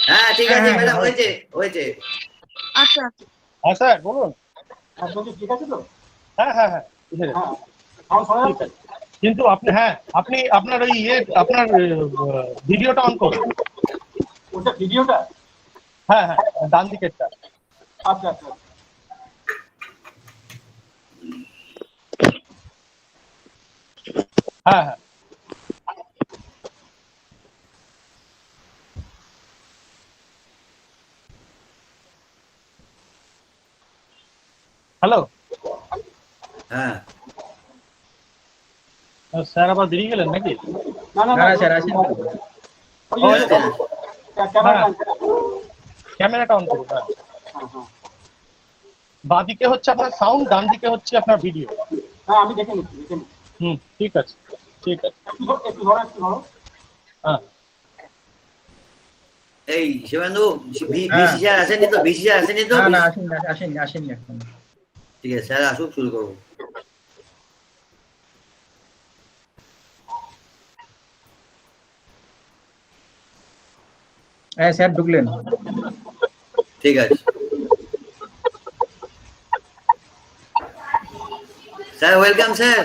হ্যাঁ ঠিক আছে ম্যাডাম, হয়েছে হয়েছে। আচ্ছা হ্যাঁ স্যার বলুন। ঠিক আছে তো? হ্যাঁ হ্যাঁ হ্যাঁ ঠিক আছে। ঠিক আছে। কিন্তু আপনি আপনি আপনার ওই আপনার ভিডিওটা অন করুন। ওটা ভিডিওটা? হ্যাঁ হ্যাঁ ডান দিকেরটা। আচ্ছা আচ্ছা। হ্যাঁ হ্যাঁ হ্যালো। হ্যাঁ স্যার আবার বেরিয়ে গেলেন নাকি? না না না না স্যার আসেন। ক্যামেরাটা অন করুন। হ্যাঁ বাঁদিকে হচ্ছে আপনার সাউন্ড, ডান দিকে হচ্ছে আপনার ভিডিও। হ্যাঁ আমি দেখে নিচ্ছি। ঠিক আছে ঠিক আছে। একটু ধরো। হ্যাঁ এই শিবানু, ভিসি স্যার আসেনি তো? ভিসি স্যার আসেনি তো? না আসেননি এখন। ঠিক আছে স্যার আসুক, শুরু করবো। হ্যাঁ স্যার ঢুকলেন। ঠিক আছে স্যার, ওয়েলকাম স্যার।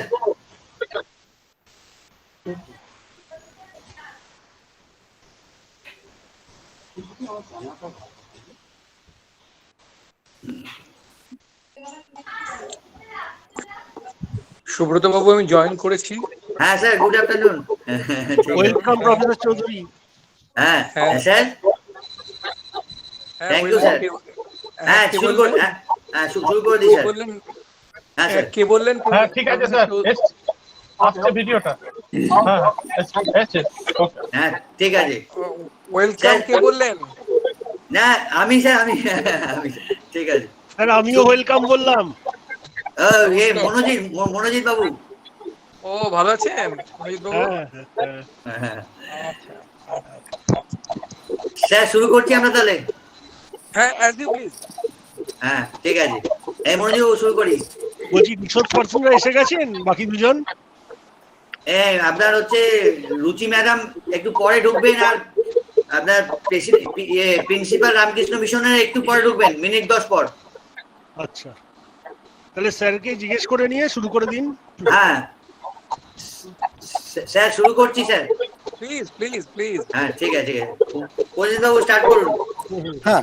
সুব্রত বাবু, আমি জয়েন করেছি। হ্যাঁ sir, good afternoon. Welcome professor Chowdhury. হ্যাঁ স্যার, থ্যাংক ইউ স্যার। হ্যাঁ শুরু করে দিই স্যার। হ্যাঁ স্যার, কে বললেন? হ্যাঁ ঠিক আছে স্যার, আসছে ভিডিওটা। হ্যাঁ এসছে। হ্যাঁ ঠিক আছে। ওয়েলকাম কে বললেন? না আমি স্যার, আমি ঠিক আছে স্যার, আমিও ওয়েলকাম বললাম। মনোজিৎ বাবু। ও ভালো আছেন মনোজিৎ বাবু? স্যার শুরু করছি আমরা তাহলে। হ্যাঁ অ্যাজ ইউ প্লিজ। হ্যাঁ ঠিক আছে, এই মনোজিৎ বাবু শুরু করি। বলছি রিসোর্স পার্সনরা এসে গেছেন বাকি দুজন? আপনার হচ্ছে রুচি ম্যাডাম একটু পরে ঢুকবেন, আর আপনার প্রিন্সিপাল রামকৃষ্ণ মিশনের একটু পরে ঢুকবেন, মিনিট 10 পর। আচ্ছা, তাহলে স্যারকে জিজ্ঞেস করে নিয়ে শুরু করে দিন। হ্যাঁ স্যার শুরু করছি স্যার। প্লিজ হ্যাঁ ঠিক আছে মনোজিৎ বাবু স্টার্ট করুন। হ্যাঁ,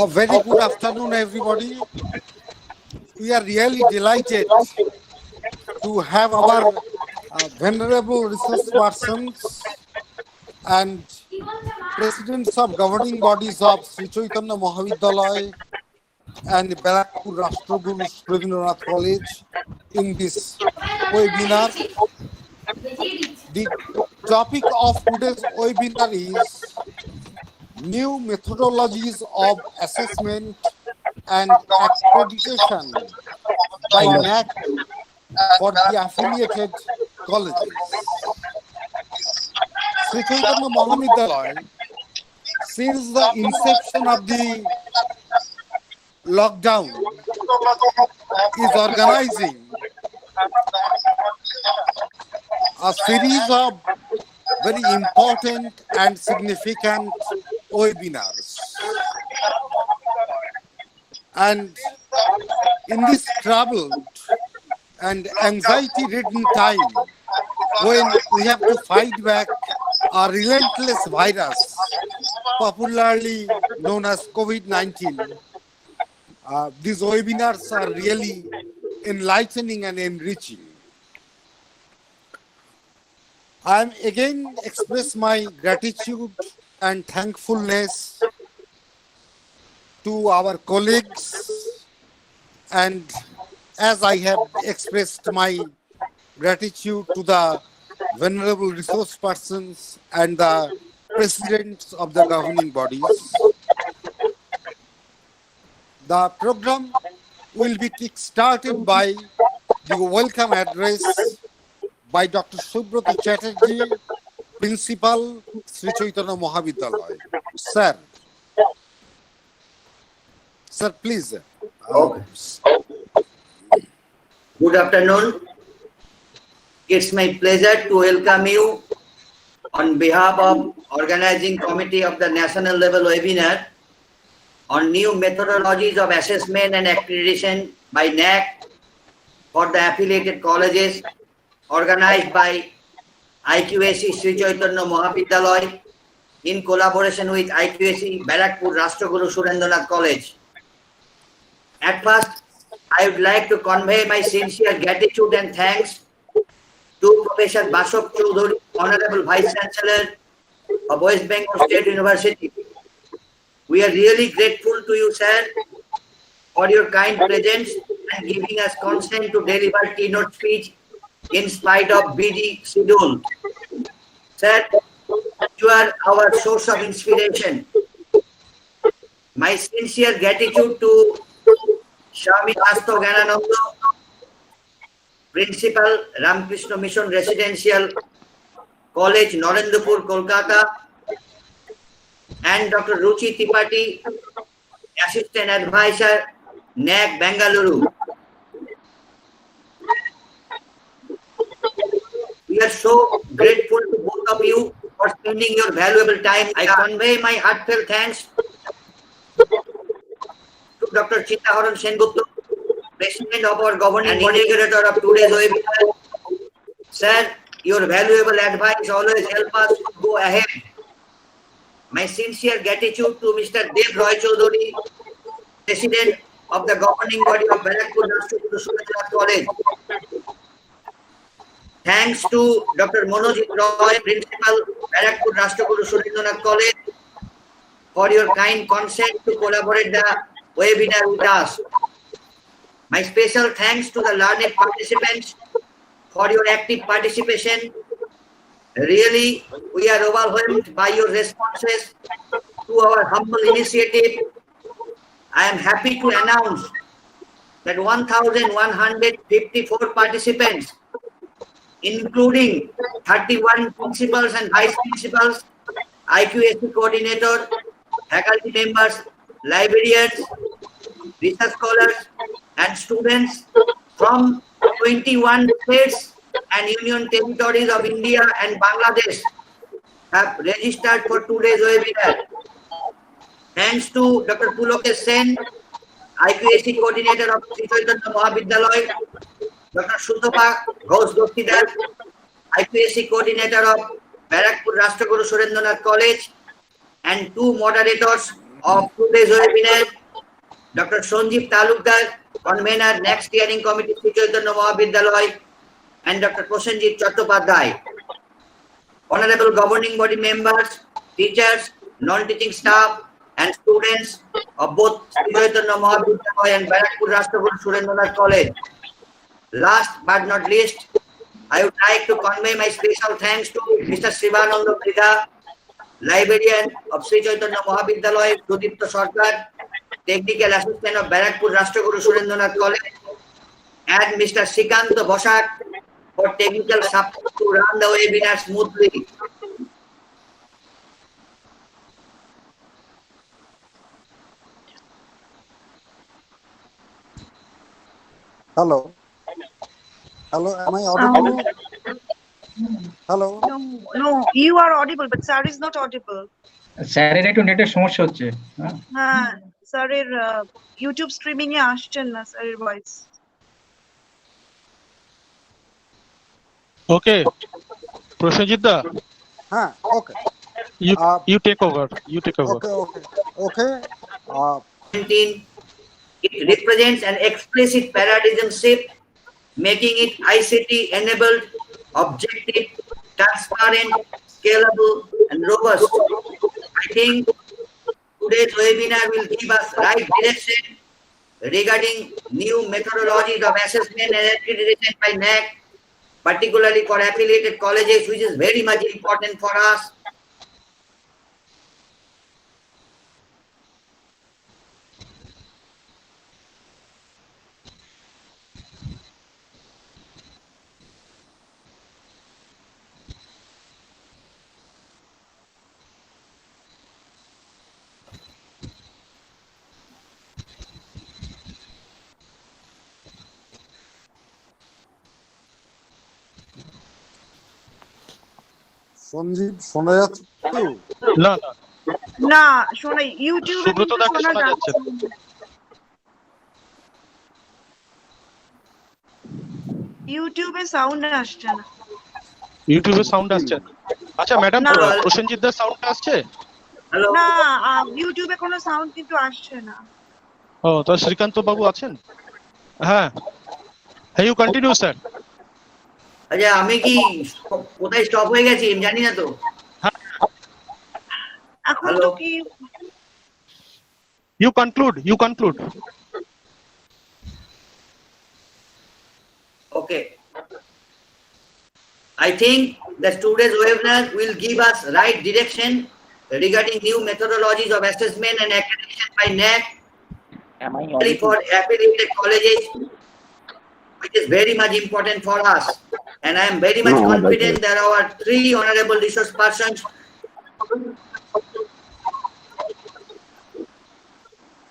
a very good afternoon everybody. We are really delighted to have our venerable resource persons and presidents of governing bodies of Sri Chaitanya Mahavidyalaya and Barakpur Rashtraguru Rabindranath College in this webinar. The topic of today's webinar is new methodologies of assessment and accreditation by NAAC for the affiliated colleges. Sri Chaitanya Mahavidyalaya, since the inception of the lockdown, is organizing a series of very important and significant webinars. And in this troubled and anxiety-ridden time, when we have to fight back a relentless virus, popularly known as COVID-19, these webinars are really enlightening and enriching. I am again express my gratitude and thankfulness to our colleagues, and as I have expressed my gratitude to the venerable resource persons and the presidents of the governing bodies. The program will be kick-started by the welcome address by Dr. Subrata Chatterjee, Principal, Sri Chaitanya Mahavidyalaya. Sir, please. Okay. Good afternoon. It's my pleasure to welcome you on behalf of organizing committee of the national level webinar on new methodologies of assessment and accreditation by NAAC for the affiliated colleges organized by IQAC Sri Chaitanya Mahavidyalaya in collaboration with IQAC Barakpur Rashtraguru Surendranath College. At first, I would like to convey my sincere gratitude and thanks to Professor Bashok Choudhury, Honorable Vice Chancellor of West Bengal State University. We are really grateful to you, sir, for your kind presence and giving us consent to deliver keynote speech in spite of busy schedule. Sir, you are our source of inspiration. My sincere gratitude to Swami Asto Ganananda, Principal, Ramakrishna Mission Residential College, Narendrapur, Kolkata, and Dr. Ruchi Tripathi, Assistant Advisor, NAAC, Bengaluru. We are so grateful to both of you for spending your valuable time. I convey my heartfelt thanks to Dr. Chittaharan Sengupta, President of our governing body, moderator of today's webinar. Sir, your valuable advice always helps us to go ahead. My sincere gratitude to Mr. Dev Roy Choudhury, President of the governing body of Barakpur Rashtraguru College. Thanks to Dr. Manojit Roy, Principal, Barakpur Rashtraguru Surendranath College, for your kind consent to collaborate the webinar with us. My special thanks to the learned participants for your active participation. Really, we are overwhelmed by your responses to our humble initiative. I am happy to announce that 1,154 participants, including 31 principals and vice principals, IQAC coordinator, faculty members, librarians, research scholars, and students from 21 states and union territories of India and Bangladesh have registered for today's webinar. Thanks to Dr. Pulokesh Sen, IQAC coordinator of Sri Chaitanya Mahavidyalaya, Dr. Sudhapa Ghosh Doktidar, IQAC coordinator of Barakpur Rashtraguru Surendranath College, and two moderators of today's webinar, Dr. Sanjeev Talukdar, convener NAAC Steering Committee Sri Chaitanya Mahavidyalaya, and Dr. Prosenjit Chattopadhyay. Honorable governing body members, teachers, non-teaching staff, and students of both Sri Chaitanya Mahavidyalaya and Barakpur Rashtraguru Surendranath College. Last but not least, I would like to convey my special thanks to Mr. Shivananda Brida, librarian of Sri Chaitanya Mahavidyalaya, Sudipta Sarkar, technical assistant of Barakpur Rashtraguru Surendranath College, and Mr. Sikant Bosak for technical support to run the webinar smoothly. Hello. Hello, am I audible? Hello. No, you are audible, but sir is not audible. স্যারের একটু নেটের সমস্যা হচ্ছে। হ্যাঁ, স্যারের YouTube streaming এ আসছেন না স্যারের voice. Okay, Prosenjit da, Okay. you take over. You take over. Okay. 17, it represents an explicit paradigm shift, making it ICT enabled, objective, transparent, scalable, and robust. I think today's webinar will give us right direction regarding new methodologies of assessment and accreditation by NAAC, particularly for affiliated colleges, which is very much important for us. Sanjeev শোনা যাচ্ছে তো? না না না শোনা ইউটিউবে সুব্রত কিন্তু দাকে শোনা শোনা যাচ্ছে যাচ্ছে না। না। ইউটিউবে সাউন্ড আসছে না। ইউটিউবে সাউন্ড আসছে না। আচ্ছা ম্যাডাম, না। প্রসেনজিৎ দার সাউন্ড আসছে? হ্যালো না ইউটিউবে কোনো সাউন্ড কিন্তু আসছে না। ও তো শ্রীকান্ত বাবু আছেন? হ্যাঁ হ্যাঁ, ইউ কন্টিনিউ স্যার। আচ্ছা আমি কি কোথায় স্টপ হয়ে গেছি আমি জানি না তো। এখন হ্যালো তো কি you conclude. Okay. I think the today's webinar will give us right direction regarding new methodologies of assessment and accreditation by NAAC for affiliated colleges, which is very much important for us. And I am very much confident that our three honorable resource persons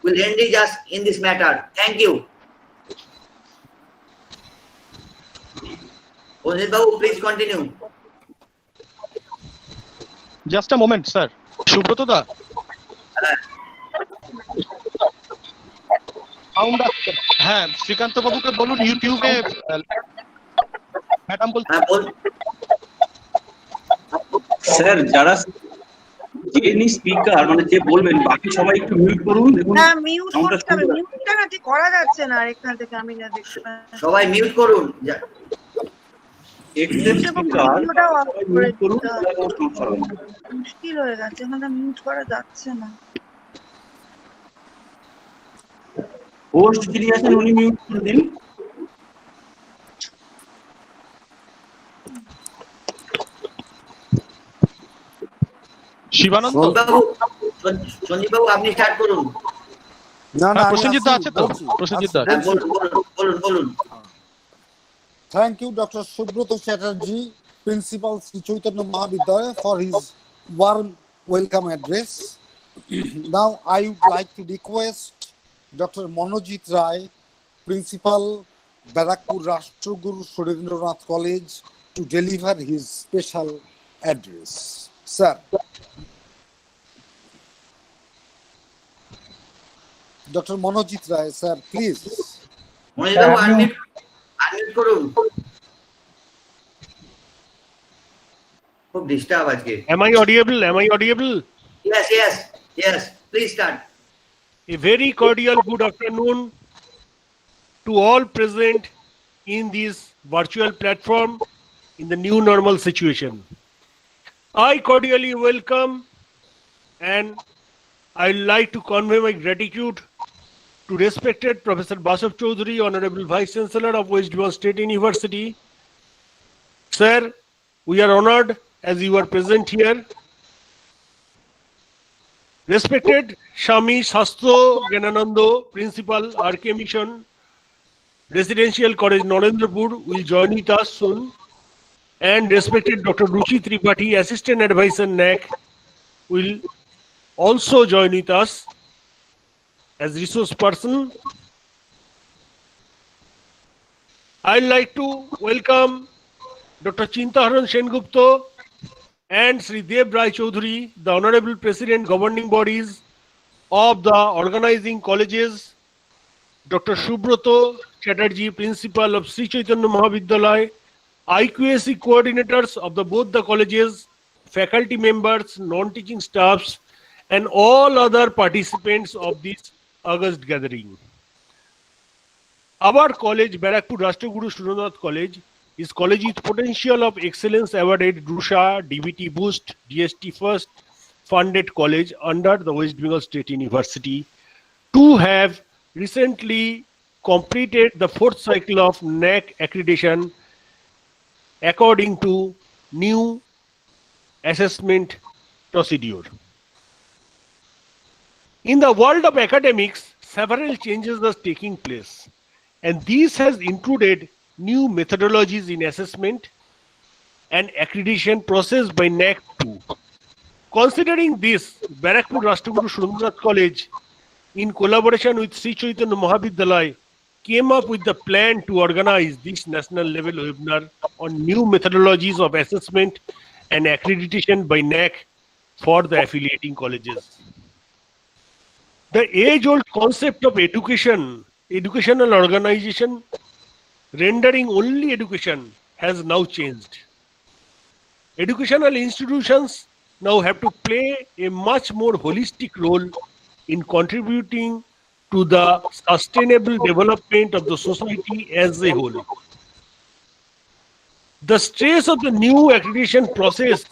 will enrich us in this matter. Thank you. Onjit Babu, please continue. Just a moment sir. Subrata da sound আসছে না। হ্যাঁ শ্রীকান্ত বাবুকে বলুন ইউটিউবে madam বলছেন। হ্যাঁ, বল। Sir যারা যিনি স্পিকার মানে যে বলবেন বাকি সবাই একটু মিউট করুন। দেখুন না মিউট সাউন্ডটা করতে হবে, মিউটটা না ঠিক করা যাচ্ছে না এখান থেকে, আমি না দেখতে পাচ্ছি। সবাই মিউট করুন। এক্সেপ্ট স্পিকার ভিডিওটাও অফ করে মিউট করুন, দিতে হবে। তাহলে কোনো সমস্যা হবে না। মুশকিল হয়ে গেছে, এখানে মিউট করা যাচ্ছে না। হোস্ট যিনি আছেন উনি মিউট করে দিন। শিবানন্দ সঞ্জীব বাবু আপনি স্টার্ট করুন। না না, প্রসেনজিৎ দা আছে তো? প্রসেনজিৎ দা হ্যাঁ, বলুন। Thank you, Dr. Subroto Chatterjee, Principal Sri Chaitanya Mahavidyalaya, for his warm welcome address. Now, I would like to request Dr. Manojit Rai, Principal, Barakpur Rashtraguru Surendranath College, to deliver his special address. Sir. Dr. Manojit Rai, sir, please. Monir Babu unmute করুন। খুব disturb আজকে। Am I audible? Yes. Please start. A very cordial good afternoon to all present in this virtual platform in the new normal situation. I cordially welcome and I'd like to convey my gratitude to respected Professor Basav Choudhury, Honorable Vice Chancellor of West Bengal State University. Sir, we are honored as you are present here. Respected Shami Shastro Gananando, Principal, RK Mission, Residential College Narendrapur will join with us soon. And respected Dr. Ruchi Tripathi, Assistant Advisor NAAC, will also join with us as resource person. I'd like to welcome Dr. Chintaharan Sengupta and Sri Dev Rai Choudhury, the Honorable President Governing Bodies of the organizing colleges, Dr. Subroto Chatterjee, Principal of Sri Chaitanya Mahavidyalaya, IQAC coordinators of both the colleges, faculty members, non-teaching staffs, and all other participants of this August gathering. Our college, Barakpur Rashtraguru Surendranath College, is college with potential of excellence awarded DRUSHA, DBT Boost, DST First funded college under the West Bengal State University, to have recently completed the fourth cycle of NAAC accreditation according to new assessment procedure. In the world of academics, several changes are taking place, and this has included new methodologies in assessment and accreditation process by NAAC too. Considering this, Barakpur Rashtraguru Surendranath College, in collaboration with Sri Chaitanya Mahavidyalaya, came up with the plan to organize this national level webinar on new methodologies of assessment and accreditation by NAAC for the affiliating colleges. The age-old concept of education, educational organization rendering only education has now changed. Educational institutions now have to play a much more holistic role in contributing to the sustainable development of the society as a whole. The stress of the new accreditation process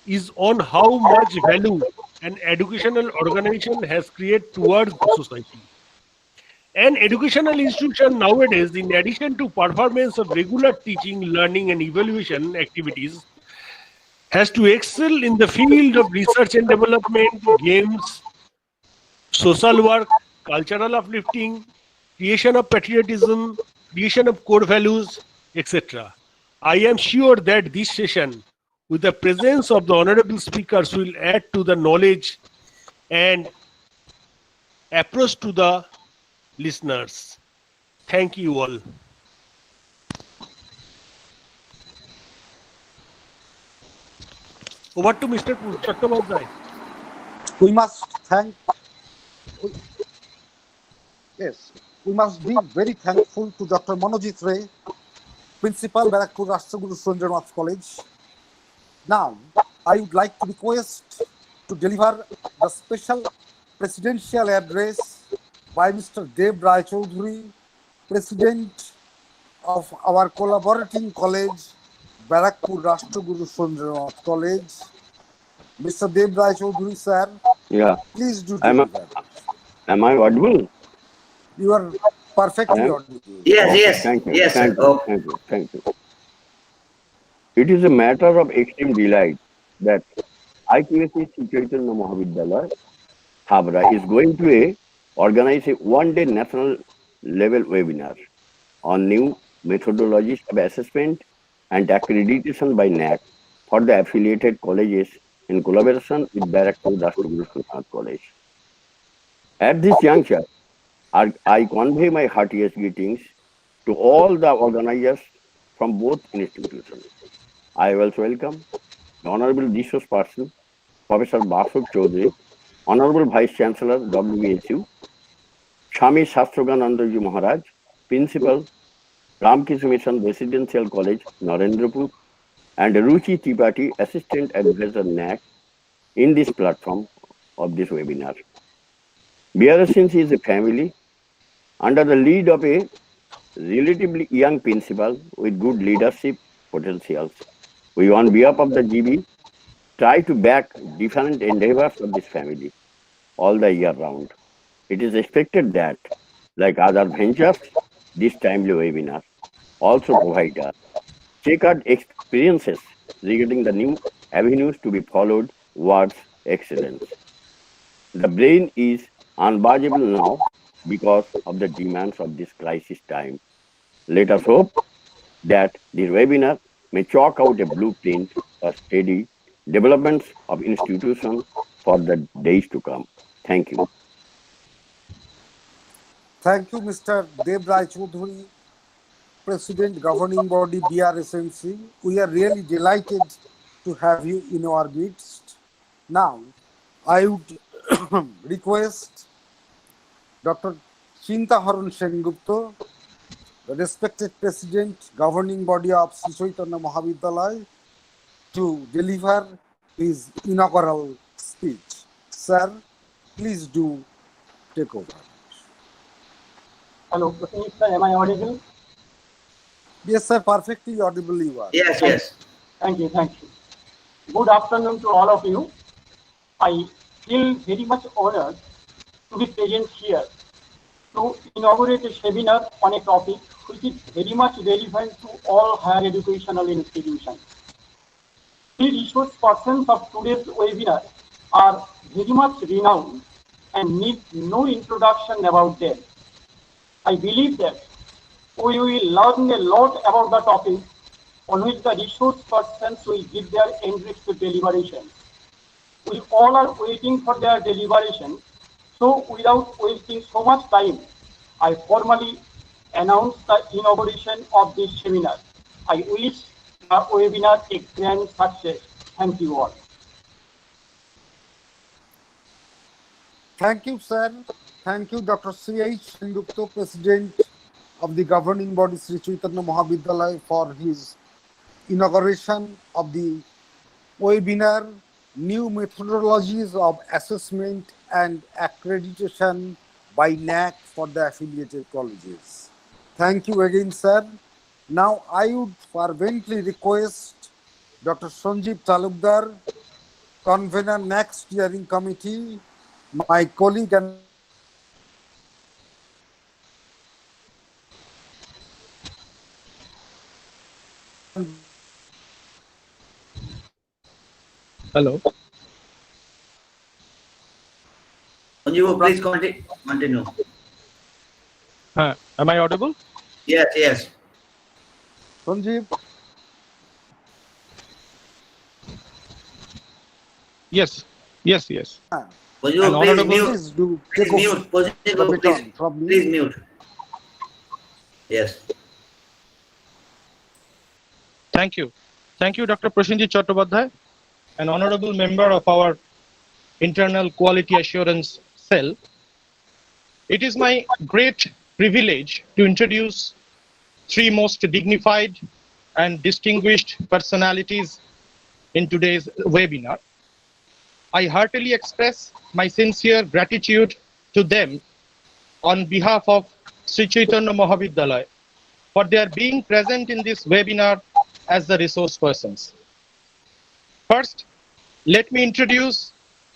is on how much value an educational organization has created towards the society. An educational institution nowadays, in addition to performance of regular teaching, learning, and evaluation activities, has to excel in the field of research and development, games, social work, cultural uplifting, creation of patriotism, creation of core values, etc. I am sure that this session, with the presence of the honorable speakers, will add to the knowledge and approach to the listeners. Thank you all. Over to Mr. Chattopadhyay. We must thank, yes, we must be very thankful to Dr. Manojit Ray, Principal, Barakpur Rashtraguru Surendranath College. Now, I would like to request to deliver the special presidential address by Mr. Dev Rai Chaudhuri, President of our collaborating college, Barakpur Rashtraguru Surendranath College. Mr. Dev Rai Chaudhuri, sir, Yeah. please do Am deliver. I audible? You are perfectly I am? audible. Yes, yes, Thank you. yes, Thank sir. you. Oh, Thank you. Thank you. It is a matter of extreme delight that IQAC Chaitanya Mahavidyalaya, Habra, is going to organize a one-day national level webinar on new methodologies of assessment and accreditation by NAAC for the affiliated colleges in collaboration with Barakpur Rashtraguru Surendranath College. At this juncture, I convey my heartiest greetings to all the organizers from both institutions. I also welcome the Honorable Resource Person, Professor Basuk Chaudhary, Honorable Vice Chancellor, WBSU, Swami Shastraganandaji Maharaj, Principal, Ramkishu Mission Residential College, Narendrapur, and Ruchi Tripathi, Assistant Advisor NAAC, in this platform of this webinar. BRSNC is a family under the lead of a relatively young principal with good leadership potentials. We, on behalf of the GB, try to back different endeavors of this family all the year round. It is expected that, like other ventures, this timely webinar also provide us checkered experiences regarding the new avenues to be followed towards excellence. The brain is unbargeable now because of the demands of this crisis time. Let us hope that this webinar may chalk out a blueprint for steady developments of institutions for the days to come. Thank you. Thank you, Mr. Dev Rai Chaudhuri, President, Governing Body, BRSNC. We are really delighted to have you in our midst. Now, I would request Dr. Chintaharan Sengupta, the respected President, Governing Body of Sri Chaitanya Mahavidyalaya, to deliver his inaugural speech. Sir, please do take over. Hello, sir, am I audible? Yes, sir, perfectly audible you are. yes, yes. Thank you, thank you. Good afternoon to all of you. I feel very much honored to be present here to inaugurate a seminar on a topic which is very much relevant to all higher educational institutions. The resource persons of today's webinar are very much renowned and need no introduction about them. I believe that we will learn a lot about the topic on which the resource persons will give their enriched deliberations. We all are waiting for their deliberation, so without wasting so much time, I formally announce the inauguration of this seminar. I wish the webinar a grand success. Thank you all. Thank you, sir. Thank you, Dr. C.H. Sengupta, President of the governing body Sri Chaitanya Mahavidyalaya, for his inauguration of the webinar, New Methodologies of Assessment and Accreditation by NAAC for the affiliated colleges. Thank you again, sir. Now I would fervently request Dr. Sanjeev Talukdar, convener NAAC steering committee, my colleague and Hello. Sanjeev, please continue. Am I audible? Yes, yes. Sanjeev. Yes. Sanjeev, An please honorable- mute. Please do Please take mute. Sanjeev, the baton please, from me. please mute. Yes. Thank you. Thank you, Dr. Prashanjit Chattopadhyay, an honorable member of our internal quality assurance cell. It is my great privilege to introduce three most dignified and distinguished personalities in today's webinar. I heartily express my sincere gratitude to them on behalf of Sri Chaitanya Mahavidyalaya for their being present in this webinar as the resource persons. First, let me introduce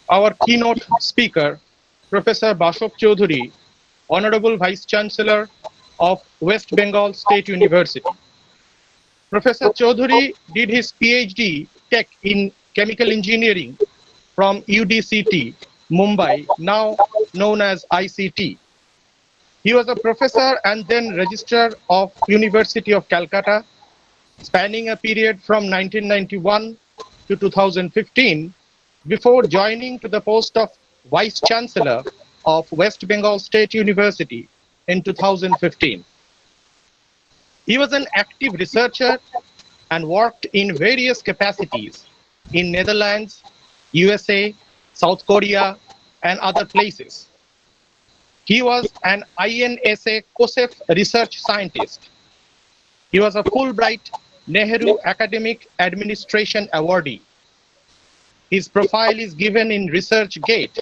our keynote speaker, Professor Bashop Chaudhuri, Honorable Vice Chancellor of West Bengal State University. Professor Chaudhuri did his PhD Tech in Chemical Engineering from UDCT, Mumbai, now known as ICT. He was a professor and then registrar of University of Calcutta, spanning a period from 1991 to 2015, before joining to the post of Vice Chancellor of West Bengal State University in 2015. He was an active researcher and worked in various capacities in Netherlands, USA, South Korea, and other places. He was an INSA COSEF research scientist. He was a Fulbright Nehru Academic Administration awardee. His profile is given in ResearchGate.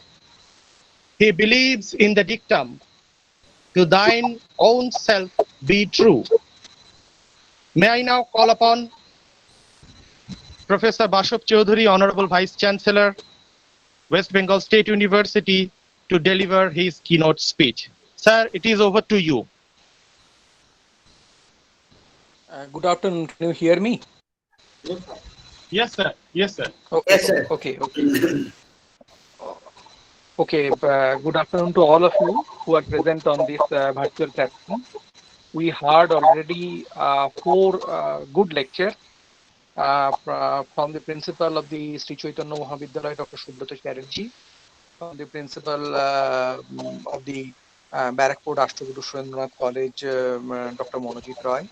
He believes in the dictum, "To thine own self be true." May I now call upon Professor Bashop Chaudhuri, Honorable Vice Chancellor, West Bengal State University, to deliver his keynote speech. Sir, it is over to you. Good afternoon. Can you hear me? Yes, sir. Yes, sir. Yes, sir. Okay. Yes, sir. Okay. Okay. Good afternoon to all of you who are present on this virtual platform. We heard already four good lectures from the principal of the Sri Chaitanya Mahavidyalaya, Dr. Subrata Chatterjee, from the principal of the Barrackpore Ashtakuru Surendranath College, Dr. Monojit Roy,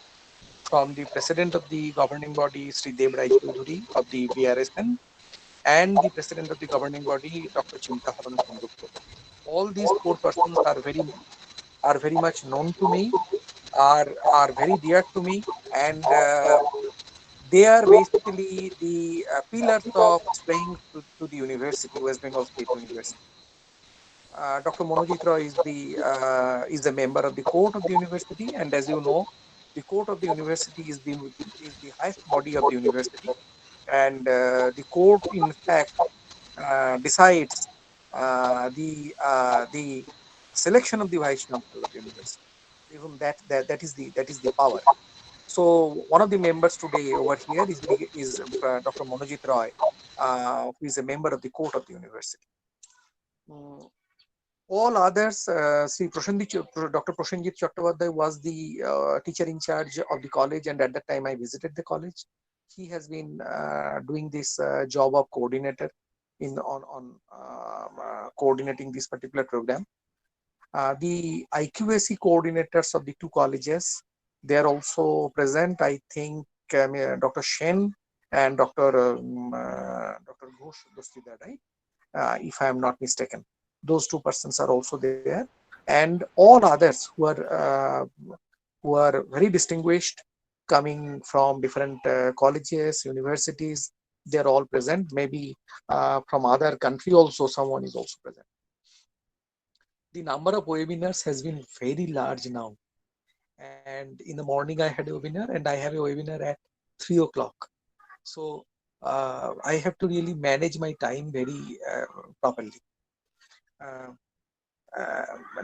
from the president of the governing body, Sri Dev Rai Chaudhuri of the BRSN, and the president of the governing body, Dr. Chinta Haran Sengupta. All these four persons are very much known to me, are very dear to me, and they are basically the pillars of strength to the university, West Bengal State University. Dr. Monojit Roy is the member of the court of the university, and as you know, the court of the university is the highest body of the university, and the court in fact decides the selection of the vice chancellor of the university. Even that is the power. So one of the members today over here is Dr. Monojit Roy, who is a member of the court of the university. All others, Dr. Prashanjit Chattopadhyay was the teacher in charge of the college, and at that time I visited the college. He has been doing this job of coordinator on coordinating this particular program. The IQAC coordinators of the two colleges, they are also present. I think Dr. Shen and Dr. Dr. Ghosh Dostida, right? If I am not mistaken. Those two persons are also there, and all others who are very distinguished, coming from different colleges, universities. They are all present. Maybe from other country also someone is also present. The number of webinars has been very large now. And in the morning I had a webinar, and I have a webinar at 3 o'clock. So I have to really manage my time very properly.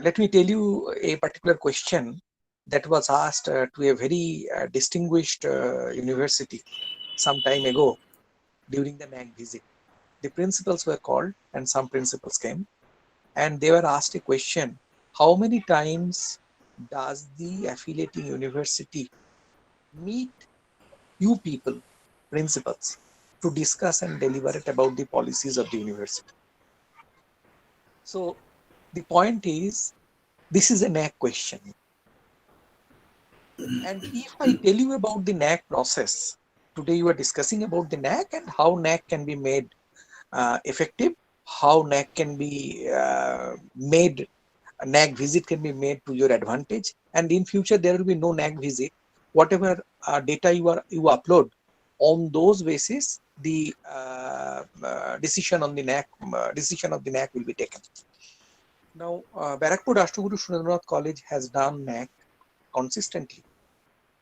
Let me tell you a particular question that was asked to a very distinguished university some time ago during the NAAC visit. The principals were called, and some principals came, and they were asked a question: how many times does the affiliating university meet you people, principals, to discuss and deliberate about the policies of the university? So the point is, this is a NAAC question. And if I tell you about the NAAC process, today you are discussing about the NAAC and how NAAC can be made effective, how NAAC can be made, a NAAC visit can be made to your advantage, and in future there will be no NAAC visit. Whatever data you upload, on those basis, the decision on the NAAC decision of the NAAC will be taken. Now, Barakpur Rashtraguru Surendranath College has done NAAC consistently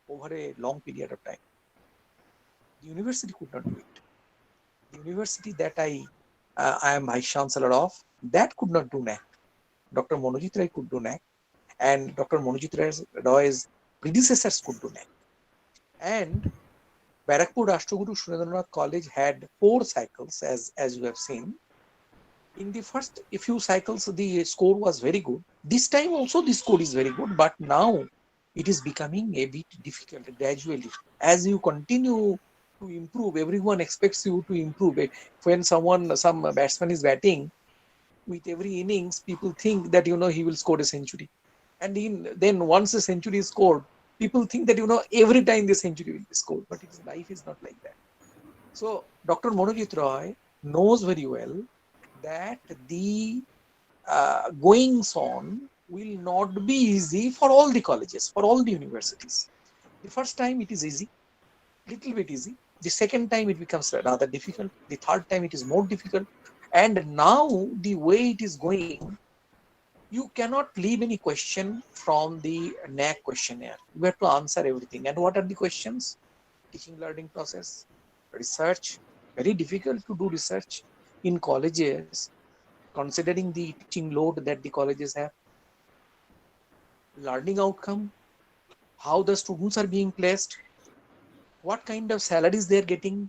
over a long period of time. The university could not do it. The university that I am Vice Chancellor of, that could not do NAAC. Dr. Monojit Rai could do NAAC, and Dr. Monojit Roy's predecessors could do NAAC. And Barakpur Rashtraguru Surendranath College had 4 cycles, as you have seen. In the first few cycles, the score was very good. This time also the score is very good, but now it is becoming a bit difficult gradually. As you continue to improve, everyone expects you to improve. When some batsman is batting, with every innings, people think that, he will score a century. And then once a century is scored, people think that, every time the century will be scored. But life is not like that. So Dr. Monojit Roy knows very well that the goings on will not be easy for all the colleges, for all the universities. The first time it is easy, little bit easy. The second time it becomes rather difficult. The third time it is more difficult. And now the way it is going, you cannot leave any question from the NAAC questionnaire. You have to answer everything. And what are the questions? Teaching learning process, research. Very difficult to do research in colleges, considering the teaching load that the colleges have. Learning outcome, how the students are being placed, what kind of salaries they are getting,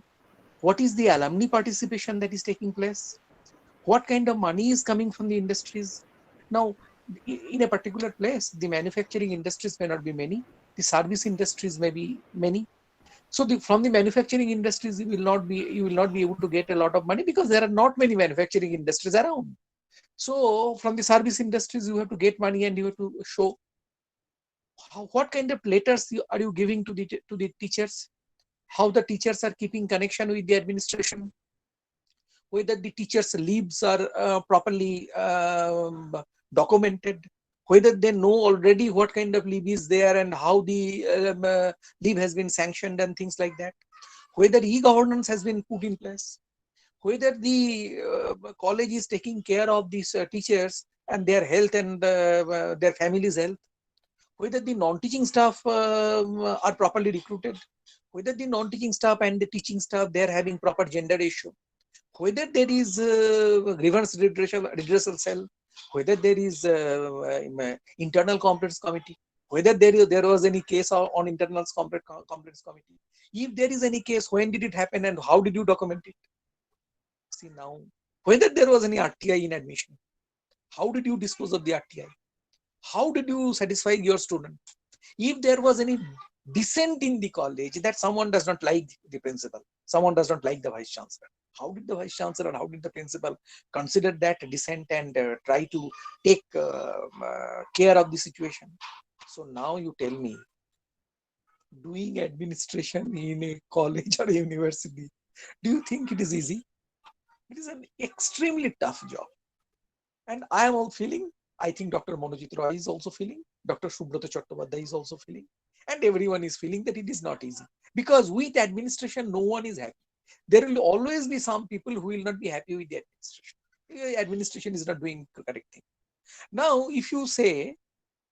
what is the alumni participation that is taking place, what kind of money is coming from the industries. Now, in a particular place, the manufacturing industries may not be many, the service industries may be many. So from the manufacturing industries, you will not be able to get a lot of money because there are not many manufacturing industries around. So from the service industries, you have to get money and you have to show what kind of letters are you giving to the teachers, how the teachers are keeping connection with the administration, whether the teachers' leaves are properly documented, whether they know already what kind of leave is there and how the leave has been sanctioned and things like that, whether e-governance has been put in place, whether the college is taking care of these teachers and their health and their families' health, whether the non-teaching staff are properly recruited, whether the non-teaching staff and the teaching staff, they are having proper gender ratio, whether there is grievance redressal cell, whether there is internal complaints committee, whether there was any case on internal complaints committee. If there is any case, when did it happen and how did you document it? See now, whether there was any RTI in admission, how did you dispose of the RTI? How did you satisfy your student? If there was any dissent in the college that someone does not like the principal, someone does not like the vice chancellor, how did the vice chancellor, how did the principal consider that dissent and try to take care of the situation? So now you tell me, doing administration in a college or a university, do you think it is easy? It is an extremely tough job. And I am all feeling, I think Dr. Monojit Roy is also feeling, Dr. Subrata Chattopadhyay is also feeling, and everyone is feeling that it is not easy. Because with administration, no one is happy. There will always be some people who will not be happy with the administration. Administration is not doing the correct thing. Now, if you say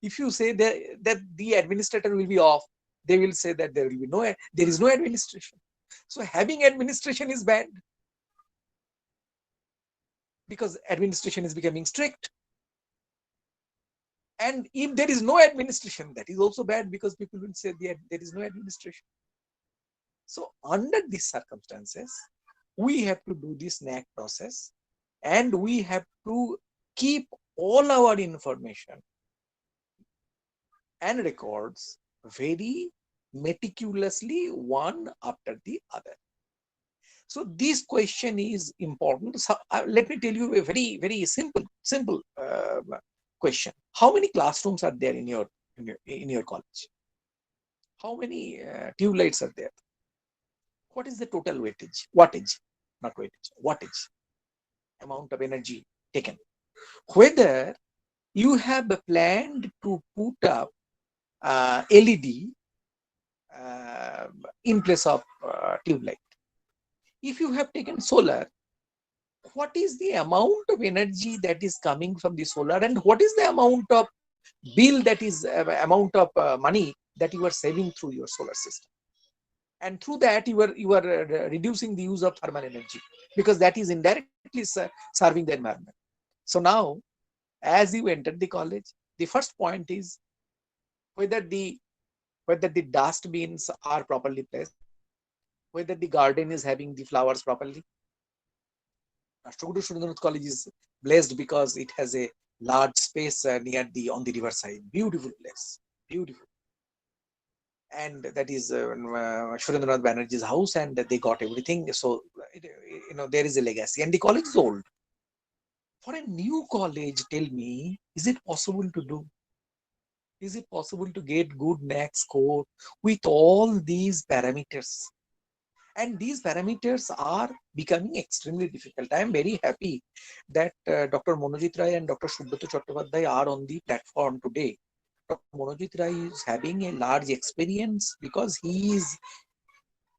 that the administrator will be off, they will say that there is no administration. So having administration is bad, because administration is becoming strict. And if there is no administration, that is also bad, because people will say there is no administration. So under these circumstances, we have to do this NAAC process, and we have to keep all our information and records very meticulously, one after the other. So this question is important. So, let me tell you a very, very simple question. How many classrooms are there in your college? How many tube lights are there? What is the total wattage, not weightage, wattage, amount of energy taken? Whether you have planned to put up LED in place of tube light. If you have taken solar, what is the amount of energy that is coming from the solar, and what is the amount of bill, that is amount of money that you are saving through your solar system? And through that, you are reducing the use of thermal energy, because that is indirectly serving the environment. So now, as you enter the college, the first point is whether the dustbins are properly placed, whether the garden is having the flowers properly. Rashtraguru Surendranath College is blessed because it has a large space on the river side. Beautiful place, beautiful. And that is Surendranath Banerjee's house, and they got everything. So there is a legacy, and the college is old. For a new college, tell me, is it possible to do? Is it possible to get good NAAC score with all these parameters? And these parameters are becoming extremely difficult. I am very happy that Dr. Monojit Rai and Dr. Subrata Chattopadhyay are on the platform today. Dr. Monojit Rai is having a large experience because he is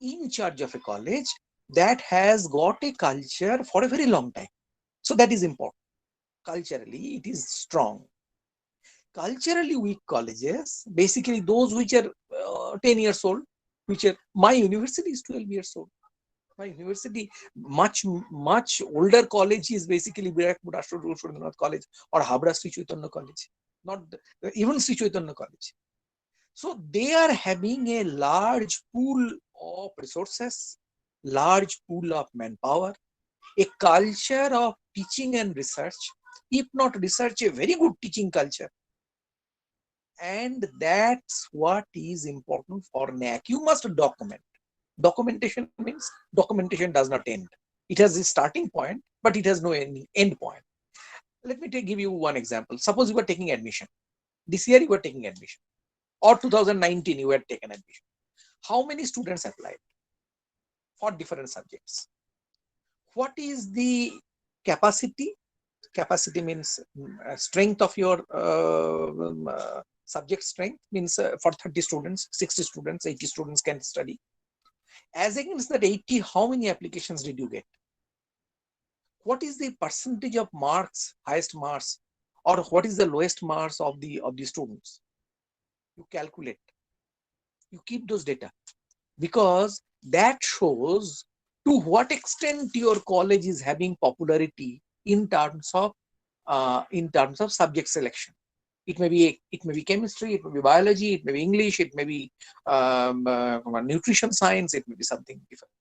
in charge of a college that has got a culture for a very long time. So that is important. Culturally, it is strong. Culturally weak colleges, basically those which are 10 years old, my university is 12 years old. My university, much older college is basically Birakpur Rashtraguru Surendranath College or Habra Sri Chaitanya College, not even Sri Chaitanya College. So they are having a large pool of resources, large pool of manpower, a culture of teaching and research, if not research, a very good teaching culture. And that's what is important for NAAC. You must document. Documentation means documentation does not end. It has a starting point, but it has no end point. Let me give you one example. Suppose you were taking admission. This year you were taking admission, or 2019 you had taken admission. How many students applied for different subjects? What is the capacity? Capacity means strength of your subject strength, means for 30 students, 60 students, 80 students can study. As against that 80, how many applications did you get? What is the percentage of marks, highest marks, or what is the lowest marks of the students? You calculate. You keep those data, because that shows to what extent your college is having popularity in terms of subject selection. It may be chemistry, it may be biology, it may be English, it may be nutrition science, it may be something different.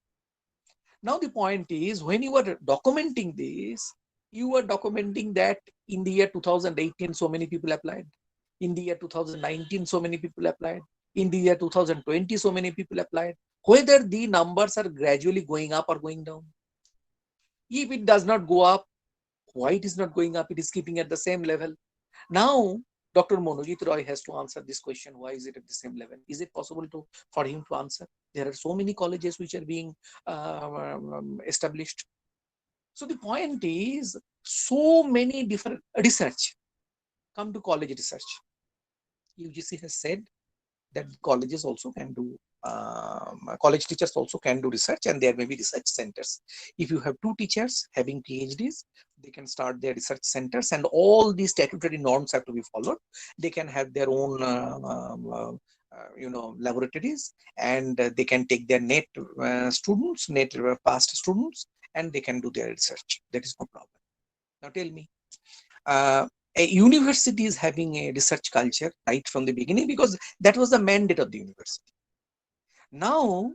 Now the point is, when you are documenting this, you are documenting that in the year 2018 so many people applied, in the year 2019 so many people applied, in the year 2020 so many people applied. Whether the numbers are gradually going up or going down. If it does not go up, why it is not going up? It is keeping at the same level. Now Dr. Monojit Roy has to answer this question. Why is it at the same level? Is it possible for him to answer? There are so many colleges which are being established. So the point is, so many different research. Come to college research. UGC has said that colleges also can do, college teachers also can do research, and there may be research centers. If you have 2 teachers having PhDs, they can start their research centers, and all these statutory norms have to be followed. They can have their own laboratories, and they can take their net students, net past students, and they can do their research. That is no problem. Now tell me, a university is having a research culture right from the beginning, because that was the mandate of the university. Now,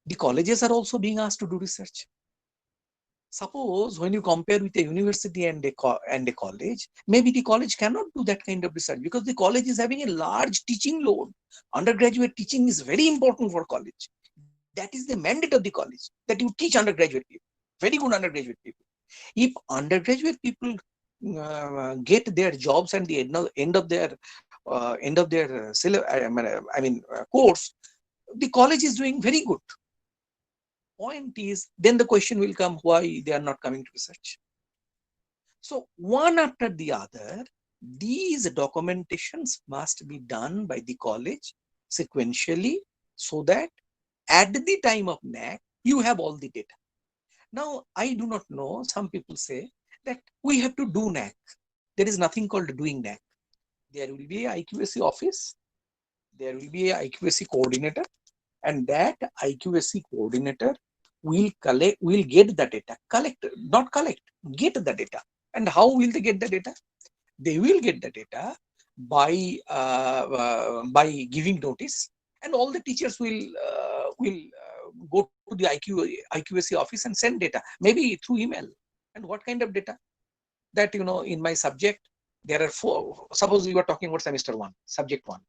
the colleges are also being asked to do research. Suppose when you compare with a university and a college, maybe the college cannot do that kind of research because the college is having a large teaching load. Undergraduate teaching is very important for college. That is the mandate of the college, that you teach undergraduate people, very good undergraduate people. If undergraduate people get their jobs and the end of their course, the college is doing very good. Point is, then the question will come, why they are not coming to research? So one after the other, these documentations must be done by the college sequentially, so that at the time of NAAC, you have all the data. Now, I do not know, some people say that we have to do NAAC. There is nothing called doing NAAC. There will be a IQAC office, there will be a IQAC coordinator, and that IQAC coordinator will get the data, get the data. And how will they get the data? They will get the data by giving notice, and all the teachers will go to the IQAC office and send data, maybe through email. And what kind of data? That, in my subject, there are 4. Suppose we were talking about semester 1, subject 1.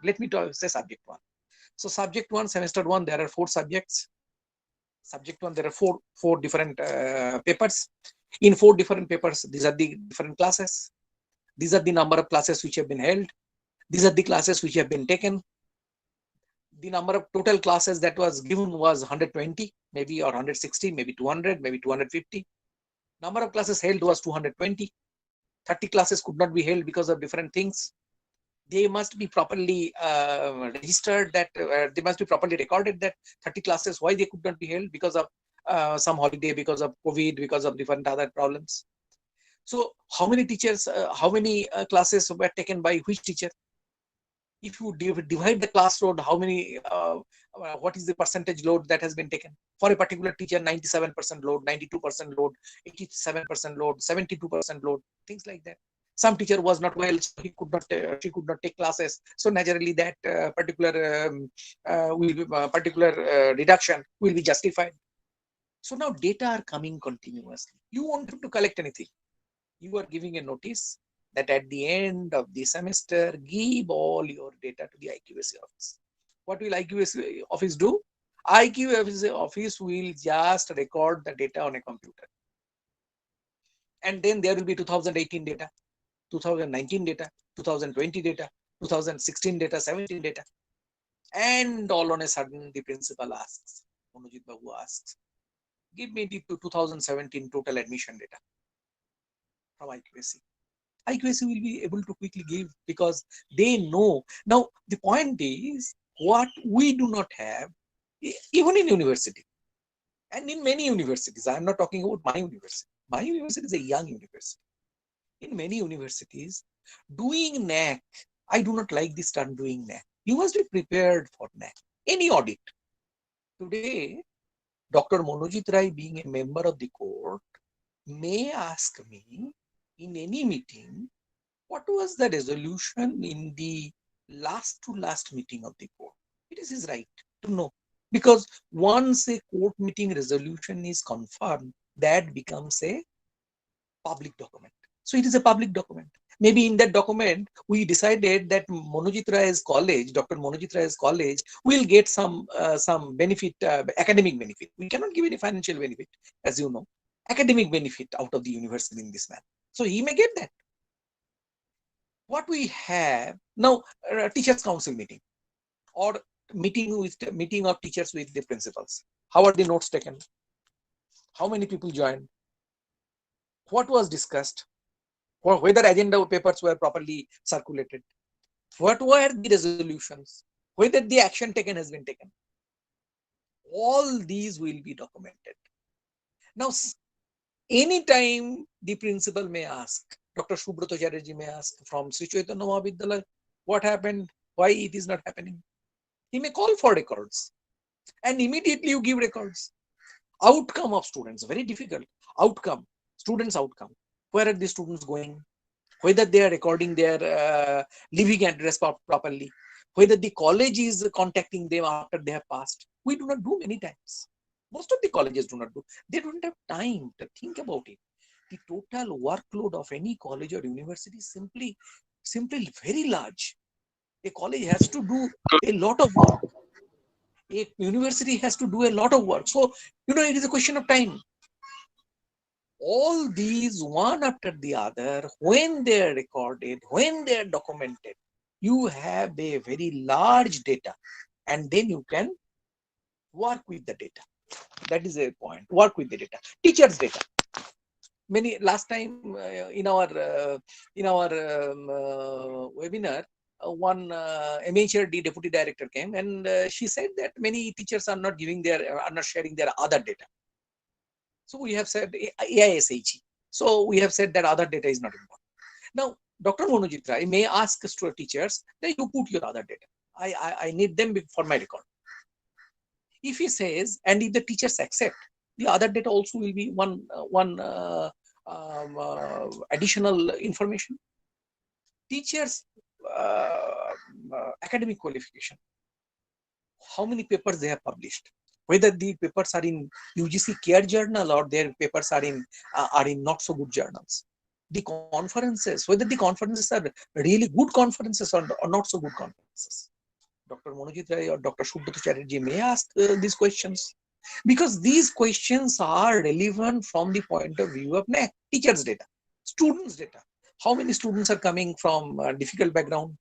Let me say subject 1. So subject 1, semester 1, there are 4 subjects. Subject 1, there are four different papers. In 4 different papers, these are the different classes. These are the number of classes which have been held. These are the classes which have been taken. The number of total classes that was given was 120, maybe, or 160, maybe 200, maybe 250. Number of classes held was 220. 30 classes could not be held because of different things. They must be properly registered, that they must be properly recorded, that 30 classes, why they could not be held? Because of some holiday, because of COVID, because of different other problems. So how many teachers, how many classes were taken by which teacher? If you divide the class load, how many, what is the percentage load that has been taken? For a particular teacher, 97% load, 92% load, 87% load, 72% load, things like that. Some teacher was not well, so she could not take classes. So naturally, that particular reduction will be justified. So now data are coming continuously. You won't have to collect anything. You are giving a notice that at the end of the semester, give all your data to the IQAC office. What will IQAC office do? IQAC office will just record the data on a computer. And then there will be 2018 data, 2019 data, 2020 data, 2016 data, 17 data. And all on a sudden, the principal asks, Monojit Babu asks, give me the 2017 total admission data from IQAC. IQAC will be able to quickly give, because they know. Now, the point is, what we do not have, even in university, and in many universities, I'm not talking about my university. My university is a young university. In many universities, doing NAAC, I do not like this term, doing NAAC. You must be prepared for NAAC, any audit. Today, Dr. Monojit Rai, being a member of the court, may ask me in any meeting, what was the resolution in the last meeting of the court? It is his right to know. Because once a court meeting resolution is confirmed, that becomes a public document. So it is a public document. Maybe in that document, we decided that Monojit Rai's college, Dr. Monojit Rai's college, will get some benefit, academic benefit. We cannot give any financial benefit, as you know, academic benefit out of the university in this manner. So he may get that. What we have now, teachers council meeting or meeting of teachers with the principals. How are the notes taken? How many people joined? What was discussed? Whether agenda papers were properly circulated? What were the resolutions? Whether the action taken has been taken? All these will be documented. Now, anytime the principal may ask, Dr. Subroto Chatterjee may ask from Sri Chaitanya Mahavidyalaya, what happened? Why it is not happening? He may call for records and immediately you give records. Outcome of students, very difficult. Outcome, students' outcome. Where are the students going? Whether they are recording their living address properly, whether the college is contacting them after they have passed. We do not do many times. Most of the colleges do not do. They don't have time to think about it. The total workload of any college or university is simply very large. A college has to do a lot of work. A university has to do a lot of work. So, it is a question of time. All these one after the other, when they are recorded, when they are documented, you have a very large data and then you can work with the data. That is a point. Work with the data. Teachers' data. Last time in our webinar, one MHRD deputy director came and she said that many teachers are not sharing their other data. So we have said AISHE. So we have said that other data is not important. Now, Dr. Monojit Rai may ask to teachers that you put your other data. I need them for my record. If he says, and if the teachers accept, the other data also will be one additional information. Teachers' academic qualification. How many papers they have published? Whether the papers are in UGC Care Journal or their papers are in not so good journals. The conferences, whether the conferences are really good conferences or not so good conferences. Dr. Monojit Rai or Dr. Subroto Chatterjee may ask these questions because these questions are relevant from the point of view of NAAC, teachers' data, students' data. How many students are coming from difficult background?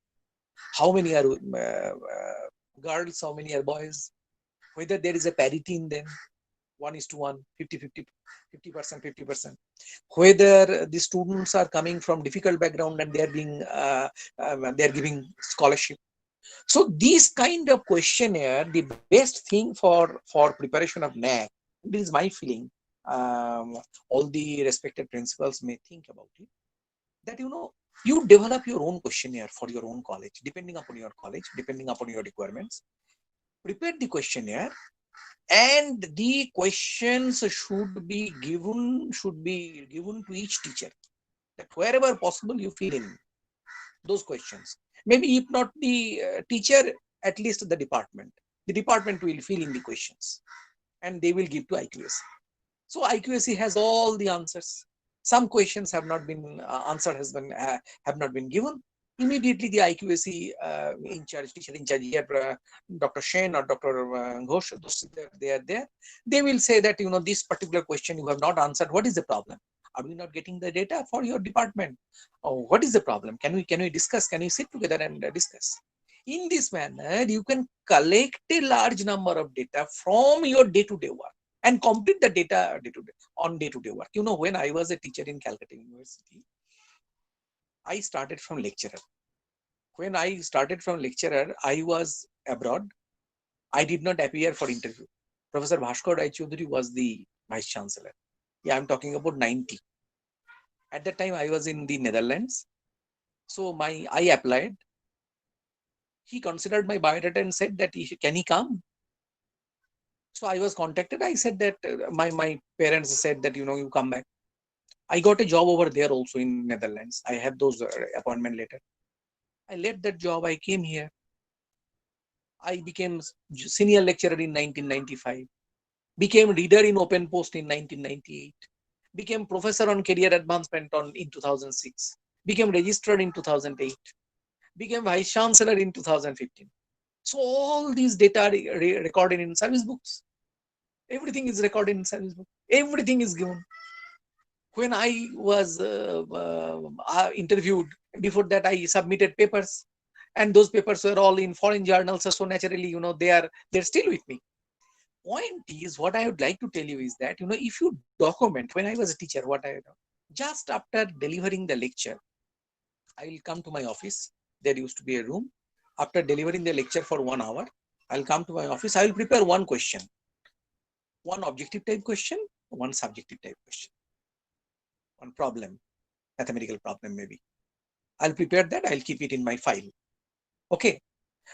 How many are girls? How many are boys? Whether there is a parity in them, 1:1, 50%, 50%. Whether the students are coming from difficult background and they are giving scholarship. So these kind of questionnaire, the best thing for preparation of NAAC, this is my feeling. All the respected principals may think about it. That you develop your own questionnaire for your own college, depending upon your college, depending upon your requirements. Prepare the questionnaire, and the questions should be given to each teacher. That wherever possible, you fill in those questions. Maybe if not the teacher, at least the department. The department will fill in the questions and they will give to IQAC. So IQAC has all the answers. Some questions have not been have not been given. Immediately the IQAC teacher in charge here, Dr. Shen or Dr. Ghosh, they are there. They will say that this particular question you have not answered. What is the problem? Are we not getting the data for your department? Oh, what is the problem? Can we discuss? Can we sit together and discuss? In this manner, you can collect a large number of data from your day-to-day work and complete the data day-to-day work. When I was a teacher in Calcutta University, I started from lecturer. When I started from lecturer, I was abroad. I did not appear for interview. Professor Bhaskar Rai Chaudhuri was the vice chancellor. Yeah, I'm talking about 90. At that time, I was in the Netherlands. So I applied. He considered my biodata and said that can he come? So I was contacted. I said that my parents said that you come back. I got a job over there also in Netherlands. I have those appointment letter. I left that job. I came here. I became senior lecturer in 1995. Became reader in Open Post in 1998. Became professor on career advancement in 2006. Became registrar in 2008. Became vice chancellor in 2015. So all these data are recorded in service books. Everything is recorded in service book. Everything is given. When I was interviewed, before that I submitted papers, and those papers were all in foreign journals. So naturally, they're still with me. Point is, what I would like to tell you is that, if you document, when I was a teacher, just after delivering the lecture, I will come to my office. There used to be a room. After delivering the lecture for 1 hour, I'll come to my office. I will prepare one question, one objective type question, one subjective type question, one problem, mathematical problem maybe. I'll prepare that. I'll keep it in my file. Okay.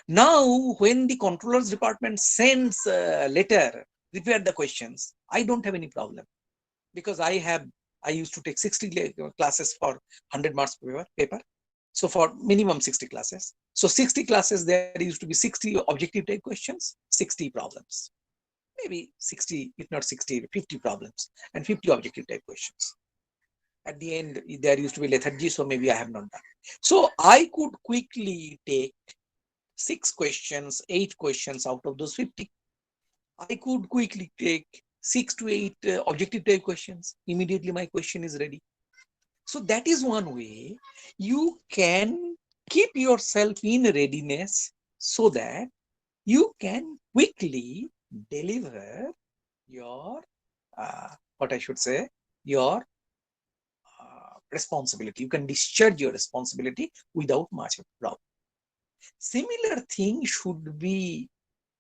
Now, when the controllers department sends a letter, prepare the questions, I don't have any problem, because I used to take 60 classes for 100 marks paper. So for minimum 60 classes. So 60 classes, there used to be 60 objective type questions, 60 problems. Maybe 60, if not 60, 50 problems and 50 objective type questions. At the end, there used to be lethargy, so maybe I have not done. So I could quickly take 6 questions, 8 questions out of those 50. I could quickly take 6 to 8 objective type questions. Immediately my question is ready. So that is one way you can keep yourself in readiness so that you can quickly deliver your, your responsibility. You can discharge your responsibility without much of a problem. Similar thing should be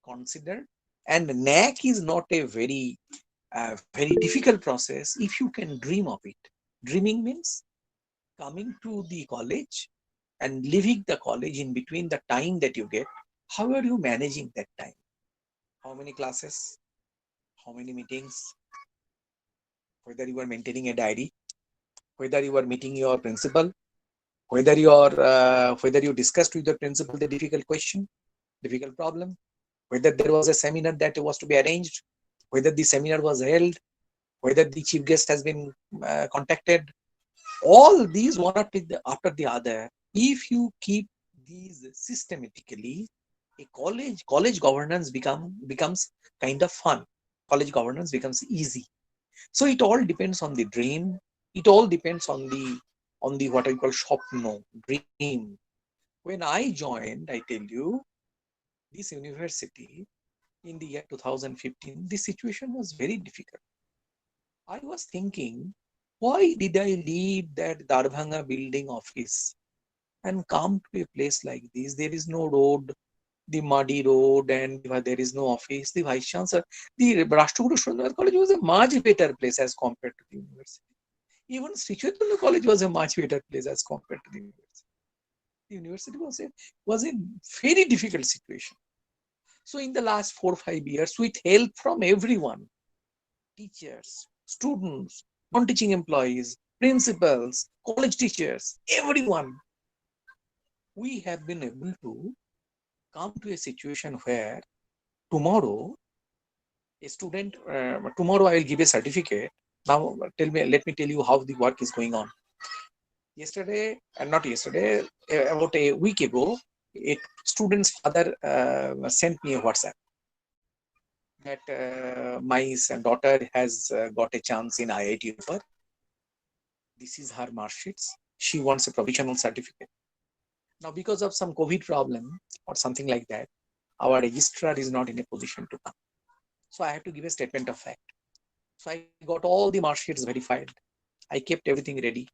considered, and NAAC is not a very difficult process if you can dream of it. Dreaming means coming to the college and leaving the college in between the time that you get. How are you managing that time? How many classes? How many meetings? Whether you are maintaining a diary, whether you are meeting your principal, whether you discussed with the principal the difficult question, difficult problem, whether there was a seminar that was to be arranged, whether the seminar was held, whether the chief guest has been contacted. All these one after the other, if you keep these systematically, a college governance becomes kind of fun. College governance becomes easy. So it all depends on the dream. It all depends on the what I call shopno, dream. When I joined, I tell you, this university in the year 2015, the situation was very difficult. I was thinking, why did I leave that Darbhanga building office and come to a place like this? There is no road, the muddy road, and there is no office. The vice chancellor, the Rashtraguru Surendra College was a much better place as compared to the university. Even Sri Chaitanya College was a much better place as compared to the university. The university was a very difficult situation. So in the last 4 or 5 years, with help from everyone, teachers, students, non-teaching employees, principals, college teachers, everyone, we have been able to come to a situation where tomorrow, a student, tomorrow I will give a certificate. Now, let me tell you how the work is going on. Yesterday, not yesterday, about a week ago, a student's father sent me a WhatsApp that my daughter has got a chance in IIT Upper. This is her mark sheets. She wants a provisional certificate. Now, because of some COVID problem or something like that, our registrar is not in a position to come. So I have to give a statement of fact. So I got all the mark sheets verified. I kept everything ready.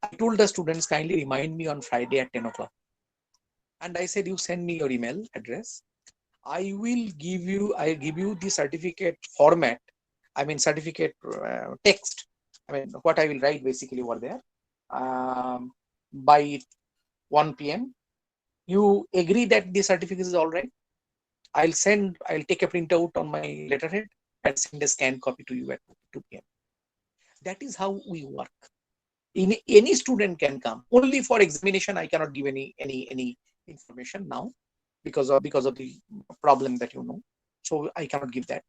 I told the students, kindly remind me on Friday at 10 o'clock. And I said, you send me your email address. I'll give you the certificate format. I mean, certificate text. I mean, what I will write basically over there by 1 p.m. You agree that the certificate is all right? I'll take a printout on my letterhead and send a scanned copy to you at 2 p.m. That is how we work. Any student can come. Only for examination, I cannot give any information now because of the problem that you know. So I cannot give that.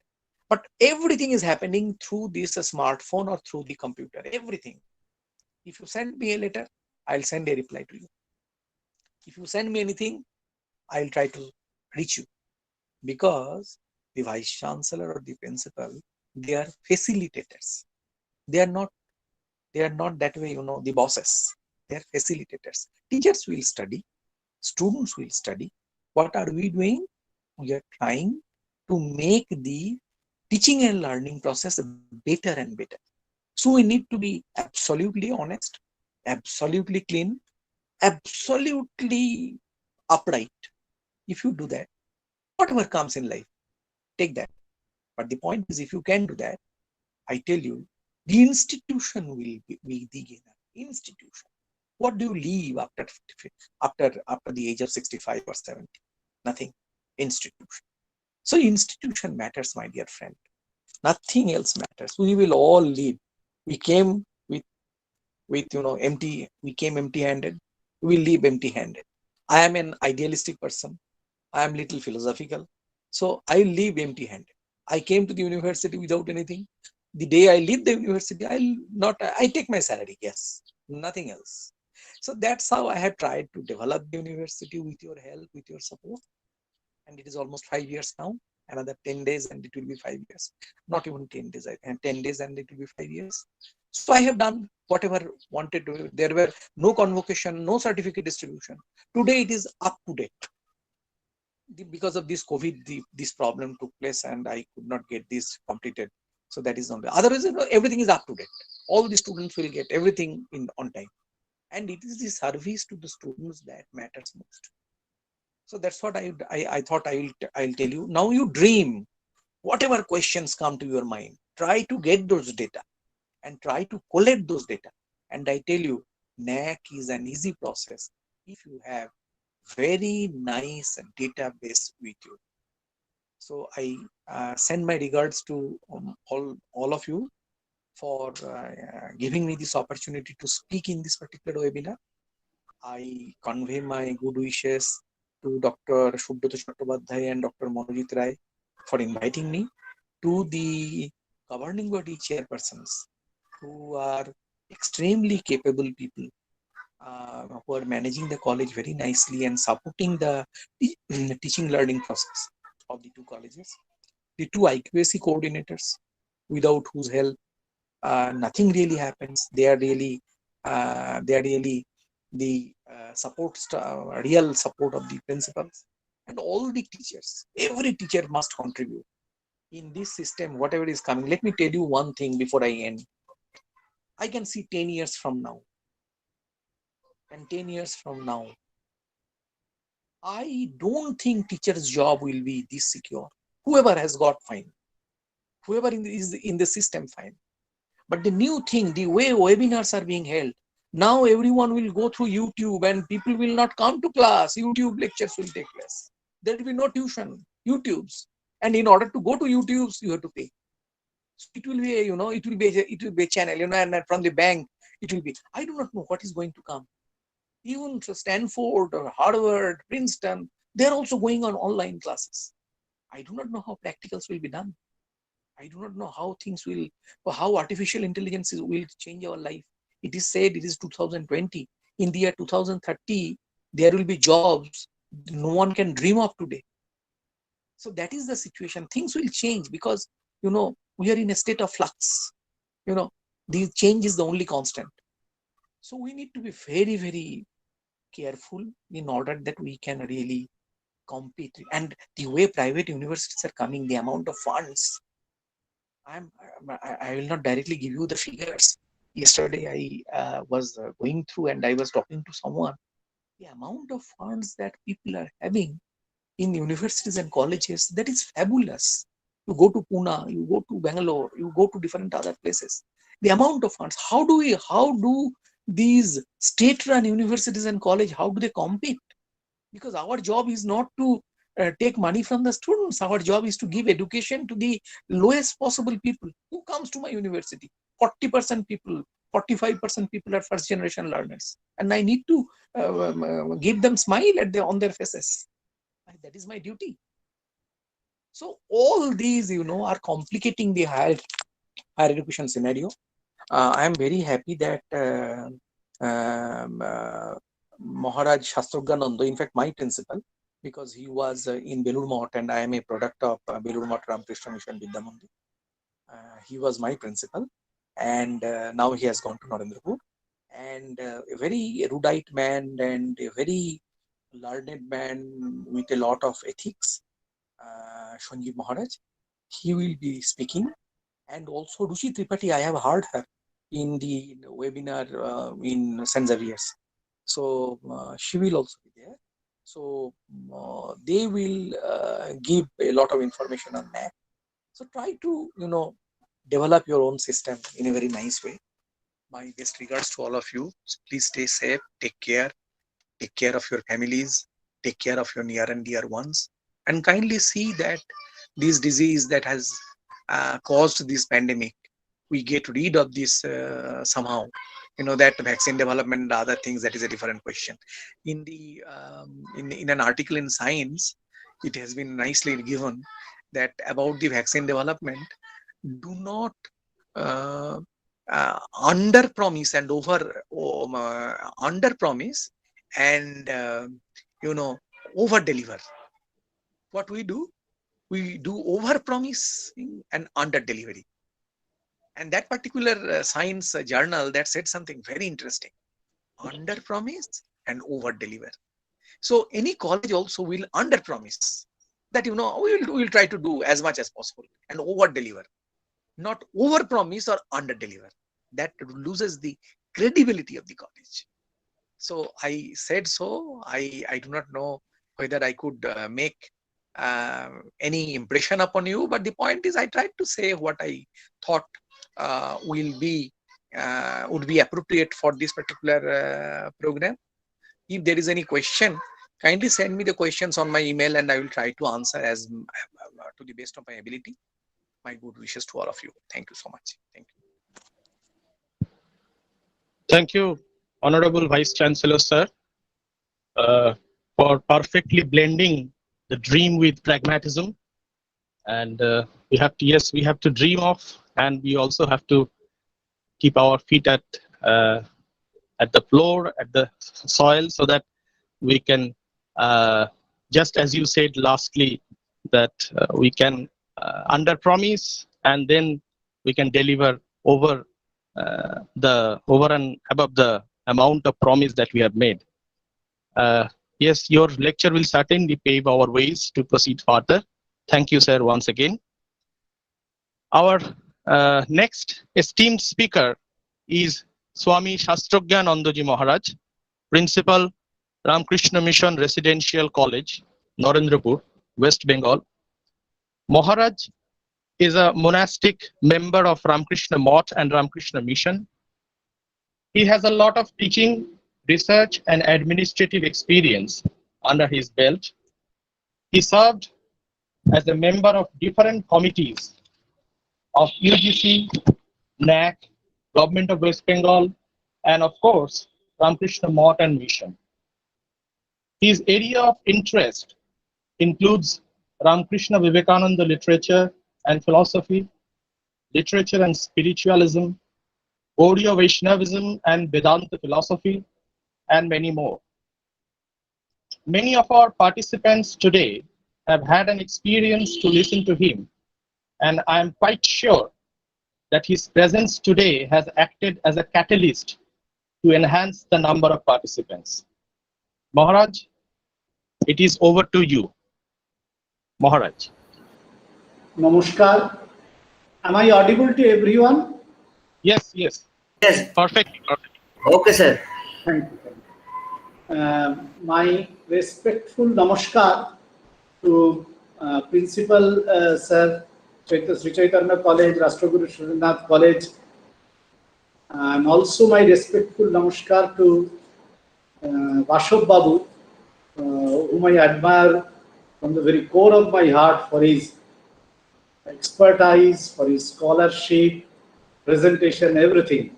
But everything is happening through this smartphone or through the computer. Everything. If you send me a letter, I'll send a reply to you. If you send me anything, I'll try to reach you. Because the vice chancellor or the principal, they are facilitators. They are not They are not that way, the bosses. They are facilitators. Teachers will study, students will study. What are we doing? We are trying to make the teaching and learning process better and better. So we need to be absolutely honest, absolutely clean, absolutely upright. If you do that, whatever comes in life, take that. But the point is, if you can do that, I tell you, the institution will be the gainer. Institution. What do you leave after the age of 65 or 70? Nothing. Institution. So institution matters, my dear friend. Nothing else matters. We will all leave. We came with empty. We came empty-handed. We will leave empty-handed. I am an idealistic person. I am little philosophical. So I leave empty-handed. I came to the university without anything. The day I leave the university, I take my salary, yes, nothing else. So that's how I have tried to develop the university with your help, with your support. And it is almost 5 years now. Another 10 days and it will be 5 years. Not even 10 days, 10 days and it will be 5 years. So I have done whatever wanted to. There were no convocation, no certificate distribution. Today it is up to date. Because of this COVID, this problem took place and I could not get this completed. So that is not. Otherwise, everything is up to date. All the students will get everything on time. And it is the service to the students that matters most. So that's what I thought I'll tell you. Now you dream. Whatever questions come to your mind, try to get those data and try to collect those data. And I tell you, NAAC is an easy process if you have very nice database with you. So I send my regards to all of you for giving me this opportunity to speak in this particular webinar. I convey my good wishes to Dr. Subhrata Chattopadhyay and Dr. Manojit Rai for inviting me, to the governing body chairpersons who are extremely capable people, who are managing the college very nicely and supporting the teaching learning process of the two colleges, the two IQAC coordinators, without whose help nothing really happens. They are really the real support of the principals, and all the teachers. Every teacher must contribute in this system, whatever is coming. Let me tell you one thing before I end. I can see 10 years from now, and 10 years from now, I don't think teacher's job will be this secure. Whoever has got, fine. Whoever is in the system, fine. But the new thing, the way webinars are being held, now everyone will go through YouTube and people will not come to class. YouTube lectures will take place. There will be no tuition, YouTubes. And in order to go to YouTubes, you have to pay. So it will be, it will be a channel, and from the bank, it will be. I do not know what is going to come. Even Stanford or Harvard, Princeton, they're also going on online classes. I do not know how practicals will be done. I do not know how things will, or how artificial intelligence will change our life. It is said it is 2020. In the year 2030, there will be jobs no one can dream of today. So that is the situation. Things will change because, we are in a state of flux. The change is the only constant. So we need to be very, very careful in order that we can really compete. And the way private universities are coming, the amount of funds, I will not directly give you the figures. Yesterday, I was going through and I was talking to someone. The amount of funds that people are having in universities and colleges, that is fabulous. You go to Pune, you go to Bangalore, you go to different other places. The amount of funds, how do these state-run universities and college, how do they compete? Because our job is not to take money from the students. Our job is to give education to the lowest possible people who comes to my university. 40% people, 45% people are first generation learners. And I need to give them smile on their faces. That is my duty. So all these, are complicating the higher education scenario. I am very happy that Maharaj Shastrughananda, in fact, my principal, because he was in Belur Math and I am a product of Belur Math Ramakrishna Mission Vidya Mandir. He was my principal, and now he has gone to Narendrapur. And a very erudite man and a very learned man with a lot of ethics, Sanjeev Maharaj. He will be speaking. And also Ruchi Tripathi, I have heard her in the webinar in St. Xavier's. So she will also be there. So they will give a lot of information on that. So try to, develop your own system in a very nice way. My best regards to all of you. Please stay safe, take care of your families, take care of your near and dear ones, and kindly see that this disease that has caused this pandemic, we get rid of this somehow. That vaccine development and other things, that is a different question. In the in an article in Science, it has been nicely given that about the vaccine development, do not under promise and over and over deliver. What we do over promising and under delivery. And that particular science journal that said something very interesting: under promise and over deliver. So any college also will under promise that we will try to do as much as possible and over deliver, not over promise or under deliver. That loses the credibility of the college. So I said so. I do not know whether I could make any impression upon you, but the point is I tried to say what I thought would be appropriate for this particular program. If there is any question, kindly send me the questions on my email and I will try to answer as to the best of my ability. My good wishes to all of you. Thank you so much. Thank you. Thank you, Honorable Vice Chancellor, sir, for perfectly blending the dream with pragmatism. And we have to dream of, and we also have to keep our feet at the floor, at the soil, so that we can, just as you said lastly, that we can under promise and then we can deliver over and above the amount of promise that we have made. Yes, your lecture will certainly pave our ways to proceed further. Thank you, sir, once again. Our next esteemed speaker is Swami Shastrogyan Nandaji Maharaj, Principal, Ramakrishna Mission Residential College, Narendrapur, West Bengal. Maharaj is a monastic member of Ramakrishna Math and Ramakrishna Mission. He has a lot of teaching, research, and administrative experience under his belt. He served as a member of different committees of UGC, NAAC, Government of West Bengal, and of course, Ramakrishna Math and Mission. His area of interest includes Ramakrishna Vivekananda literature and philosophy, literature and spiritualism, Gaudiya Vaishnavism and Vedanta philosophy, and many more. Many of our participants today have had an experience to listen to him, and I am quite sure that his presence today has acted as a catalyst to enhance the number of participants. Maharaj, it is over to you. Maharaj. Namaskar. Am I audible to everyone? Yes, yes. Yes. Perfect. Okay, sir. Thank you. My respectful namaskar to Principal Sir, Sri Chaitanya College, Rashtraguru Srinath College, and also my respectful namaskar to Vashav Babu, whom I admire from the very core of my heart for his expertise, for his scholarship, presentation, everything.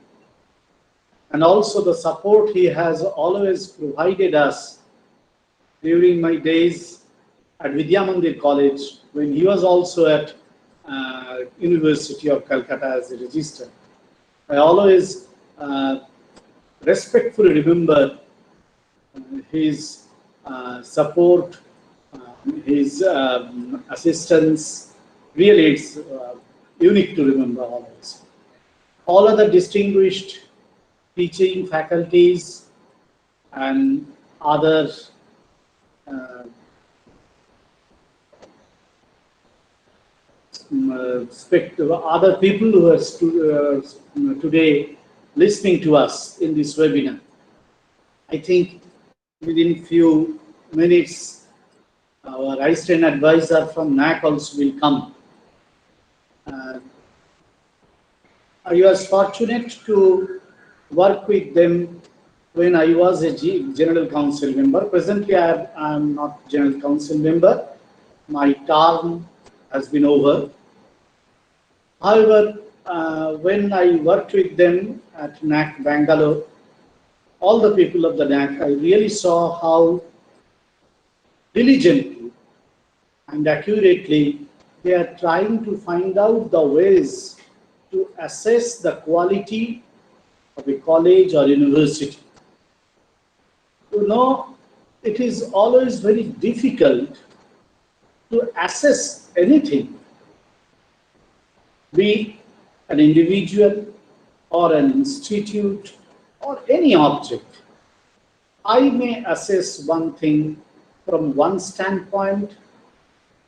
And also the support he has always provided us during my days at Vidya Mandir College, when he was also at University of Calcutta as a registrar. I always respectfully remember his support, his assistance. Really, it's unique to remember always. all other distinguished teaching faculties and other other people who are today listening to us in this webinar. I think within few minutes, our assistant advisor from NAAC also will come. I was fortunate to work with them when I was a General Council member. Presently, I am not General Council member. My term has been over. However, when I worked with them at NAAC Bangalore, all the people of the NAAC, I really saw how diligently and accurately they are trying to find out the ways to assess the quality of a college or university. You know, it is always very difficult to assess anything, be an individual or an institute or any object. I may assess one thing from one standpoint,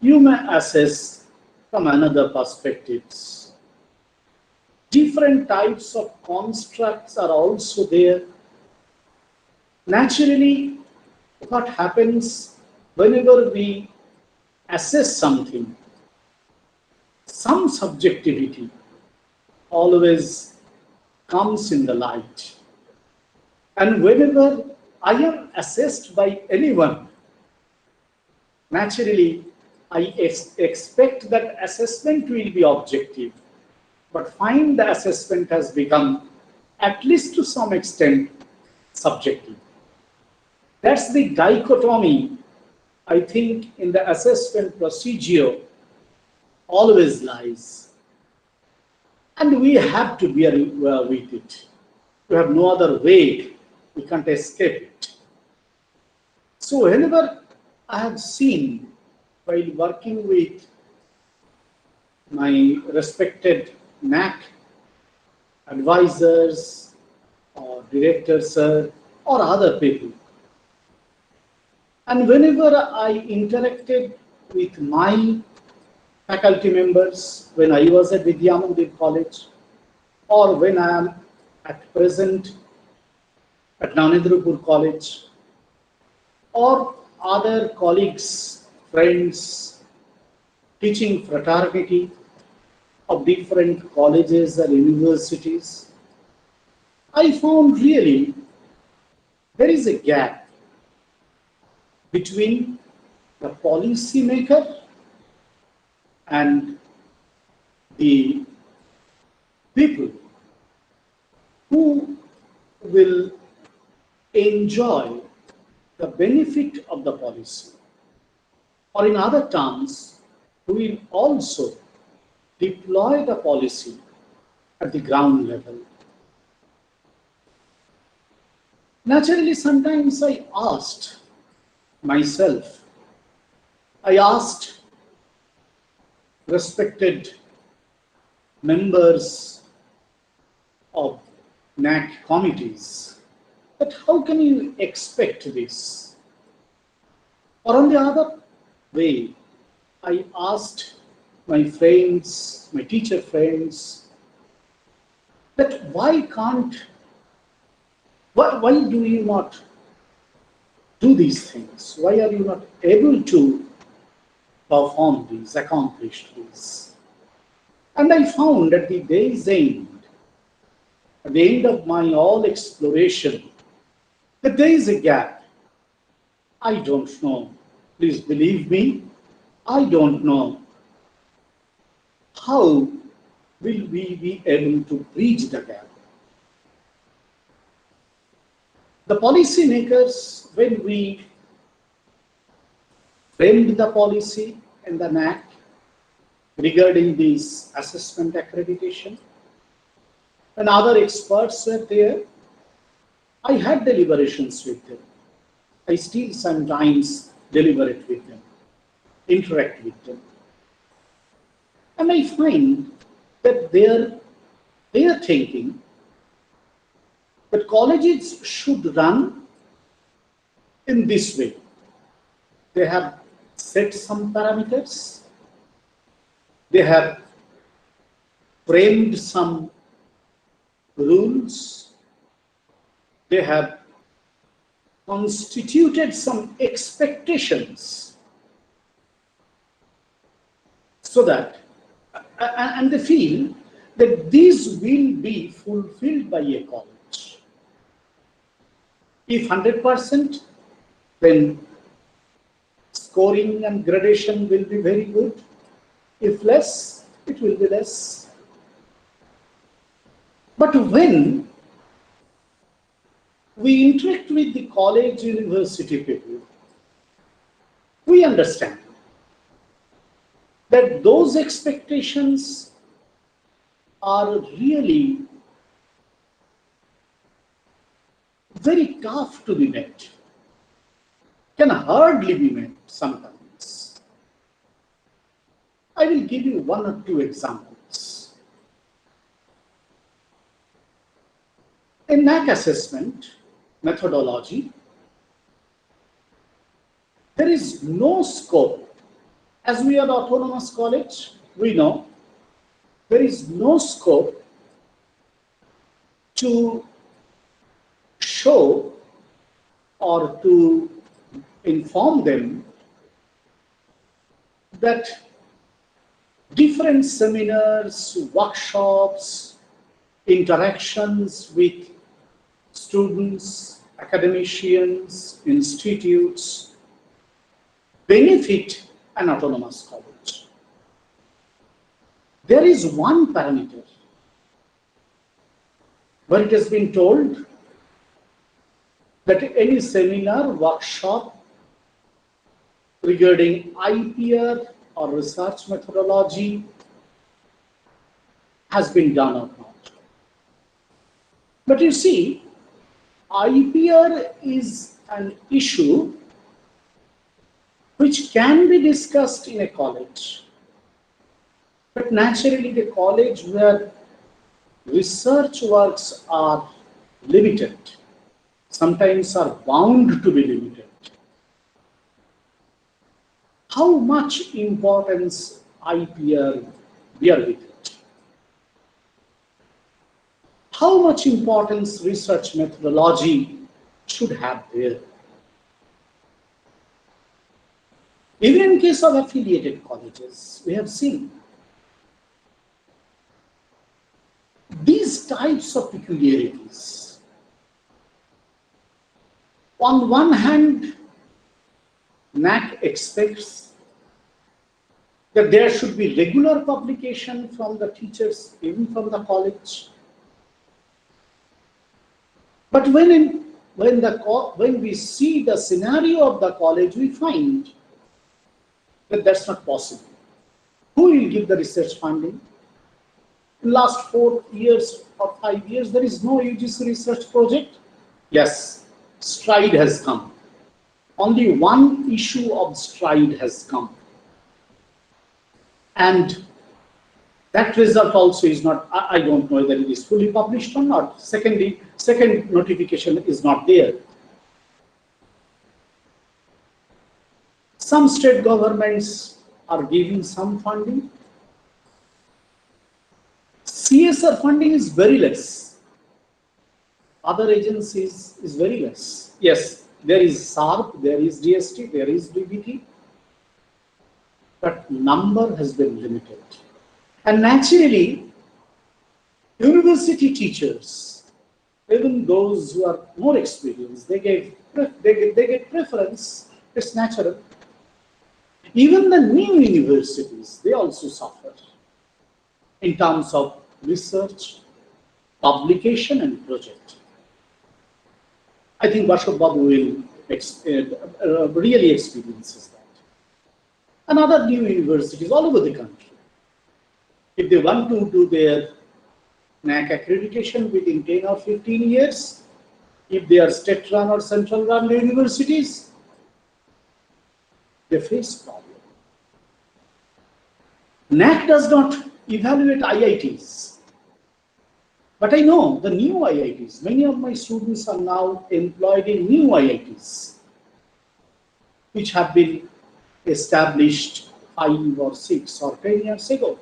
you may assess from another perspectives. Different types of constructs are also there. Naturally, what happens whenever we assess something, some subjectivity always comes in the light. And whenever I am assessed by anyone, naturally, I expect that assessment will be objective, but find the assessment has become, at least to some extent, subjective. That's the dichotomy, I think, in the assessment procedure always lies. And we have to bear with it. We have no other way. We can't escape it. So whenever I have seen, while working with my respected NAAC advisors or directors or other people, and whenever I interacted with my faculty members when I was at Vidyamandir College, or when I am at present at Narendrapur College, or other colleagues, friends, teaching fraternity of different colleges or universities, I found really there is a gap between the policy maker and the people who will enjoy the benefit of the policy, or in other terms, who will also deploy the policy at the ground level. Naturally, sometimes I asked myself, I asked respected members of NAAC committees, that how can you expect this? Or on the other way, I asked my friends, my teacher friends, that why do you not do these things? Why are you not able to perform these, accomplish these? And I found at the day's end, at the end of my all exploration, that there is a gap. I don't know. Please believe me, I don't know how will we be able to bridge the gap. The policy makers, when we framed the policy in the NAAC regarding this assessment accreditation, and other experts were there, I had deliberations with them. I still sometimes deliberate with them, interact with them. And I find that their they are thinking that colleges should run in this way. They have set some parameters. They have framed some rules. They have constituted some expectations so that, and they feel that these will be fulfilled by a college. If 100%, then scoring and gradation will be very good. If less, it will be less. But when we interact with the college university people, we understand that those expectations are really very tough to be met, can hardly be met sometimes. I will give you one or two examples. In NAAC assessment methodology, there is no scope. As we are autonomous college, we know there is no scope to show or to inform them that different seminars, workshops, interactions with students, academicians, institutes benefit an autonomous college. There is one parameter where it has been told that any seminar, workshop regarding IPR or research methodology has been done or not. But you see, IPR is an issue which can be discussed in a college. But naturally, the college where research works are limited, sometimes are bound to be limited. How much importance IPR bear with it? How much importance research methodology should have there? Even in case of affiliated colleges, we have seen these types of peculiarities. On one hand, NAAC expects that there should be regular publication from the teachers, even from the college. But when we see the scenario of the college, we find that that's not possible. Who will give the research funding? In the last 4 years or 5 years, there is no UGC research project. Yes, stride has come. Only one issue of stride has come. And that result also is not, I don't know whether it is fully published or not. Second notification is not there. Some state governments are giving some funding. CSR funding is very less. Other agencies is very less. Yes, there is SARP, there is DST, there is DBT, but number has been limited. And naturally, university teachers, even those who are more experienced, they get preference. It's natural. Even the new universities, they also suffer in terms of research, publication, and project. I think Bashar Babu will really experiences that. And other new universities all over the country, if they want to do their NAAC accreditation within 10 or 15 years, if they are state-run or central-run universities, they face problem. NAAC does not evaluate IITs. But I know the new IITs, many of my students are now employed in new IITs, which have been established 5 or 6 or 10 years ago.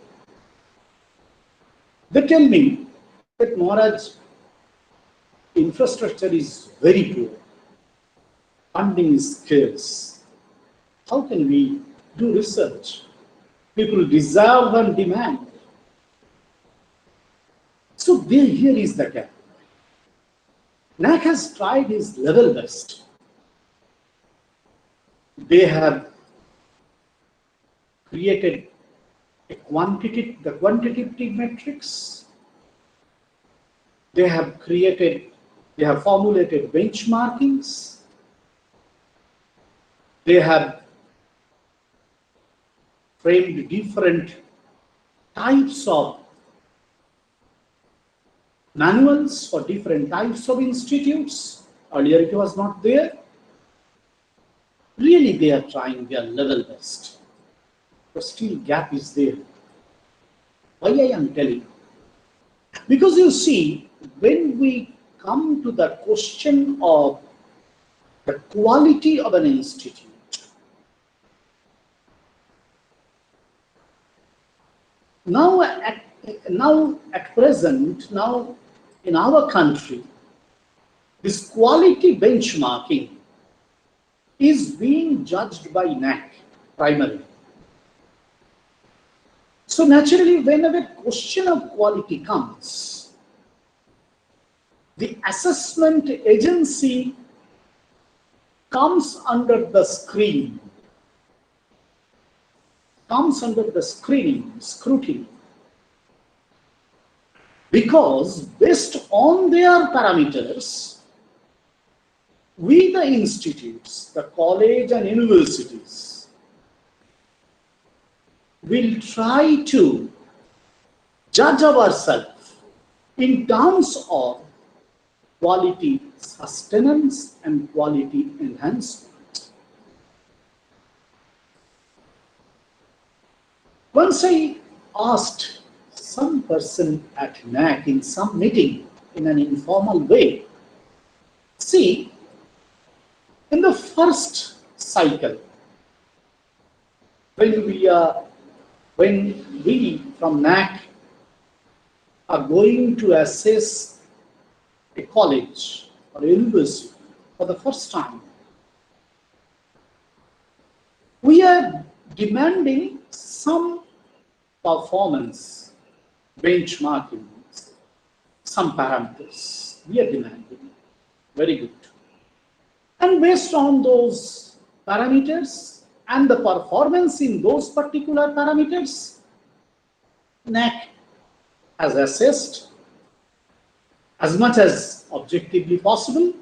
They tell me that Maharaj, infrastructure is very poor, funding is scarce. How can we do research? People deserve and demand. So here is the gap. NAAC has tried his level best. They have created the quantitative metrics. They have formulated benchmarkings. They have framed different types of manuals for different types of institutes. Earlier it was not there. Really, they are trying their level best. But still gap is there. Why I am telling? Because you see, when we come to the question of the quality of an institute, now at present, in our country, this quality benchmarking is being judged by NAAC primarily. So naturally, whenever question of quality comes, the assessment agency comes under the screen, scrutiny. Because based on their parameters, we the institutes, the college and universities, will try to judge ourselves in terms of quality sustenance and quality enhancement. Once I asked some person at NAAC in some meeting in an informal way, see, in the first cycle, when we from NAAC are going to assess a college or a university for the first time, we are demanding some performance benchmarking, some parameters. We are demanding. Very good. And based on those parameters and the performance in those particular parameters, NAAC has assessed as much as objectively possible.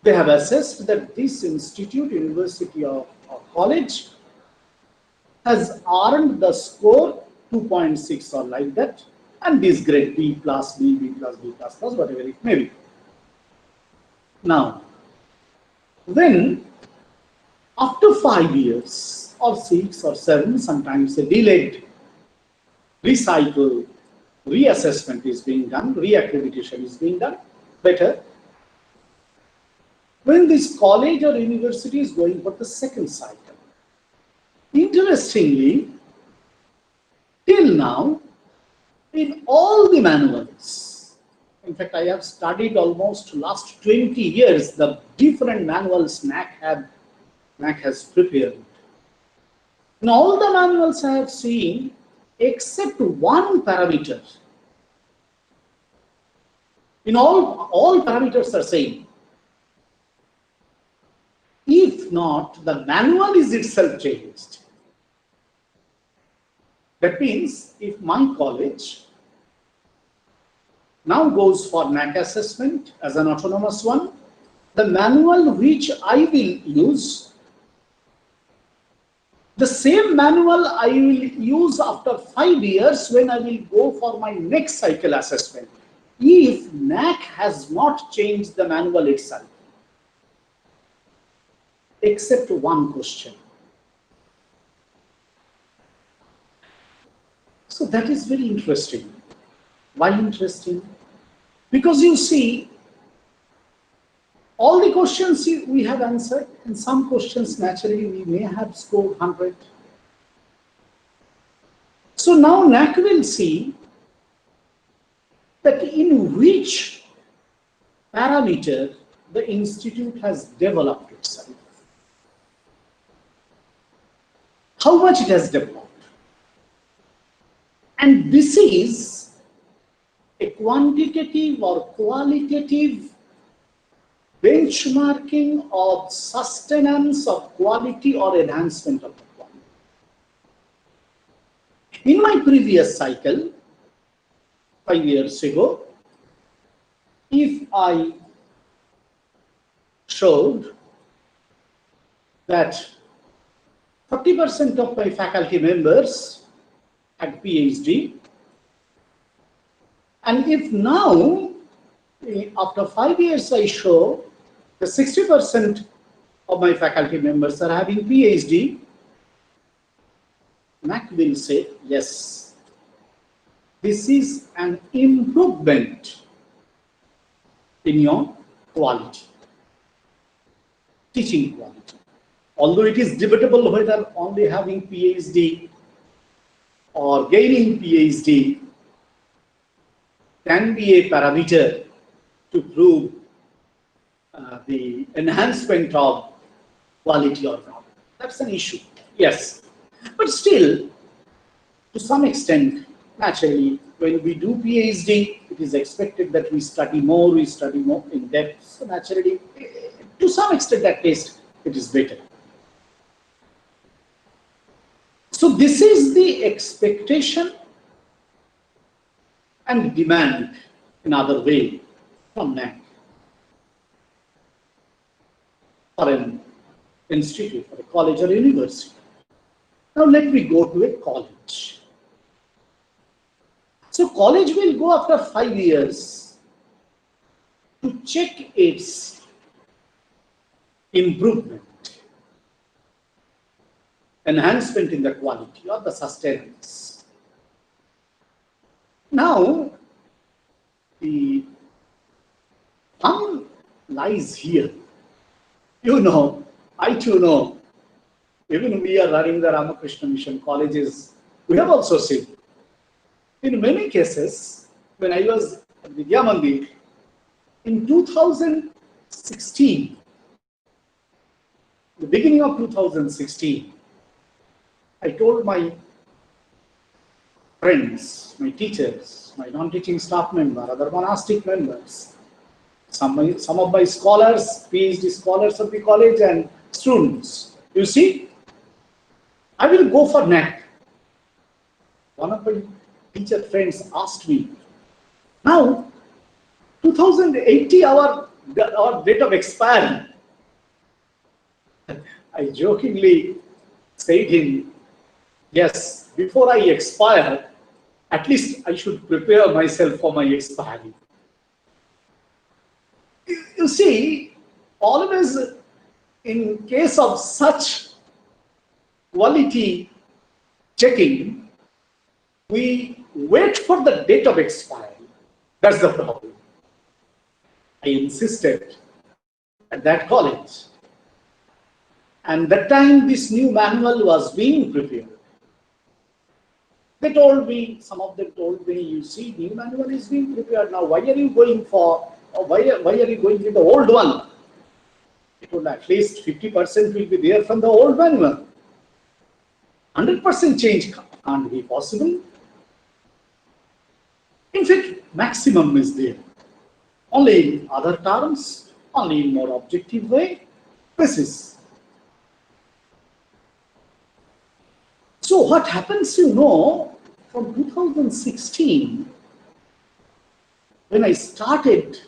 They have assessed that this institute, university or college has earned the score 2.6 or like that, and this grade B plus B, B plus B plus plus, whatever it may be. Now, when after 5 years or 6 or 7, sometimes a delayed recycle, reassessment is being done, reaccreditation is being done, better. When this college or university is going for the second cycle, interestingly, till now, in all the manuals, in fact, I have studied almost last 20 years the different manuals NAAC has prepared. In all the manuals I have seen, except one parameter, in all parameters are same. If not, the manual is itself changed. That means if my college now goes for NAAC assessment as an autonomous one, the manual which I will use, the same manual I will use after 5 years when I will go for my next cycle assessment, if NAAC has not changed the manual itself, except one question. So that is very interesting. Why interesting? Because you see, all the questions we have answered, and some questions naturally we may have scored 100. So now NAAC will see that in which parameter the institute has developed itself. How much it has developed. And this is a quantitative or qualitative benchmarking of sustenance of quality or enhancement of the quality. In my previous cycle, 5 years ago, if I showed that 40% of my faculty members had PhD, and if now, after 5 years, I show that 60% of my faculty members are having PhD, NAAC will say, yes, this is an improvement in your quality, teaching quality. Although it is debatable whether only having PhD or gaining PhD can be a parameter to prove the enhancement of quality or not. That's an issue, yes. But still, to some extent, naturally, when we do PhD, it is expected that we study more in depth. So naturally, to some extent at least, it is better. So this is the expectation and demand in other way from NAAC for an institute, for a college or university. Now let me go to a college. So college will go after 5 years to check its improvement, enhancement in the quality or the sustenance. Now, the fun lies here. You know, I too know, even we are running the Ramakrishna Mission colleges, we have also seen. In many cases, when I was at Vidya Mandir, in 2016, the beginning of 2016, I told my friends, my teachers, my non-teaching staff member, other monastic members, some of my scholars, PhD scholars of the college and students, you see, I will go for NAAC. One of my teacher friends asked me, now 2080 our date of expiry. I jokingly said him, yes, before I expire, at least I should prepare myself for my expiry. You see, always in case of such quality checking, we wait for the date of expiry. That's the problem. I insisted at that college. And that time this new manual was being prepared. They told me, some of them told me, you see, new manual is being prepared now. Why are you going for, or why are you going with the old one? It told at least 50% will be there from the old manual. 100% change can't be possible. In fact, maximum is there. Only in other terms, only in more objective way. This is. So what happens, you know, from 2016, when I started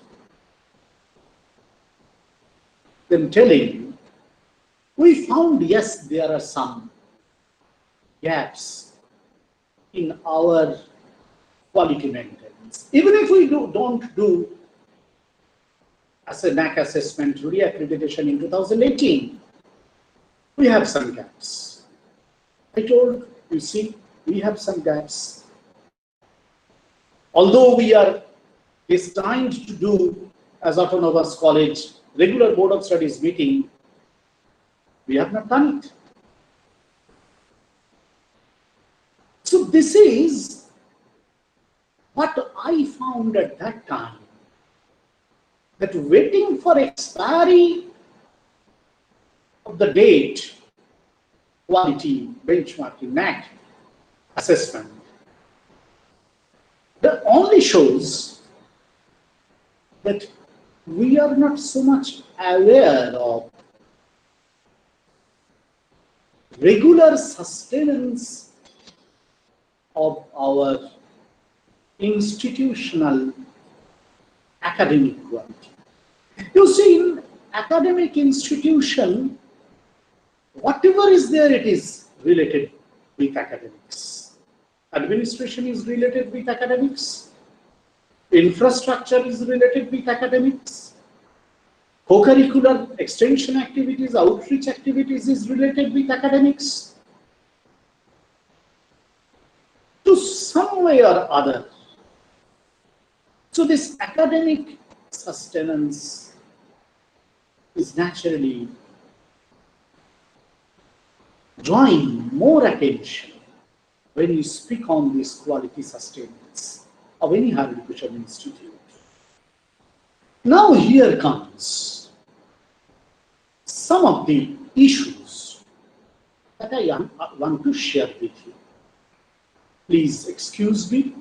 them telling, we found, yes, there are some gaps in our quality maintenance. Even if we don't do as a NAAC assessment re-accreditation in 2018, we have some gaps. I told, you see, we have some gaps. Although we are destined to do as autonomous college regular board of studies meeting, we have not done it. So this is what I found at that time, that waiting for expiry of the date, quality benchmarking, NAAC assessment, that only shows that we are not so much aware of regular sustenance of our institutional academic quality. You see, in academic institution, whatever is there, it is related with academics. Administration is related with academics. Infrastructure is related with academics. Co-curricular extension activities, outreach activities is related with academics. To some way or other. So this academic sustenance is naturally drawing more attention when you speak on this quality sustenance of any higher education institute. Now here comes some of the issues that I want to share with you. Please excuse me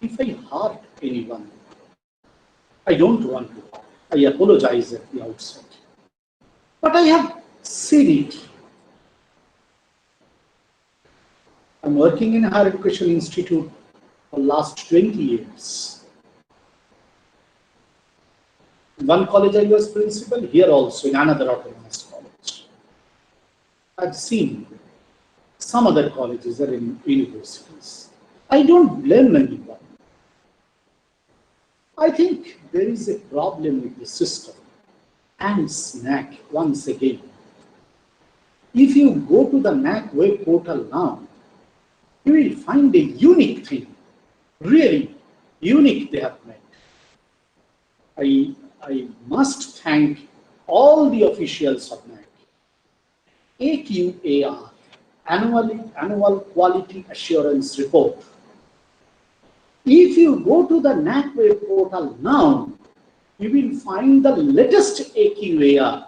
if I hurt anyone. I don't want to. I apologize at the outset. But I have seen it. I'm working in a higher education institute for the last 20 years. In one college I was principal, here also in another autonomous college. I've seen some other colleges or in universities. I don't blame anyone. I think there is a problem with the system and NAAC once again. If you go to the NAAC web portal now, you will find a unique thing, really unique they have made. I must thank all the officials of NAAC. AQAR, Annual Quality Assurance Report. If you go to the NAAC web portal now, you will find the latest AQAR.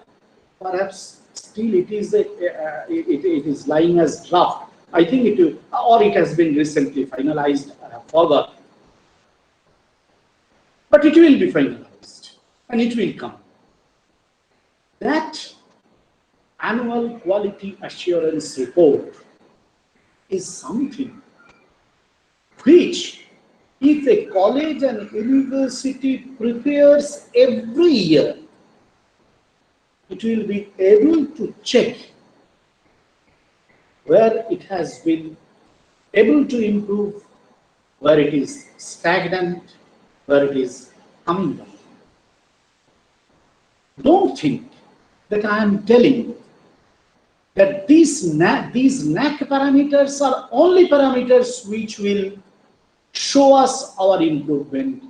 Perhaps still it is lying as draft. I think it will, or it has been recently finalized. I have forgot. But it will be finalized and it will come. That Annual Quality Assurance Report is something which, if a college and university prepares every year, it will be able to check where it has been able to improve, where it is stagnant, where it is coming down. Don't think that I am telling that these NAAC parameters are only parameters which will show us our improvement,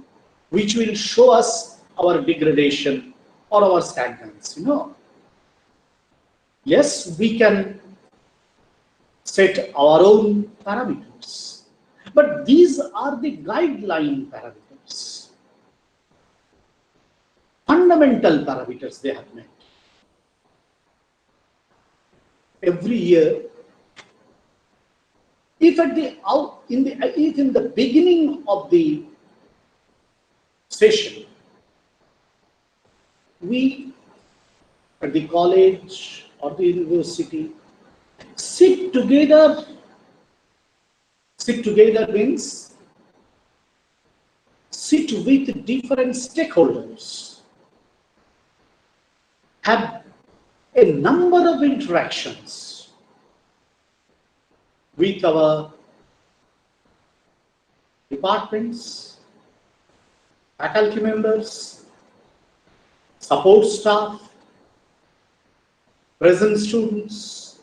which will show us our degradation or our stagnancy. No. Yes, we can set our own parameters, but these are the guideline parameters, fundamental parameters they have made. Every year, if in the beginning of the session, we at the college or the university sit together means sit with different stakeholders, have a number of interactions with our departments, faculty members, support staff, present students,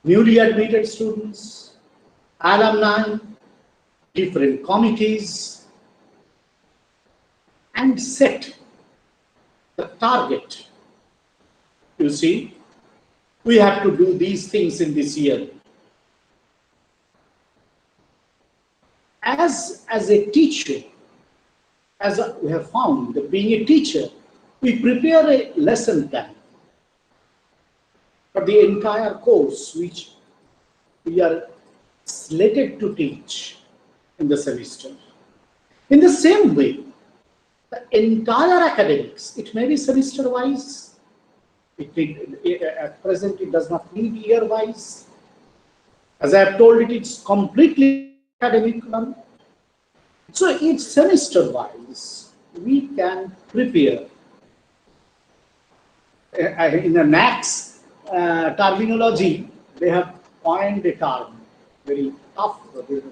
newly admitted students, alumni, different committees, and set the target. You see, we have to do these things in this year. As a teacher, we have found that being a teacher, we prepare a lesson plan for the entire course which we are slated to teach in the semester. In the same way, the entire academics, it may be semester-wise, at present it does not need year-wise. As I have told it, it's completely academic one. So each semester-wise, we can prepare. In the NAAC's terminology, they have coined a term, very tough,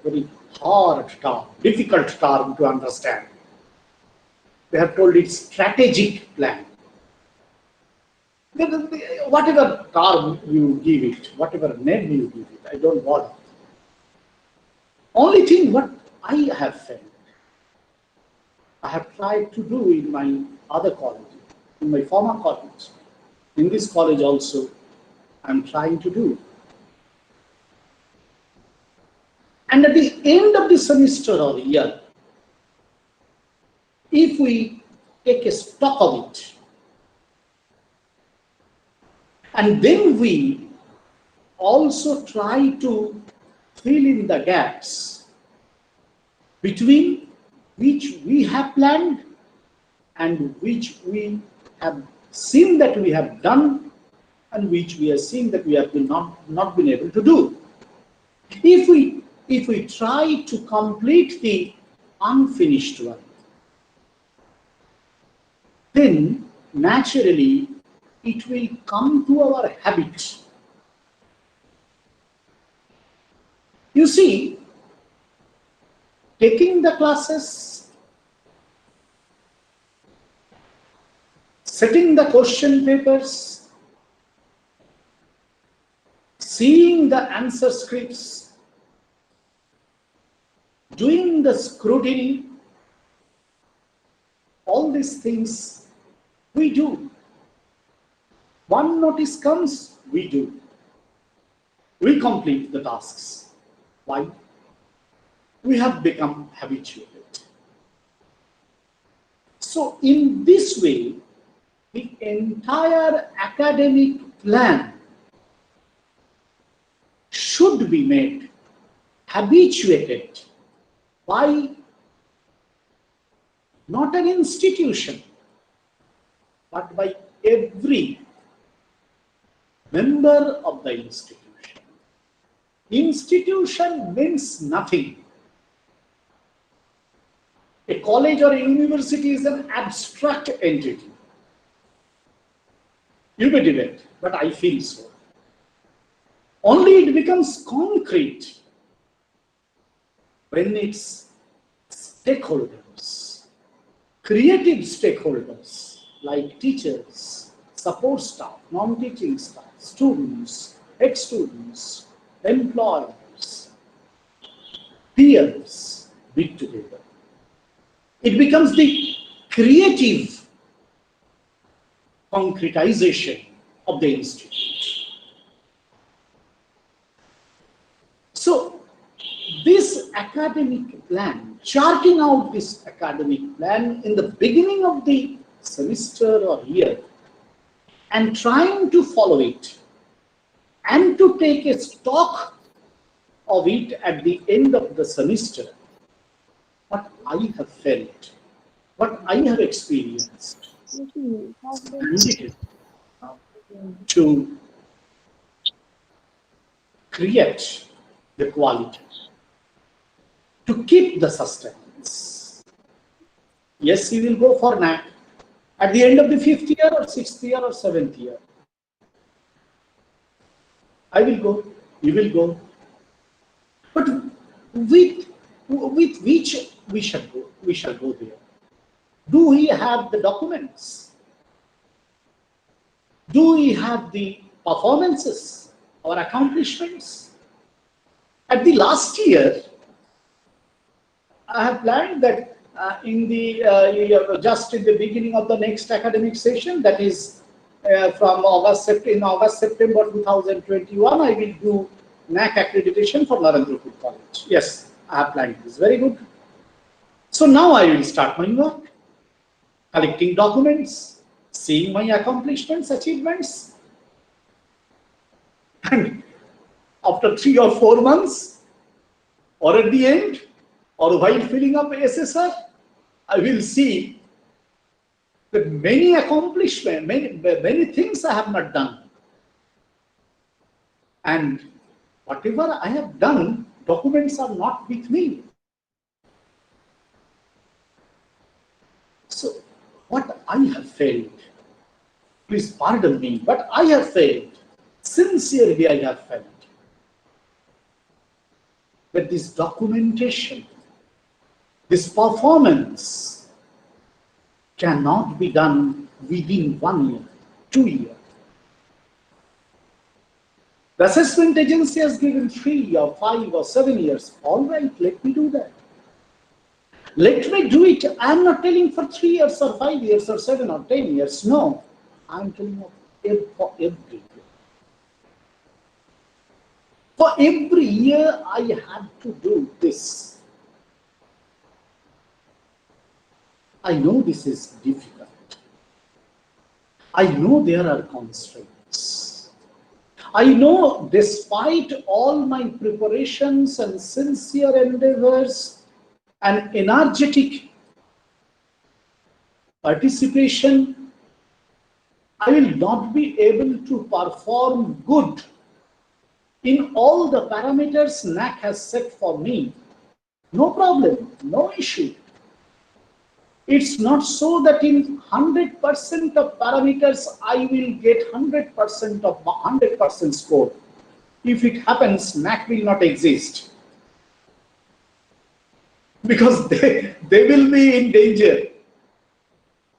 very hard term, difficult term to understand. They have told it strategic plan. Whatever term you give it, whatever name you give it, I don't bother. Only thing what I have felt, I have tried to do in my other college, in my former college, in this college also, I'm trying to do. And at the end of the semester or year, if we take a stock of it, and then we also try to fill in the gaps between which we have planned and which we have seen that we have done and which we are seeing that we have not been able to do. If we try to complete the unfinished one, then naturally it will come to our habit. You see, taking the classes, setting the question papers, seeing the answer scripts, doing the scrutiny, all these things we do. One notice comes, we do. We complete the tasks. Why? We have become habituated. So in this way, the entire academic plan should be made habituated by not an institution, but by every member of the institution. Institution means nothing. A college or a university is an abstract entity. You may debate, but I feel so. Only it becomes concrete when its stakeholders, creative stakeholders like teachers, support staff, non-teaching staff, students, ex-students, employers, peers meet together. It becomes the creative concretization of the institute. So this academic plan, charting out this academic plan in the beginning of the semester or year and trying to follow it and to take a stock of it at the end of the semester, what I have felt, what I have experienced, needed to create the quality, to keep the sustenance. Yes, he will go for NAAC at the end of the 5th year or 6th year or 7th year. I will go, you will go. But with which we shall go there. Do we have the documents? Do we have the performances or accomplishments? At the last year, I have planned that in the just in the beginning of the next academic session, that is from August September 2021, I will do NAAC accreditation for Narendrapur College. Yes, I have planned this. Very good. So now I will start my work, collecting documents, seeing my accomplishments, achievements, and after 3 or 4 months, or at the end, or while filling up SSR, I will see that many accomplishments, many things I have not done. And whatever I have done, documents are not with me. So, what I have failed, please pardon me, but I have failed. Sincerely, I have failed. That this documentation, this performance cannot be done within 1 year, 2 years. The assessment agency has given 3 or 5 or 7 years. All right, let me do that. Let me do it. I am not telling for 3 years or 5 years or 7 or 10 years. No, I am telling for every year. For every year, I had to do this. I know this is difficult. I know there are constraints. I know despite all my preparations and sincere endeavors and energetic participation, I will not be able to perform good in all the parameters NAAC has set for me. No problem, no issue. It's not so that in 100% of parameters I will get 100% of 100% score. If it happens, NAAC will not exist, because they will be in danger.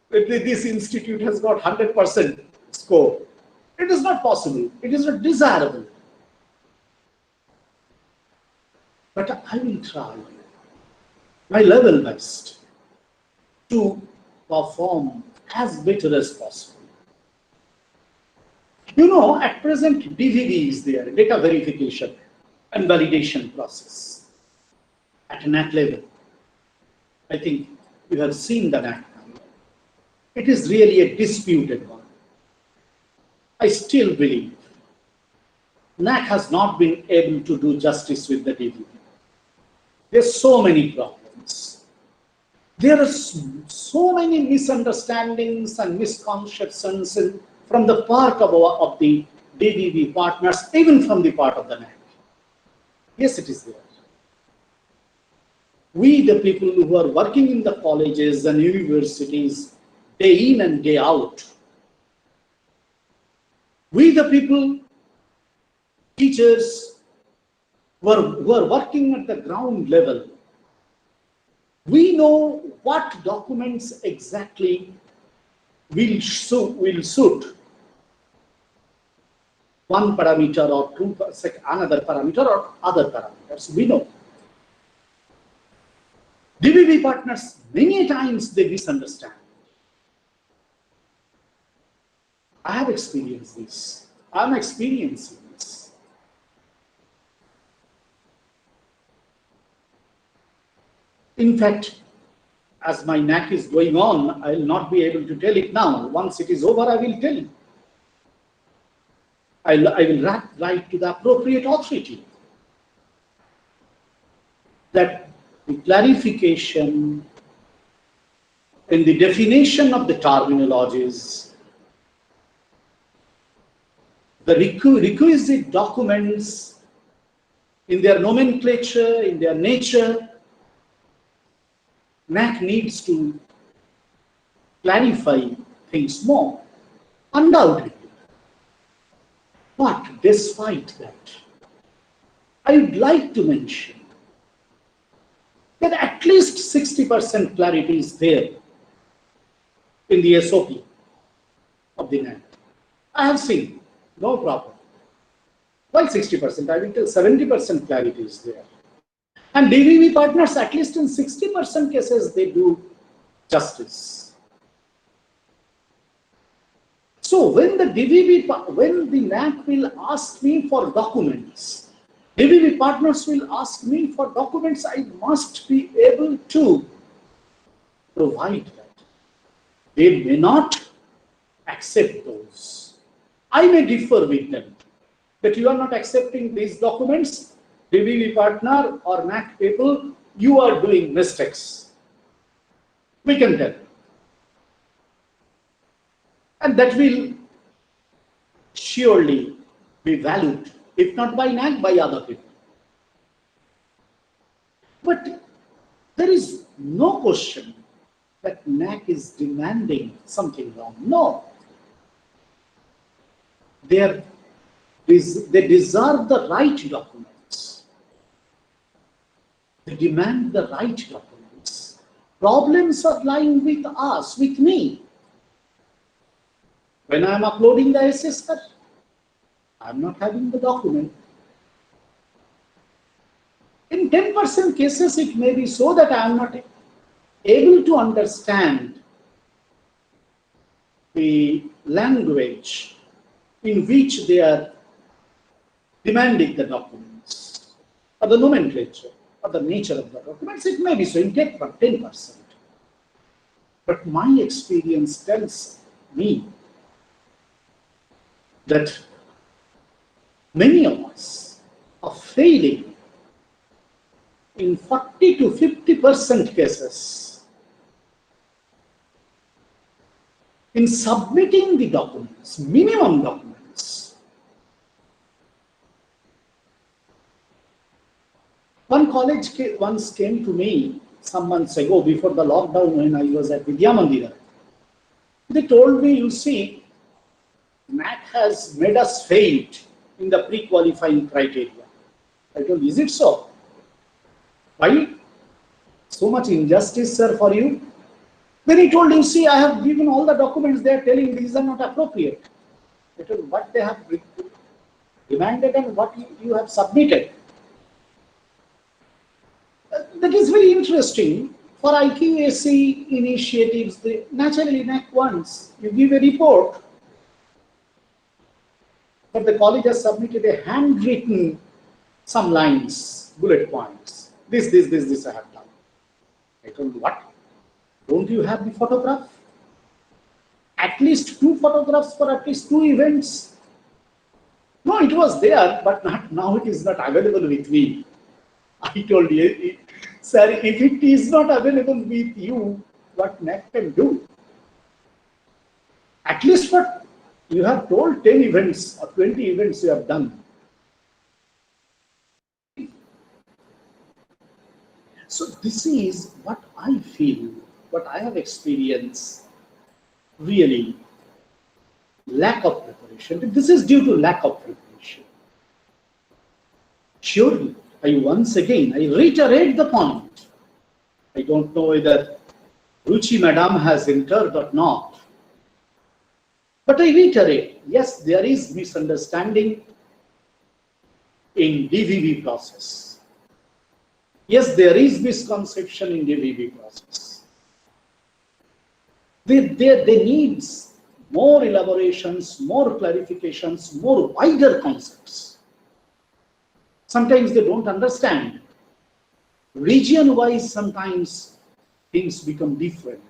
This institute has got 100% score. It is not possible. It is not desirable. But I will try my level best to perform as better as possible. You know, at present, DVV is there, data verification and validation process at NAAC level. I think you have seen the NAAC. It is really a disputed one. I still believe NAAC has not been able to do justice with the DVV. There's so many problems. There are so many misunderstandings and misconceptions from the part of the DVV partners, even from the part of the NAAC. Yes, it is there. We, the people who are working in the colleges and universities, day in and day out, we, the people, teachers, who are working at the ground level, we know what documents exactly will suit one parameter or another parameter or other parameters. We know. DVV partners, many times they misunderstand. I have experienced this. I'm experiencing this. In fact, as my NAAC is going on, I will not be able to tell it now. Once it is over, I will tell you. I will write to the appropriate authority that the clarification in the definition of the terminologies, the requisite documents in their nomenclature, in their nature, NAAC needs to clarify things more, undoubtedly. But despite that, I would like to mention that at least 60% clarity is there in the SOP of the NAAC. I have seen, no problem. Why 60%? I will tell 70% clarity is there. And DVB partners, at least in 60% cases, they do justice. So when the NAAC will ask me for documents, DVB partners will ask me for documents, I must be able to provide that. They may not accept those. I may differ with them that you are not accepting these documents, DVB partner or NAAC people, you are doing mistakes. We can tell. And that will surely be valued, if not by NAAC, by other people. But there is no question that NAAC is demanding something wrong. No. They deserve the right documents. They demand the right documents. Problems are lying with us, with me. When I am uploading the assessment, I am not having the document. In 10% cases, it may be so that I am not able to understand the language in which they are demanding the documents, or the nomenclature, or the nature of the documents. It may be so in 10%. But my experience tells me that many of us are failing in 40 to 50% cases in submitting the documents, minimum documents. One college once came to me some months ago, before the lockdown, when I was at Vidya Mandira. They told me, you see, NAAC has made us fail in the pre-qualifying criteria. I told, is it so? Why? So much injustice, sir, for you? Then he told, you see, I have given all the documents, they are telling these are not appropriate. I told, what they have demanded and what you have submitted. That is very interesting. For IQAC initiatives, naturally NAAC wants, you give a report, but the college has submitted a handwritten, some lines, bullet points. This I have done. I told, what? Don't you have the photograph? At least 2 photographs for at least 2 events. No, it was there, but now it is not available with me. I told you, sir, if it is not available with you, what NAAC can do? At least what you have told 10 events or 20 events you have done. So this is what I feel, what I have experienced, really lack of preparation. This is due to lack of preparation. Surely, I reiterate the point. I don't know whether Ruchi Madam has entered or not. But I reiterate, yes, there is misunderstanding in DVB process. Yes, there is misconception in DVB process. They need more elaborations, more clarifications, more wider concepts. Sometimes they don't understand. Region-wise, sometimes things become different.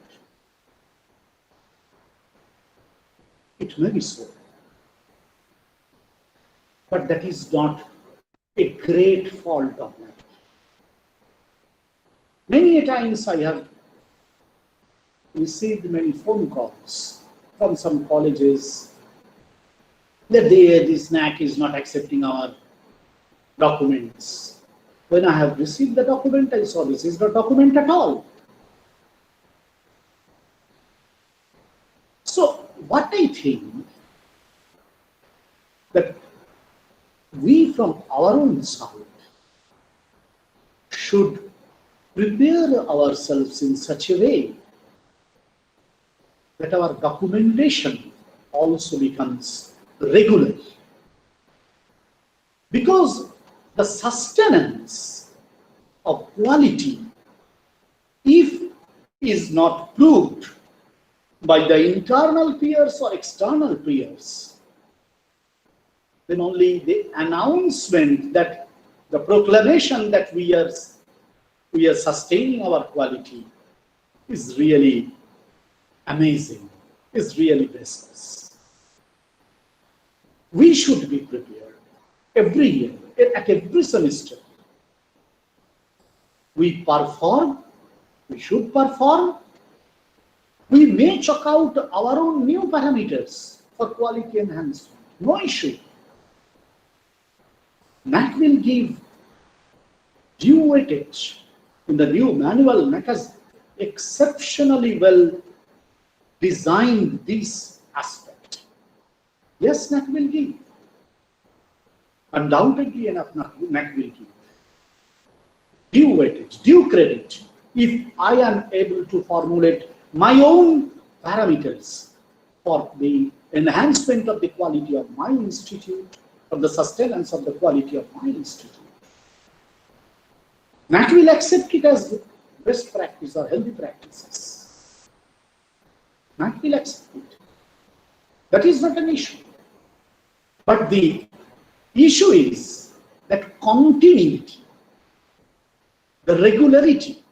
It may be so. But that is not a great fault of NAAC. Many times I have received many phone calls from some colleges that this NAAC is not accepting our documents. When I have received the document, I saw this is not document at all. So what I think that we from our own side should prepare ourselves in such a way that our documentation also becomes regular. Because the sustenance of quality, if is not proved by the internal peers or external peers, then only the announcement, that the proclamation that we are sustaining our quality is really amazing, is really baseless. We should be prepared every year, at every semester. We perform, we should perform. We may chalk out our own new parameters for quality enhancement. No issue. NAAC will give due weightage in the new manual. NAAC has exceptionally well designed this aspect. Yes, NAAC will give. Undoubtedly enough, NAAC will give due weightage, due credit. If I am able to formulate my own parameters for the enhancement of the quality of my institute, for the sustenance of the quality of my institute, NAAC will accept it as best practice or healthy practices. NAAC will accept it. That is not an issue. But the issue is that continuity, the regularity,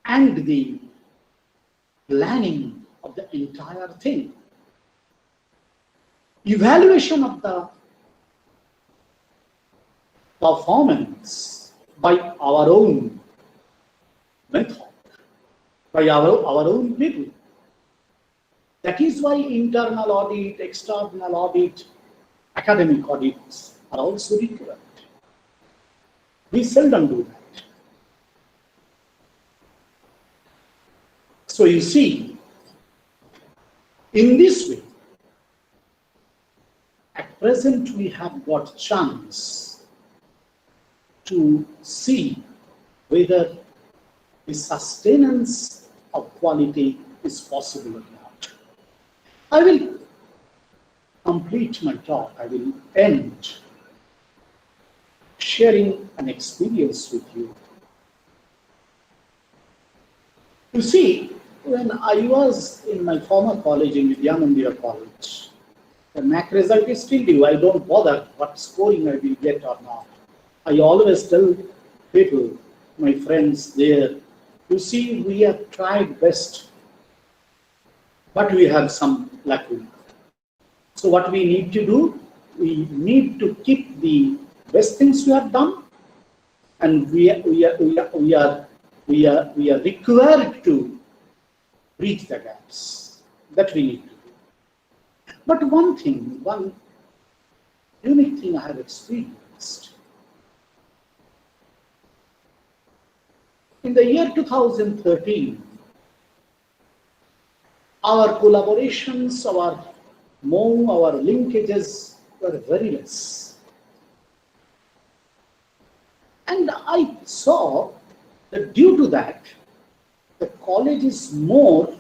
and the planning of the entire thing. Evaluation of the performance by our own method, by our own people. That is why internal audit, external audit, academic audits are also required. We seldom do that. So you see, in this way, at present we have got chance to see whether the sustenance of quality is possible or not. I will complete my talk. I will end sharing an experience with you. You see, when I was in my former college, in Vidyanandira College, the NAAC result is still due. I don't bother what scoring I will get or not. I always tell people, my friends there, you see, we have tried best, but we have some lacuna. So what we need to do, we need to keep the best things we have done, and we are required to bridge the gaps that we need to do. But one thing, one unique thing I have experienced. In the year 2013, our collaborations, our linkages were very less. And I saw that due to that, the college is more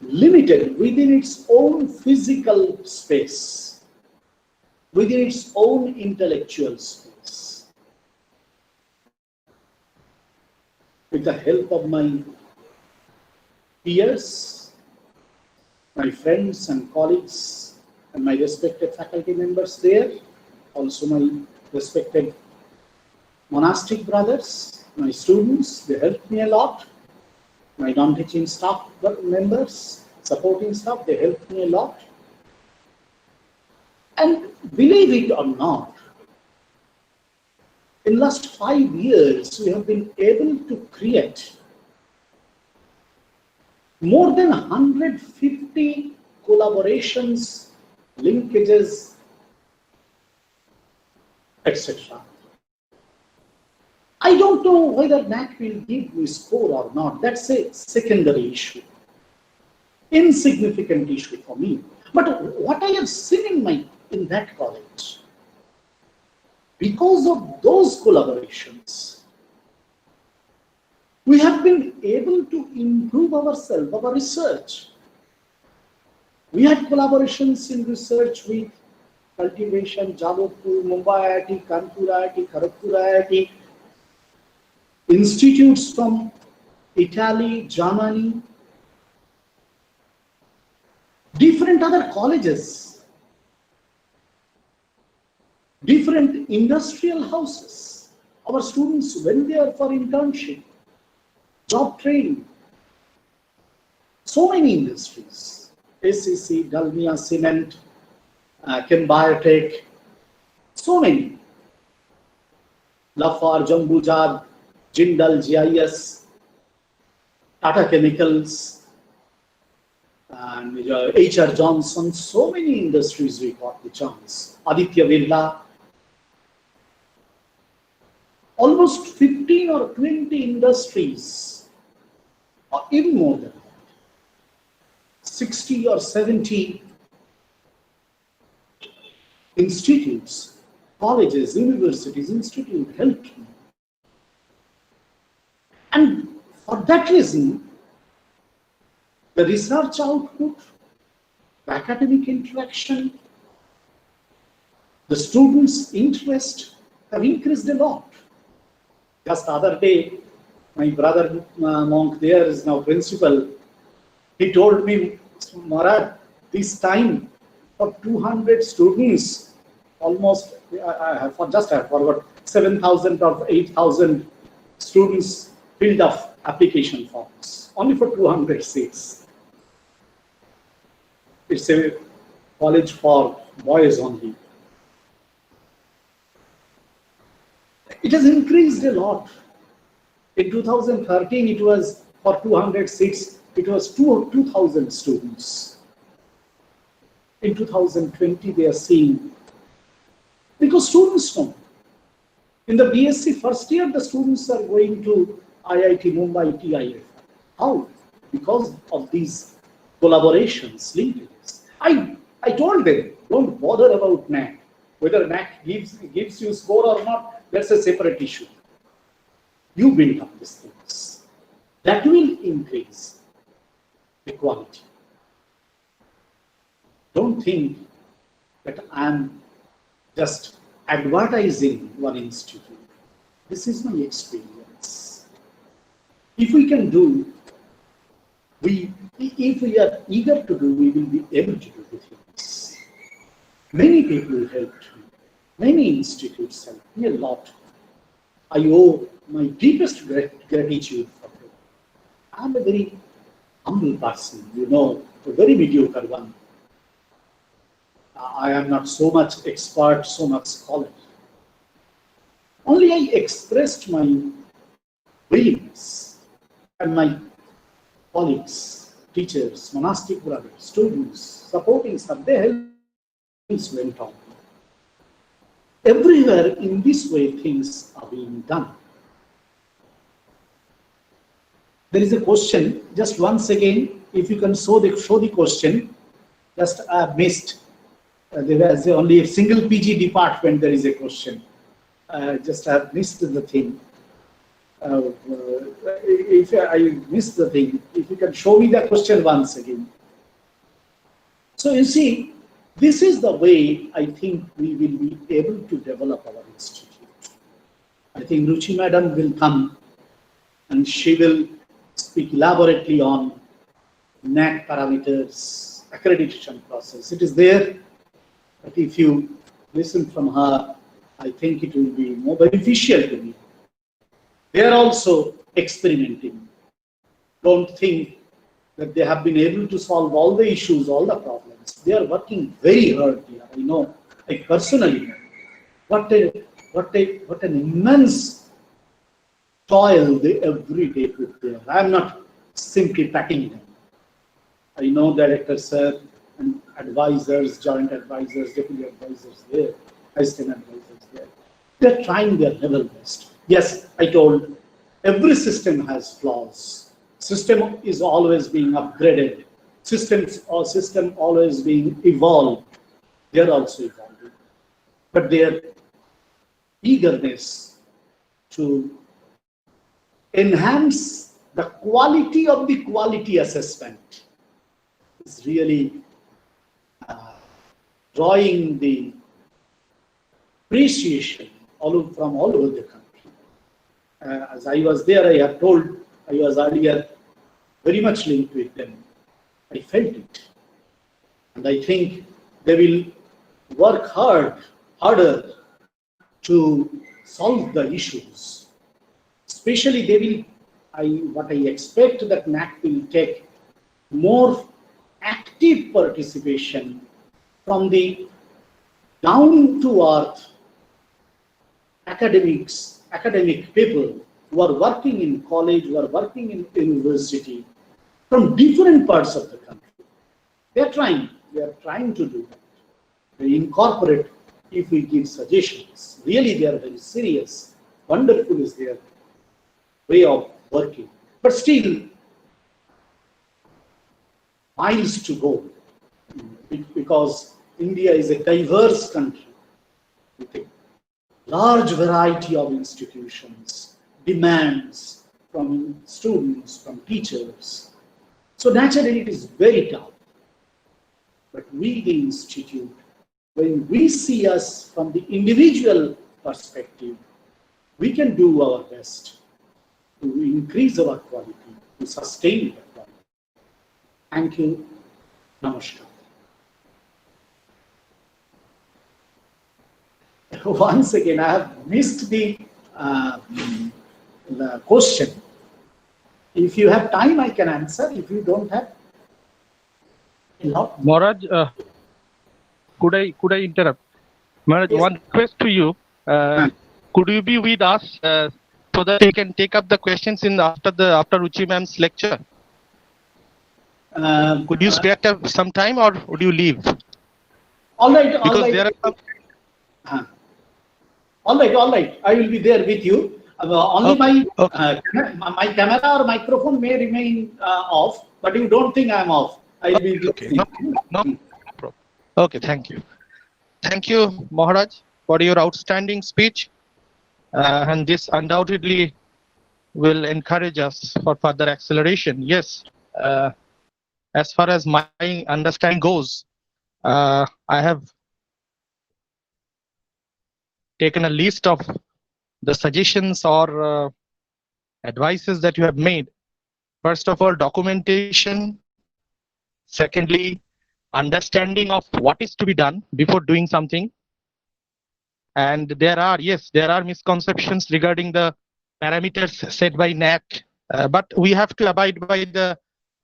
limited within its own physical space, within its own intellectual space. With the help of my peers, my friends and colleagues, and my respected faculty members there, also my respected monastic brothers, my students, they helped me a lot. My non-teaching staff members, supporting staff, they helped me a lot. And believe it or not, in last 5 years, we have been able to create more than 150 collaborations, linkages, etc. I don't know whether NAAC will give me score or not. That's a secondary issue, insignificant issue for me. But what I have seen in that college, because of those collaborations, we have been able to improve ourselves, our research. We had collaborations in research with cultivation, Jadavpur, Mumbai IIT, Kanpur IIT, Kharagpur IIT, institutes from Italy, Germany, different other colleges, different industrial houses. Our students went there for internship, job training. So many industries, SCC, Dalmia Cement, Chem Biotech, so many. Lafarge, Ambujad, Jindal, GIS, Tata Chemicals, and HR Johnson, so many industries we got the chance. Aditya Birla, almost 15 or 20 industries, or even more than that, 60 or 70 institutes, colleges, universities, institute helped me. And for that reason, the research output, the academic interaction, the students' interest have increased a lot. Just the other day, my brother Monk there is now principal. He told me, Maharaj, this time for 200 students, almost, I forgot, 7,000 or 8,000 students filled up application forms, only for 200 seats. It's a college for boys only. It has increased a lot. In 2013, it was for 200 seats, it was 2,000 students. In 2020, they are seeing, because students know. In the BSc first year, the students are going to IIT Mumbai, TIF. How? Because of these collaborations, linkages. I told them, don't bother about NAAC. Whether NAAC gives you score or not, that's a separate issue. You build up these things. That will increase the quality. Don't think that I'm just advertising one institute. This is my experience. If we can do, if we are eager to do, we will be able to do the things. Many people helped me. Many institutes helped me a lot. I owe my deepest gratitude for them. I'm a very humble person, a very mediocre one. I am not so much expert, so much scholar. Only I expressed my willingness, and my colleagues, teachers, monastic brothers, students, supporting staff, they helped, things went on. Everywhere in this way things are being done. There is a question, just once again, if you can show the question, just I have missed. There was only a single PG department, there is a question. Just I have missed the thing. If I missed the thing, if you can show me the question once again. So you see, this is the way I think we will be able to develop our institute. I think Ruchi Madam will come and she will speak elaborately on NAAC parameters, accreditation process. It is there, but if you listen from her, I think it will be more beneficial to me. They are also experimenting. Don't think that they have been able to solve all the issues, all the problems. They are working very hard here. I know, I personally know. What an immense toil they every day put there. I am not simply patting them. I know director sir and advisors, joint advisors, deputy advisors there, assistant advisors there. They are trying their level best. Yes, I told, every system has flaws. System is always being upgraded. System always being evolved. They are also evolving. But their eagerness to enhance the quality of the quality assessment is really drawing the appreciation from all over the country. As I was there, I have told, I was earlier very much linked with them. I felt it. And I think they will work harder to solve the issues. Especially they will, what I expect that NAAC will take more active participation from the down-to-earth academic people who are working in college, who are working in university, from different parts of the country. We are trying to do that. We incorporate if we give suggestions. Really, they are very serious. Wonderful is their way of working. But still, miles to go, because India is a diverse country with a large variety of institutions, demands from students, from teachers. So naturally it is very tough. But we, the institute, when we see us from the individual perspective, we can do our best to increase our quality, to sustain the quality. Thank you. Namaskar. Once again, I have missed the question. If you have time, I can answer. If you don't have, Maharaj, could I interrupt? Maharaj, Yes. one request to you. Could you be with us so that we can take up the questions after Ruchi ma'am's lecture? Could you spare some time, or would you leave? All right. Because there are some. All right. I will be there with you. Only my camera or microphone may remain off, but you don't think I'm off. I'll be okay. No problem. Okay, thank you. Thank you, Maharaj, for your outstanding speech. And this undoubtedly will encourage us for further acceleration. Yes, as far as my understanding goes, I have taken a list of the suggestions or advices that you have made. First of all, documentation. Secondly, understanding of what is to be done before doing something. And there are misconceptions regarding the parameters set by NAAC, but we have to abide by the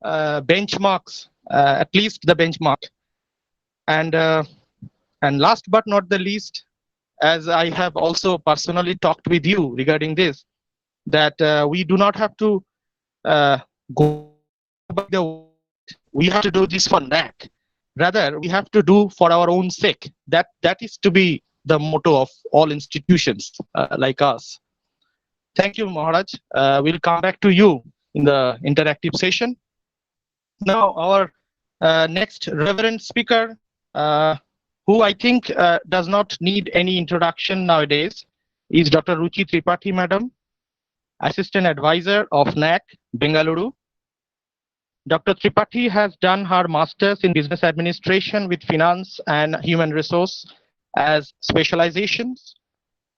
benchmarks, at least the benchmark. And last but not the least, as I have also personally talked with you regarding this, that we do not have to go by the, we have to do this for NAAC. Rather, we have to do for our own sake. That is to be the motto of all institutions like us. Thank you, Maharaj. We'll come back to you in the interactive session. Now, our next reverend speaker, who I think does not need any introduction nowadays, is Dr. Ruchi Tripathi, Madam, Assistant Advisor of NAAC, Bengaluru. Dr. Tripathi has done her Masters in Business Administration with Finance and Human Resource as specializations.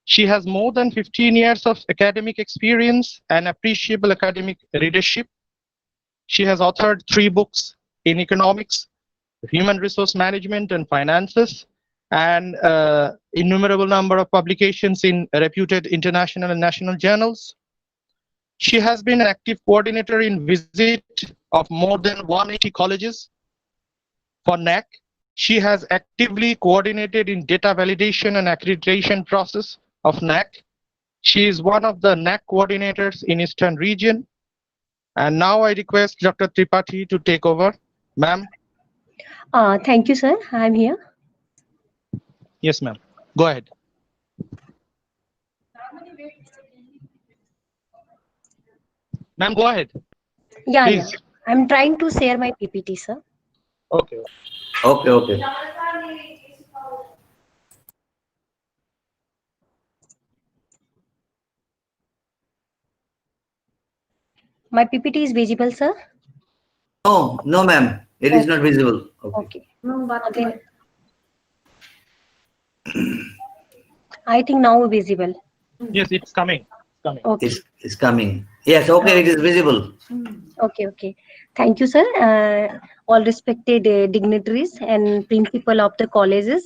She has more than 15 years of academic experience and appreciable academic leadership. She has authored 3 books in economics, human resource management and finances, and innumerable number of publications in reputed international and national journals. She has been an active coordinator in visit of more than 180 colleges. For NAAC, she has actively coordinated in data validation and accreditation process of NAAC. She is one of the NAAC coordinators in Eastern region. And now I request Dr. Tripathi to take over. Ma'am. Thank you, sir. I'm here. Yes, ma'am. Go ahead. Ma'am, go ahead. Yeah, Please. yeah. I'm trying to share my PPT, sir. Okay. Okay. My PPT is visible, sir? No, ma'am. It is not visible. Okay. Okay. I think now visible. Yes, it's coming. Coming. Okay. It's coming. Yes, okay, it is visible. Okay, okay. Thank you, sir. All respected dignitaries and principal of the colleges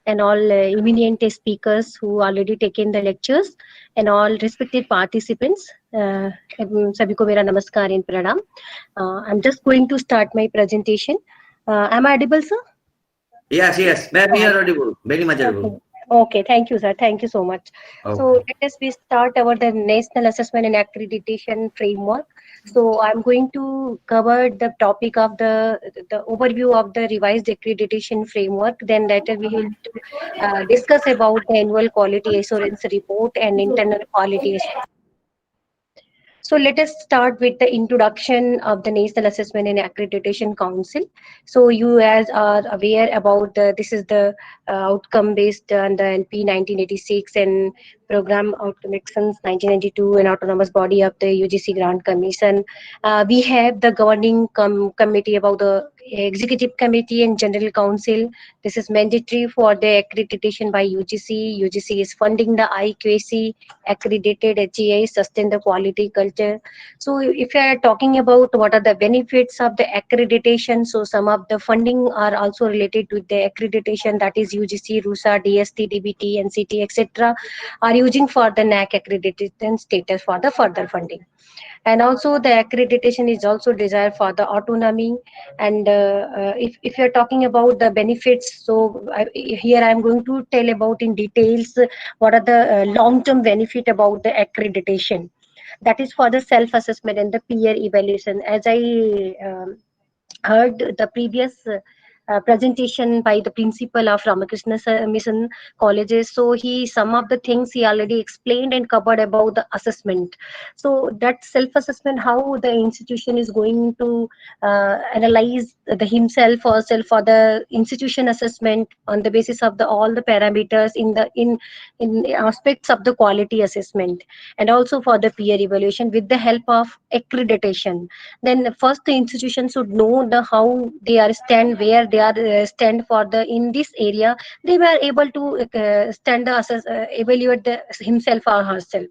and all eminent speakers who already taken the lectures and all respected participants. सभी को मेरा नमस्कार and pranam. I'm just going to start my presentation. Am I audible, sir? Yes, yes. Very audible. Very much audible. Okay. Okay, thank you, sir. Thank you so much. Okay. So let us we start the National Assessment and Accreditation Framework. So I'm going to cover the topic of the overview of the revised accreditation framework. Then later we will discuss about the annual quality assurance report and internal quality assurance. So let us start with the introduction of the National Assessment and Accreditation Council. So you as are aware about this is the outcome based on the NP 1986 and program outcome since 1992 and autonomous body of the UGC Grant Commission. We have the governing committee about the executive committee and general council. This is mandatory for the accreditation by UGC. UGC is funding the IQAC accredited HEI sustain the quality culture. So if you are talking about what are the benefits of the accreditation, so some of the funding are also related to the accreditation, that is UGC, RUSA, DST, DBT, NCT, etc. are using for the NAAC accreditation status for the further funding. And also the accreditation is also desired for the autonomy. And if you're talking about the benefits, so here I'm going to tell about in details what are the long-term benefit about the accreditation. That is for the self-assessment and the peer evaluation. As I heard the previous presentation by the principal of Ramakrishna Mission colleges, so some of the things he already explained and covered about the assessment. So that self-assessment, how the institution is going to analyze the himself or self for the institution assessment on the basis of the all the parameters in aspects of the quality assessment, and also for the peer evaluation with the help of accreditation. Then first the institution should know the how they are stand, where they are stand for the in this area. They were able to stand evaluate himself or herself.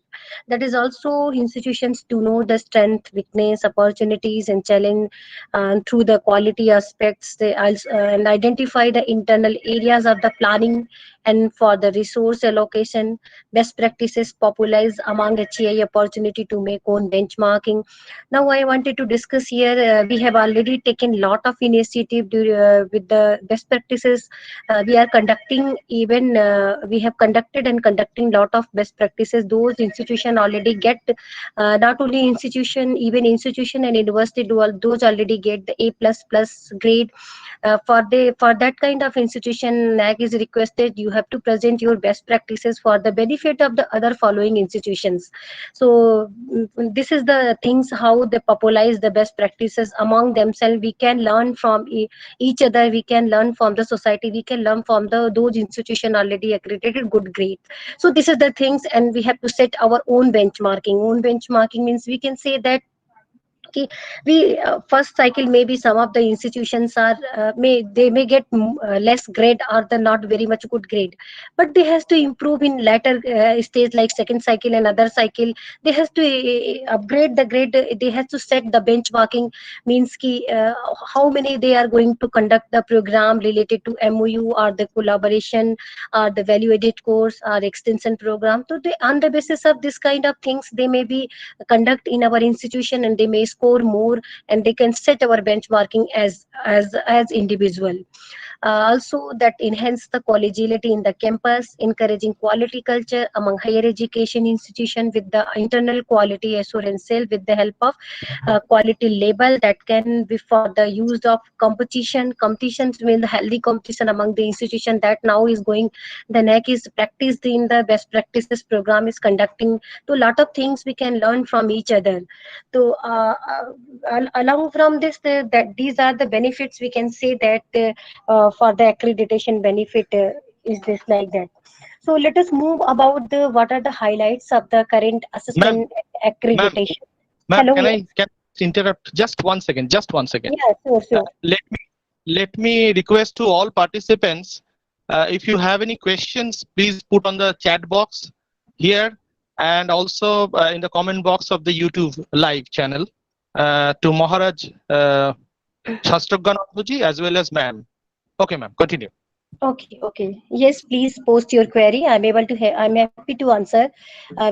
That is also institutions to know the strength, weakness, opportunities and challenge through the quality aspects. They also and identify the internal areas of the planning and for the resource allocation. Best practices popularized among HEI opportunity to make own benchmarking. Now I wanted to discuss here, we have already taken lot of initiative with the best practices. We are conducting even, we have conducted and conducting lot of best practices. Those institution already get, not only institution, even institution and university, those already get the A++ grade. For that kind of institution, NAAC is requested you have to present your best practices for the benefit of the other following institutions. So this is the things how they popularize the best practices among themselves. We can learn from each other, we can learn from the society, we can learn from those institution already accredited good grades. So this is the things, and we have to set our own benchmarking. Own benchmarking means we can say that okay, we first cycle maybe some of the institutions are may get less grade or the not very much good grade, but they has to improve in later stage like second cycle and other cycle. They has to upgrade the grade. They has to set the benchmarking, means ki how many they are going to conduct the program related to MOU or the collaboration or the value added course or extension program. So they, on the basis of this kind of things, they may be conduct in our institution and they may score more, and they can set our benchmarking as individual. Also that enhance the collegiality in the campus, encouraging quality culture among higher education institution with the internal quality assurance cell with the help of quality label that can be for the use of competitions mean the healthy competition among the institution that now is going. The NAAC is practiced in the best practices program is conducting. So a lot of things we can learn from each other. So along from this, that these are the benefits we can say that for the accreditation benefit is this like that. So let us move about what are the highlights of the current assessment accreditation. Ma'am, Hello, can yes. I interrupt just one second? Just one second. Yeah, sure. Let me request to all participants If you have any questions, please put on the chat box here and also in the comment box of the YouTube live channel to Maharaj Shastraghan as well as ma'am. Okay, ma'am, continue. Okay. Yes, please post your query. I'm happy to answer,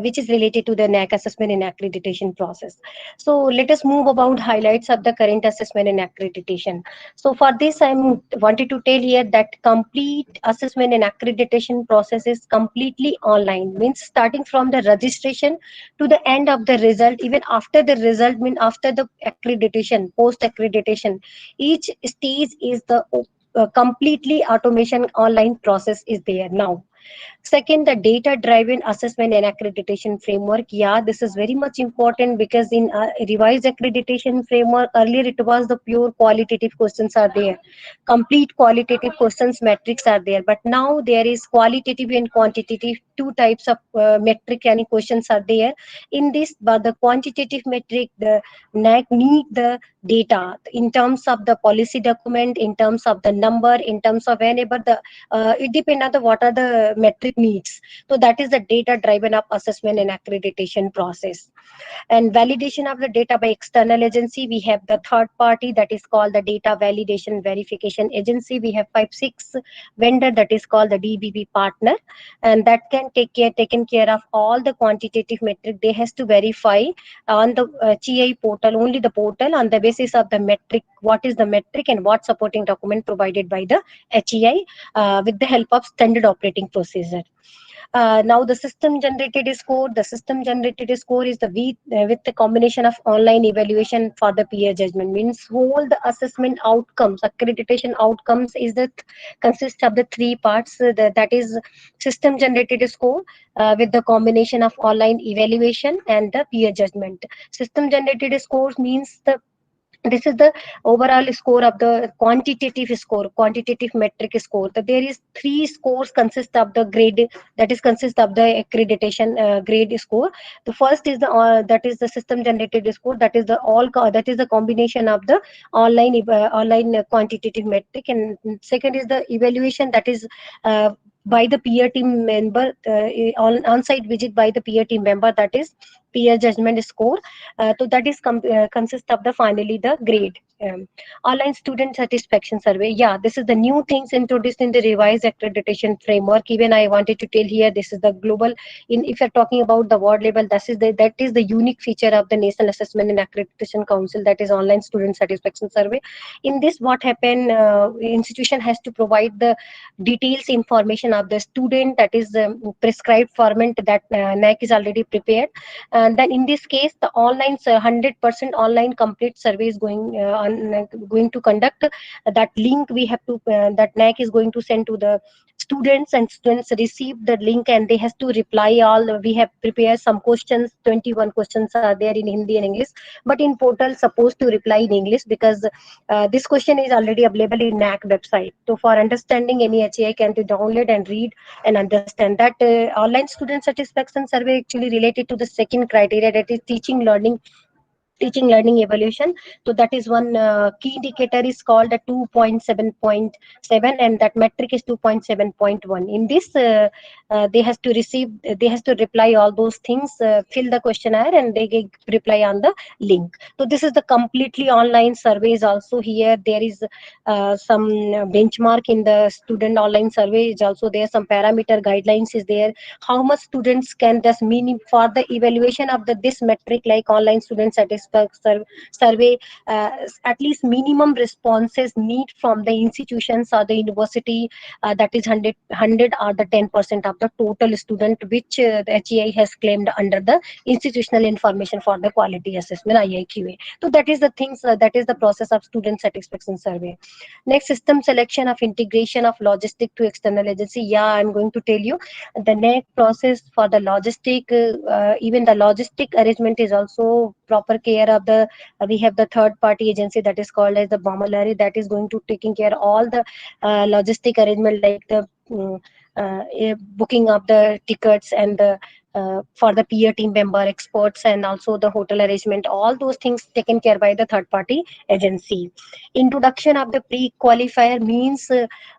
which is related to the NAAC assessment and accreditation process. So let us move about highlights of the current assessment and accreditation. So for this, I'm wanted to tell here that complete assessment and accreditation process is completely online. Means starting from the registration to the end of the result, even after the result, mean after the accreditation, post accreditation, each stage is the completely automation online process is there now. Second, the data-driven assessment and accreditation framework. Yeah, this is very much important because in revised accreditation framework, earlier it was the pure qualitative questions are there. Complete qualitative questions metrics are there. But now there is qualitative and quantitative, two types of metric and questions are there. In this, but the quantitative metric, the NAAC need the data in terms of the policy document, in terms of the number, in terms of whenever the it depends on the what are the metric needs. So that is the data driven up assessment and accreditation process. And validation of the data by external agency, we have the third party that is called the data validation verification agency. We have 5-6 vendor that is called the DVV partner, and that can taken care of all the quantitative metric. They has to verify on the GI portal, only the portal, on the basis of the metric, what is the metric and what supporting document provided by the HEI with the help of standard operating procedure. Now the system generated score. The system generated score is the with the combination of online evaluation for the peer judgment. Means whole the assessment outcomes, accreditation outcomes is that consists of the three parts. That is system generated score with the combination of online evaluation and the peer judgment. System generated scores means this is the overall score of the quantitative metric score. That there is three scores consist of the grade, that is consist of the accreditation grade score. The first is the that is the system generated score, that is the that is the combination of the online quantitative metric, and second is the evaluation, that is by the peer team member, on-site visit by the peer team member, that is peer judgment score. So that is consist of the finally the grade. Online student satisfaction survey. Yeah, this is the new things introduced in the revised accreditation framework. Even I wanted to tell here, this is the global. If you're talking about the world level, that is the unique feature of the National Assessment and Accreditation Council, that is online student satisfaction survey. In this, what happened? Institution has to provide the details information of the student, that is prescribed format that NAAC is already prepared. And then in this case, the online 100% online complete survey is going to conduct. That link we have to that NAAC is going to send to the students, and students receive the link and they has to reply all. We have prepared some questions. 21 questions are there in Hindi and English, but in portal supposed to reply in English because this question is already available in NAAC website. So for understanding, any HAI can to download and read and understand that. Online student satisfaction survey actually related to the second criteria, that is teaching learning evaluation. So that is one key indicator is called a 2.7.7, and that metric is 2.7.1. In this they has to reply all those things, fill the questionnaire, and they get reply on the link. So this is the completely online surveys. Also here there is some benchmark in the student online survey is also there. Some parameter guidelines is there, how much students can just meaning for the evaluation of this metric, like online student satisfaction survey, at least minimum responses need from the institutions or the university, that is 100 or the 10% of the total student which the HEI has claimed under the institutional information for the quality assessment IIQA. So that is the things, that is the process of student satisfaction survey. Next, system selection of integration of logistic to external agency. Yeah, I'm going to tell you the next process for the logistic, even the logistic arrangement is also proper care of the we have the third party agency that is called as the Bommalari, that is going to taking care all the logistic arrangement, like the booking of the tickets and the for the peer team member, experts, and also the hotel arrangement. All those things taken care by the third party agency. Introduction of the pre-qualifier means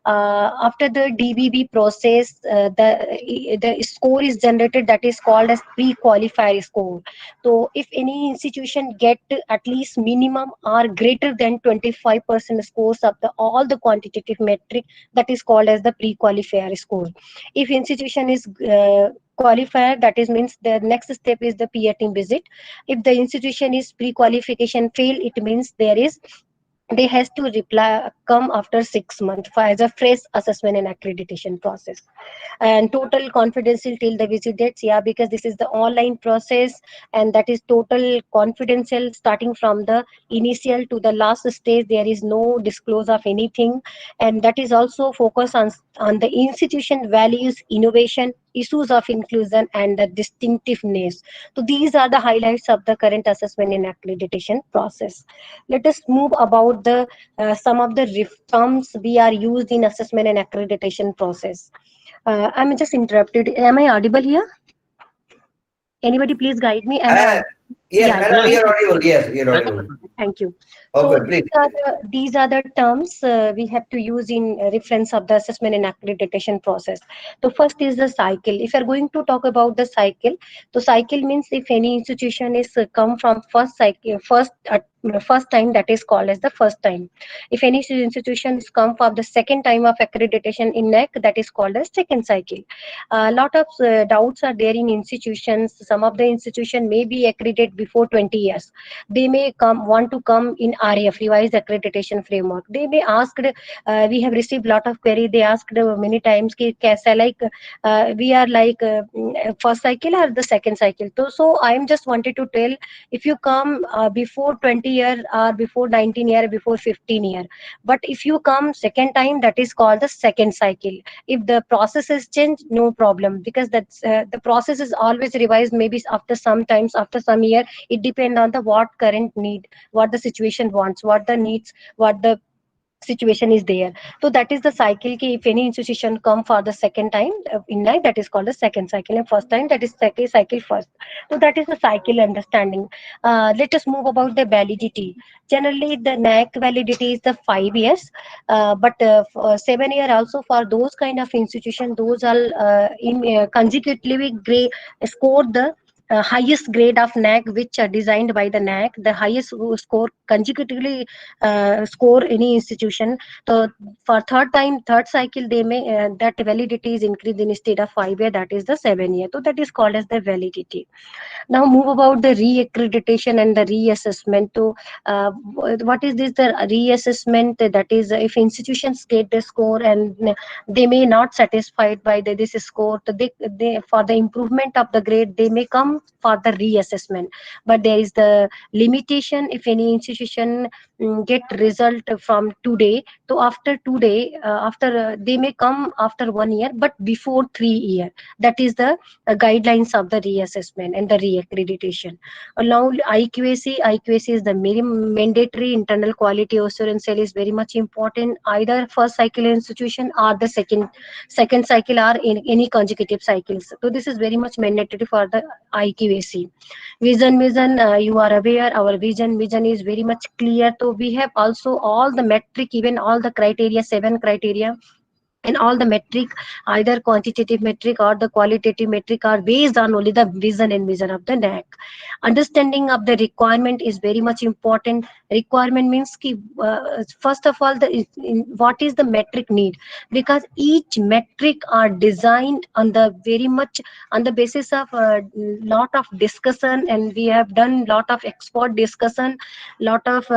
after the DBB process, the score is generated that is called as pre-qualifier score. So if any institution get at least minimum or greater than 25% scores of the all the quantitative metric, that is called as the pre-qualifier score. If institution is qualifier, that is means the next step is the peer team visit. If the institution is pre-qualification fail, it means they has to reply come after 6 months for as a fresh assessment and accreditation process. And total confidential till the visit dates, yeah, because this is the online process, and that is total confidential starting from the initial to the last stage. There is no disclose of anything, and that is also focus on the institution values, innovation, issues of inclusion, and the distinctiveness. So these are the highlights of the current assessment and accreditation process. Let us move about the some of the terms we are used in assessment and accreditation process. I'm just interrupted. Am I audible here? Anybody please guide me. Am I audible? Yes, Yeah, madam, yeah. you're audible. Yes, you're audible. Thank you. Okay, So please. these are the terms we have to use in reference of the assessment and accreditation process. So first is the cycle. If you're going to talk about the cycle, so cycle means if any institution is come from first cycle, first time, that is called as the first time. If any institution is come for the second time of accreditation in NAAC, that is called as second cycle. A lot of doubts are there in institutions. Some of the institution may be accredited before 20 years. They may want to come in RAF, revised accreditation framework. They may ask, we have received lot of query. They asked many times ki kaisa, like we are like first cycle or the second cycle. So I am just wanted to tell, if you come before 20 year or before 19 year, before 15 year, but if you come second time, that is called the second cycle. If the process is changed, no problem, because that's the process is always revised, maybe after some times, after some year. It depends on the what current need, what the situation wants, what the needs, what the situation is there. So that is the cycle ki if any institution come for the second time in NAAC, that is called the second cycle, and first time, that is second cycle first. So that is the cycle understanding. Let us move about the validity. Generally the NAAC validity is the 5 years, but 7 year also for those kind of institution, those are in consecutively score the highest grade of NAAC, which are designed by the NAAC, the highest score consecutively score any institution. So for third time, third cycle, they may that validity is increased instead of 5 year, that is the 7 year. So that is called as the validity. Now move about the re-accreditation and the reassessment. So what is this, the reassessment? That is if institutions get the score and they may not satisfied by this score, so they for the improvement of the grade, they may come for the reassessment. But there is the limitation. If any institution get result from today, so after today, after they may come after 1 year, but before 3 year. That is the guidelines of the reassessment and the reaccreditation. Now IQAC is the mandatory internal quality assurance cell, is very much important, either first cycle institution or the second cycle or in any consecutive cycles. So this is very much mandatory for the IQAC. Vision, you are aware our vision is very much clear. So we have also all the metric, even all the criteria, 7 criteria, and all the metric, either quantitative metric or the qualitative metric, are based on only the vision and mission of the NAAC. Understanding of the requirement is very much important. Requirement means ki, first of all, what is the metric need, because each metric are designed on the very much on the basis of a lot of discussion, and we have done lot of expert discussion, lot of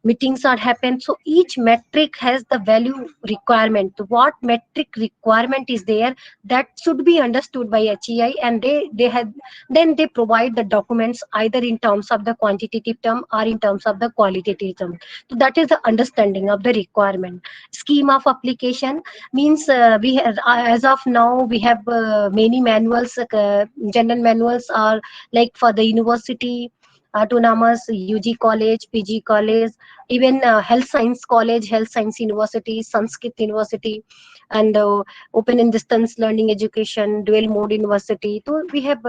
meetings are happened. So each metric has the value requirement. What metric requirement is there, that should be understood by HEI, and they provide the documents either in terms of the quantitative term or in terms of the qualitative term. So that is the understanding of the requirement. Scheme of application means we have, as of now we have many manuals, general manuals are like for the university, autonomous, UG college, PG college, even health science college, health science university, Sanskrit university, and open and distance learning education, dual mode university. So we have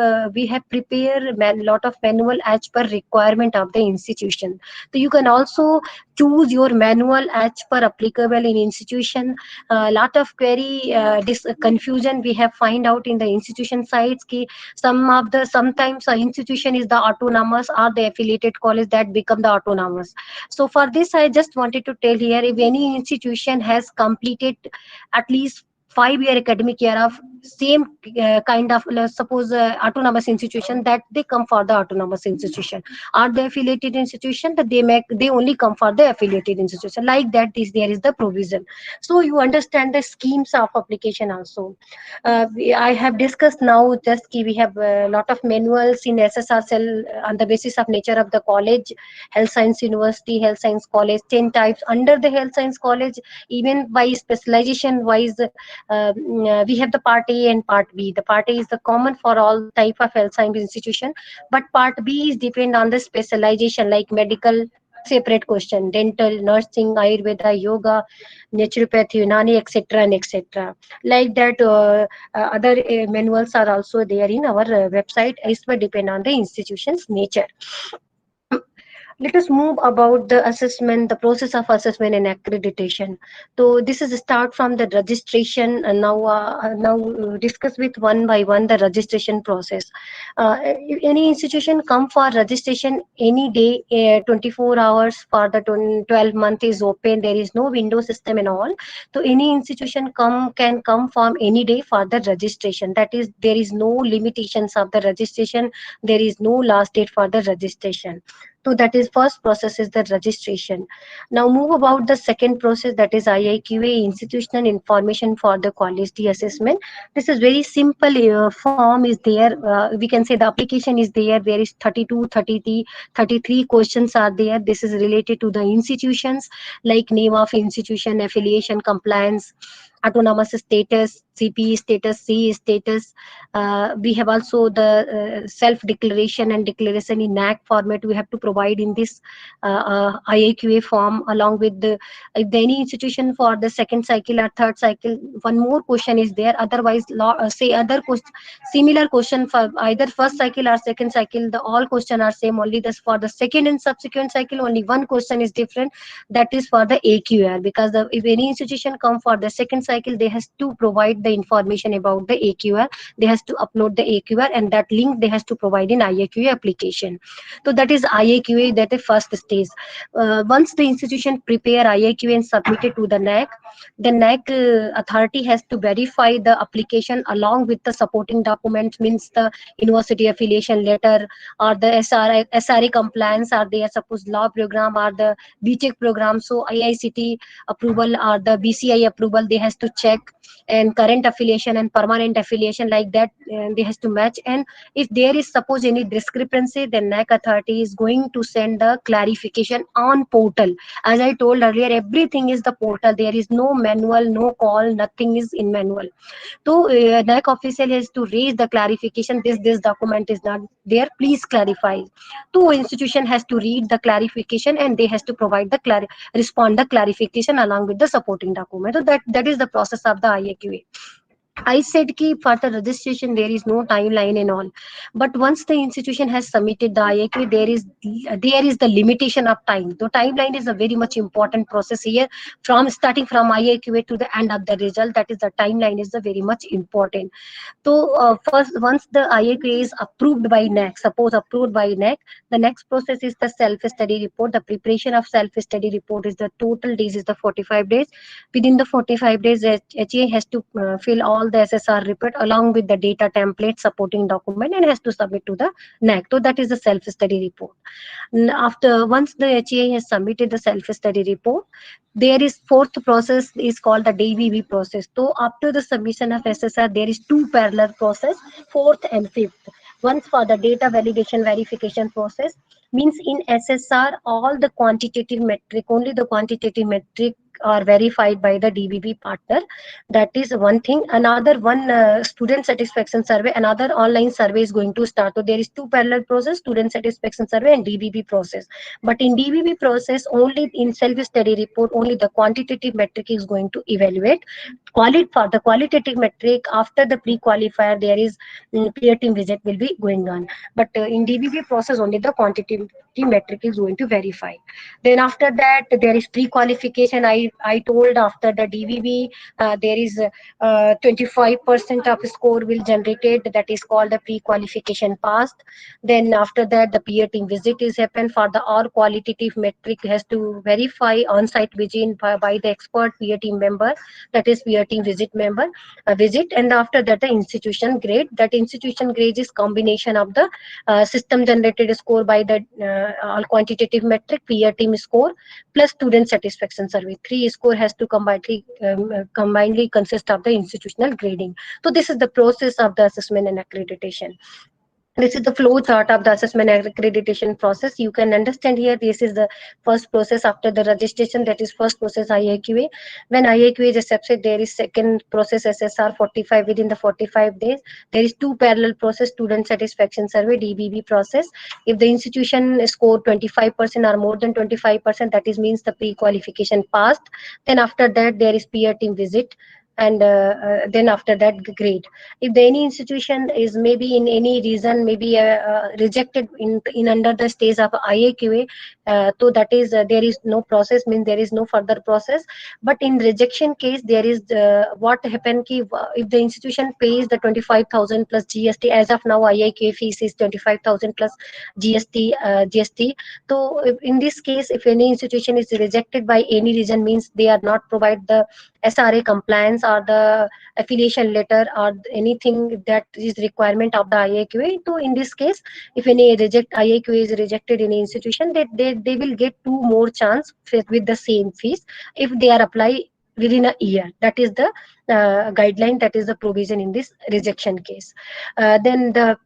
prepared lot of manual as per requirement of the institution. So you can also choose your manual as per applicable in institution. Lot of query confusion we have find out in the institution sites ki sometimes institution is the autonomous or the affiliated college that become the autonomous. So for this I just wanted to tell here, if any institution has completed at least 5 year academic year of same kind of suppose autonomous institution, that they come for the autonomous institution, or the affiliated institution that they only come for the affiliated institution, like that is there is the provision. So you understand the schemes of application also. I have discussed now just we have a lot of manuals in SSR cell on the basis of nature of the college, health science university, health science college, 10 types under the health science college. Even by specialization wise, we have the part A and part B. The part A is the common for all type of health science institution, but part B is depend on the specialization, like medical separate question, dental, nursing, ayurveda, yoga, naturopathy, unani, etc. and etc. Like that, other manuals are also there in our website. It will depend on the institution's nature. Let us move about the assessment, the process of assessment and accreditation. So this is a start from the registration, and now discuss with one by one the registration process. If any institution come for registration any day, 24 hours for the 12 month is open. There is no window system and all. So any institution can come from any day for the registration. That is, there is no limitations of the registration. There is no last date for the registration. So that is first process is the registration. Now move about the second process, that is IIQA, institutional information for the college the assessment. This is very simple form is there. We can say the application is there. There is 32, 33, 33 questions are there. This is related to the institutions, like name of institution, affiliation, compliance, autonomous status, CP status, CE status. We have also the self-declaration and declaration in NAAC format. We have to provide in this IAQA form, along with the if any institution for the second cycle or third cycle, one more question is there. Otherwise, say other similar question for either first cycle or second cycle, the all question are same. Only this for the second and subsequent cycle, only one question is different. That is for the AQR, because if any institution come for the second cycle, they has to provide the information about the AQR. They has to upload the AQR, and that link they has to provide in IAQA application. So that is IAQA, that is first stage. Once the institution prepare IAQA and submit it to the NAAC, the NAAC authority has to verify the application along with the supporting documents, means the university affiliation letter or the SRA compliance, or they are suppose law program or the BTech program. So IICT approval or the BCI approval they has to check, and current affiliation and permanent affiliation, like that they has to match. And if there is suppose any discrepancy, then NAAC authority is going to send the clarification on portal. As I told earlier, everything is the portal. There is no manual, no call, nothing is in manual. So NAAC official has to raise the clarification, this document is not there, please clarify. So institution has to read the clarification, and they has to provide the respond the clarification along with the supporting document. So that is the process of the IAQA. I said ki for the registration there is no timeline and all, but once the institution has submitted the IAQ, there is the limitation of time. The timeline is a very much important process here, from starting from IAQ to the end of the result. That is, the timeline is a very much important. So first, once the IAQ is approved by NAAC, suppose approved by NAAC, the next process is the self-study report. The preparation of self-study report is the total days is the 45 days. Within the 45 days, HA has to fill all the SSR report along with the data template, supporting document, and has to submit to the NAAC. So that is the self-study report. Once the HA has submitted the self-study report, there is fourth process is called the DVV process. So after the submission of SSR, there is two parallel process, fourth and fifth. Once for the data validation verification process, means in SSR all the quantitative metric, only the quantitative metric are verified by the DBB partner. That is one thing. Another one, student satisfaction survey, another online survey is going to start. So there is two parallel process, student satisfaction survey and DBB process. But in DBB process, only in self-study report, only the quantitative metric is going to evaluate. For the qualitative metric, after the pre-qualifier, there is peer team visit will be going on. But in DBB process, only the quantitative metric is going to verify. Then after that, there is pre-qualification. I told after the DBB, there is 25% of score will generated. That is called the pre-qualification passed. Then after that, the peer team visit is happen. For the all qualitative metric has to verify on-site visit by the expert peer team member. That is peer team visit member visit. And after that, the institution grade. That institution grade is combination of the system generated score by the all quantitative metric, peer team score plus student satisfaction survey. Three score has to combinedly consist of the institutional grading. So this is the process of the assessment and accreditation. This is the flow chart of the assessment and accreditation process. You can understand here, this is the first process after the registration. That is first process IAQA. When IAQA is accepted, there is second process SSR 45 within the 45 days. There is two parallel process, student satisfaction survey, DBB process. If the institution score 25% or more than 25%, that is means the pre-qualification passed. Then after that, there is peer team visit. And then after that, grade. If the any institution is maybe in any reason maybe rejected in under the stage of IAQA, so that is there is no process, means there is no further process. But in rejection case, there is what happen ki, if the institution pays the 25,000 plus GST, as of now IAQA fees is 25,000 plus GST. So in this case, if any institution is rejected by any reason, means they are not provide the SRA compliance or the affiliation letter or anything that is requirement of the IAQA. So in this case, if any IAQA is rejected in an institution, they will get two more chance with the same fees if they are apply within a year. That is the guideline, that is the provision in this rejection case. Then the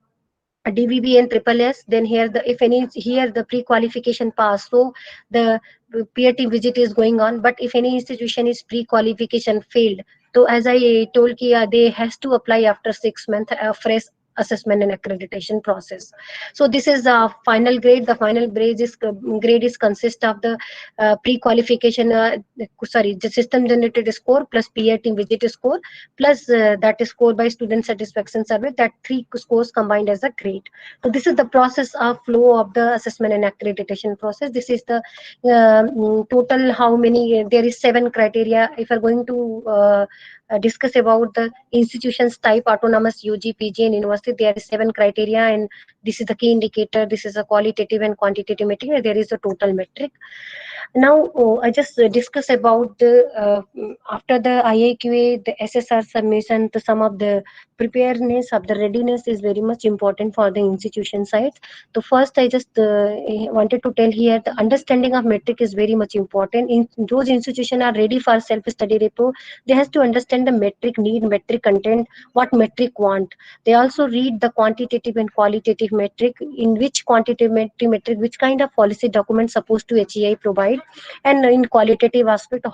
DBB and SSS, then here the if any here the pre-qualification pass, so the peer team visit is going on. But if any institution is pre-qualification failed, so as I told Kia, they has to apply after 6 months fresh assessment and accreditation process. So this is the final grade. The final grade is consist of the pre-qualification the system generated score plus peer team visit score plus that is score by student satisfaction survey. That three scores combined as a grade. So this is the process of flow of the assessment and accreditation process. This is the total how many, there is 7 criteria. If you are going to discuss about the institutions type, autonomous, UG, PG and university, there is 7 criteria, and this is the key indicator. This is a qualitative and quantitative metric. There is a total metric. Now I just discuss about the after the IAQA, the SSR submission, to some of the preparedness of the readiness is very much important for the institution side. So first I just wanted to tell here, the understanding of metric is very much important. In those institutions are ready for self-study report, they has to understand the metric need, metric content, what metric want. They also read the quantitative and qualitative metric, in which quantitative metric which kind of policy document supposed to HEI provide, and in qualitative aspect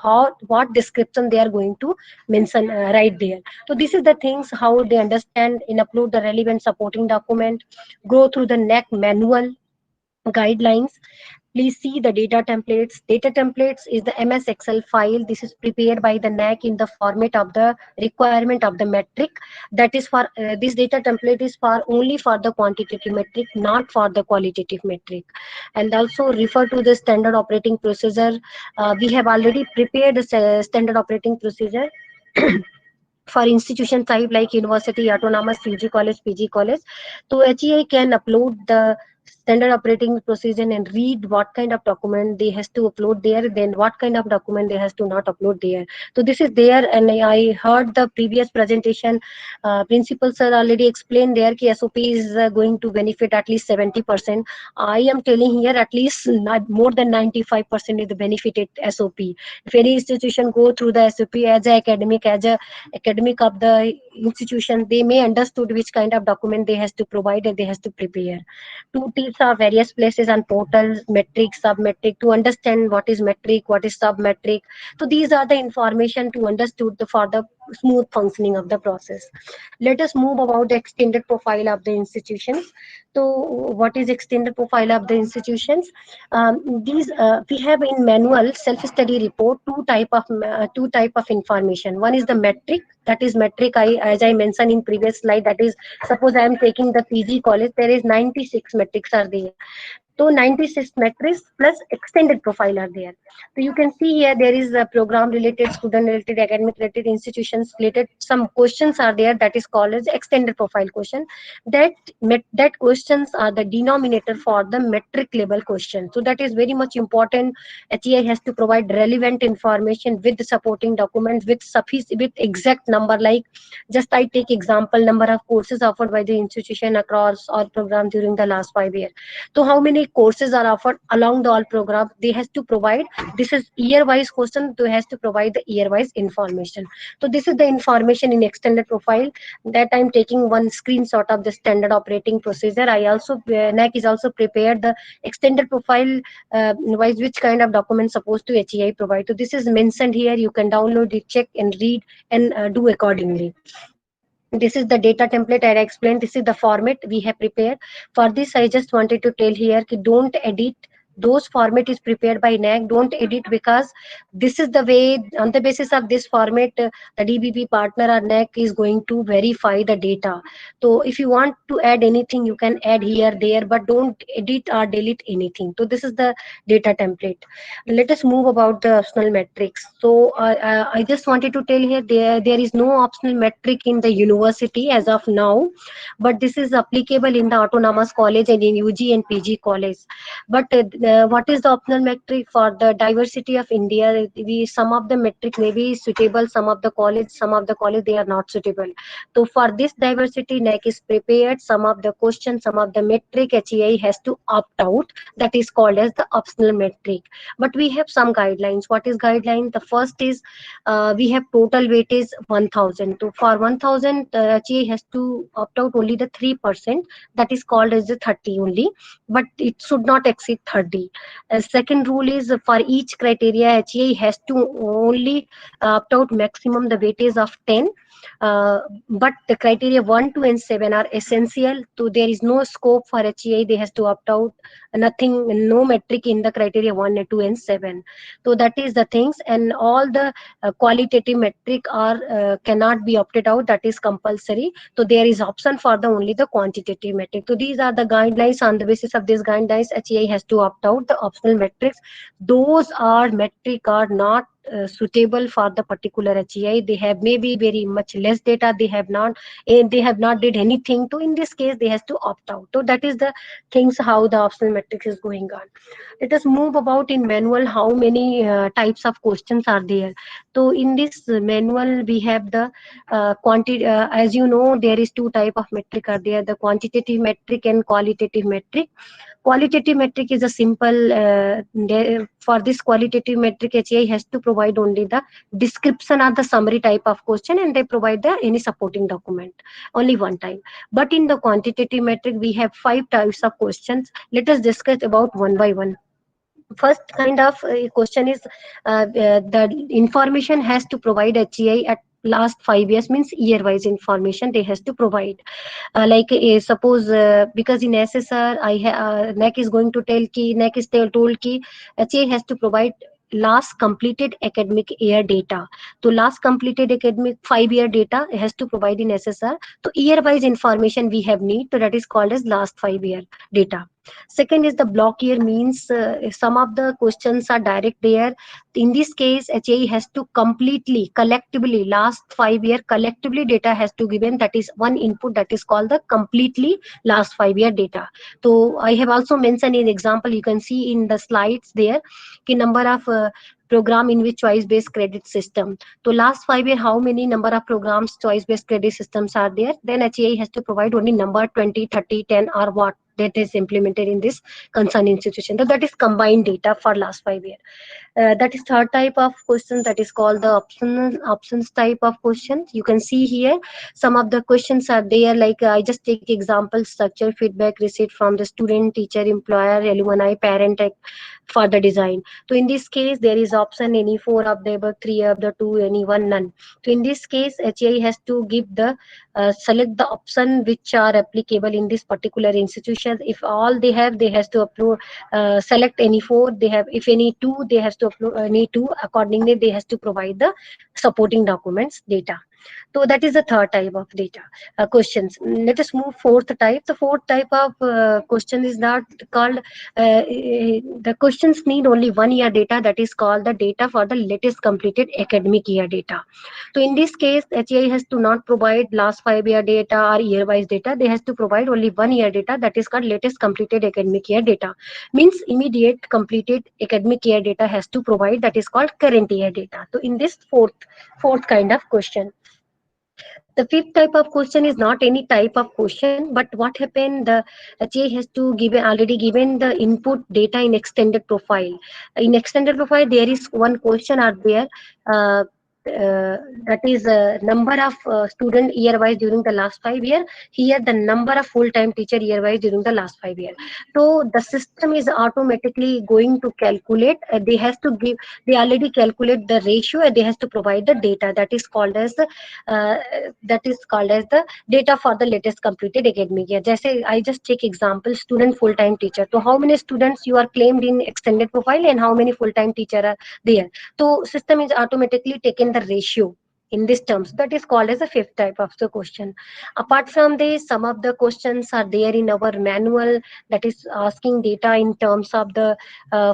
what description they are going to mention right there. So this is the things how they understand in upload the relevant supporting document, go through the NAAC manual guidelines. Please see the data templates. Data templates is the MS Excel file. This is prepared by the NAAC in the format of the requirement of the metric. That is for this data template is for only for the quantitative metric, not for the qualitative metric. And also refer to the standard operating procedure. We have already prepared a standard operating procedure for institution type like university, autonomous, UG college, PG college. So HEI can upload the standard operating procedure and read what kind of document they has to upload there, then what kind of document they has to not upload there. So this is there, and I heard the previous presentation, principal sir already explained there ki SOP is going to benefit at least 70%. I am telling here at least not more than 95% is the benefited SOP. If any institution go through the SOP as a academic of the institution, they may understood which kind of document they has to provide and they has to prepare. To these are various places and portals, metric, sub-metric, to understand what is metric, what is sub-metric. So these are the information to understood for the smooth functioning of the process. Let us move about the extended profile of the institutions. So what is extended profile of the institutions? These we have in manual self-study report two type of information. One is the metric, that is metric. As I mentioned in previous slide, that is, suppose I am taking the PG college, there is 96 metrics are there. So 96 metrics plus extended profile are there. So you can see here there is a program related, student related, academic related, institutions related. Some questions are there that is called as extended profile question. That questions are the denominator for the metric level question. So that is very much important. HEI has to provide relevant information with the supporting documents with with exact number. Like just I take example, number of courses offered by the institution across all programs during the last 5 years. So how many courses are offered along the all program? They has to provide, this is year wise question, they has to provide the year wise information. So this is the information in extended profile. That I'm taking one screenshot of the standard operating procedure. I also NAAC is also prepared the extended profile wise which kind of documents supposed to HEI provide. So this is mentioned here. You can download it, check and read and do accordingly. This is the data template I explained. This is the format we have prepared. For this, I just wanted to tell here ki don't edit. Those format is prepared by NAAC. Don't edit, because this is the way, on the basis of this format, the DBP partner or NAAC is going to verify the data. So if you want to add anything, you can add here, there, but don't edit or delete anything. So this is the data template. Let us move about the optional metrics. So I just wanted to tell here, there is no optional metric in the university as of now, but this is applicable in the autonomous college and in UG and PG college. But what is the optional metric for the diversity of India? Some of the metric may be suitable, some of the college they are not suitable. So for this diversity, NAAC is prepared some of the questions, some of the metric HEI has to opt out. That is called as the optional metric. But we have some guidelines. What is guideline? The first is we have total weight is 1000. So for 1000, HEI has to opt out only the 3%. That is called as the 30 only, but it should not exceed 30. Second rule is for each criteria, HEI has to only opt out maximum the weightage of 10. But the criteria 1, 2 and 7 are essential. So there is no scope for HEI. They has to opt out. Nothing, no metric in the criteria 1, 2 and 7. So that is the things. And all the qualitative metric are cannot be opted out. That is compulsory. So there is option for the only the quantitative metric. So these are the guidelines. On the basis of these guidelines, HEI has to opt out the optional metrics. Those are metric are not suitable for the particular HEI. They have maybe very much less data. They have not did anything. So in this case, they has to opt out. So that is the things how the optional metrics is going on. Let us move about in manual how many types of questions are there. So in this manual we have the quantity. As you know, there is two type of metric are there: the quantitative metric and qualitative metric. Qualitative metric is a simple, for this qualitative metric, HEI has to provide only the description or the summary type of question, and they provide the any supporting document only one time. But in the quantitative metric, we have 5 types of questions. Let us discuss about one by one. First kind of question is the information has to provide HEI at last 5 years, means year wise information they has to provide. Suppose because in SSR NAAC is going to tell ki NAAC is told ki HEI has to provide last completed academic year data. So last completed academic 5-year data has to provide in SSR. So year wise information we have need, so that is called as last 5-year data. Second is the block year, means some of the questions are direct there. In this case, HEI has to completely, collectively, last 5-year collectively data has to given. That is one input, that is called the completely last 5-year data. So I have also mentioned in example, you can see in the slides there, the number of program in which choice based credit system. So last 5 year, how many number of programs choice based credit systems are there? Then HEI has to provide only number 20, 30, 10 or what that is implemented in this concerned institution. So that is combined data for last 5 years. That is third type of question, that is called the options type of questions. You can see here some of the questions are there, like I just take example: structure, feedback, receipt from the student, teacher, employer, alumni, parent, for the design. So in this case, there is option any four of the above, three of the two, any one, none. So in this case, HAI has to give the select the option which are applicable in this particular institution. If all they have, they has to upload, select any four. They have, if any two, they has to upload any two. Accordingly, they has to provide the supporting documents data. So that is the third type of data questions. Let us move fourth type. The fourth type of question is not called the questions need only 1 year data, that is called the data for the latest completed academic year data. So in this case, HEI has to not provide last 5 year data or year wise data. They has to provide only 1 year data, that is called latest completed academic year data. Means immediate completed academic year data has to provide, that is called current year data. So in this fourth kind of question. The fifth type of question is not any type of question, but what happened, the HA has to give already given the input data in extended profile. In extended profile, there is one question are there, uh, that is number of student year wise during the last 5 years. Here the number of full-time teacher year wise during the last 5 years. So the system is automatically going to calculate, they has to give, they already calculate the ratio, and they has to provide the data, that is called as uh, the data for the latest completed academic year. Just say I just take example, student full-time teacher. So how many students you are claimed in extended profile and how many full-time teacher are there. So system is automatically taken the ratio in these terms. That is called as a fifth type of the question. Apart from this, some of the questions are there in our manual, that is asking data in terms of the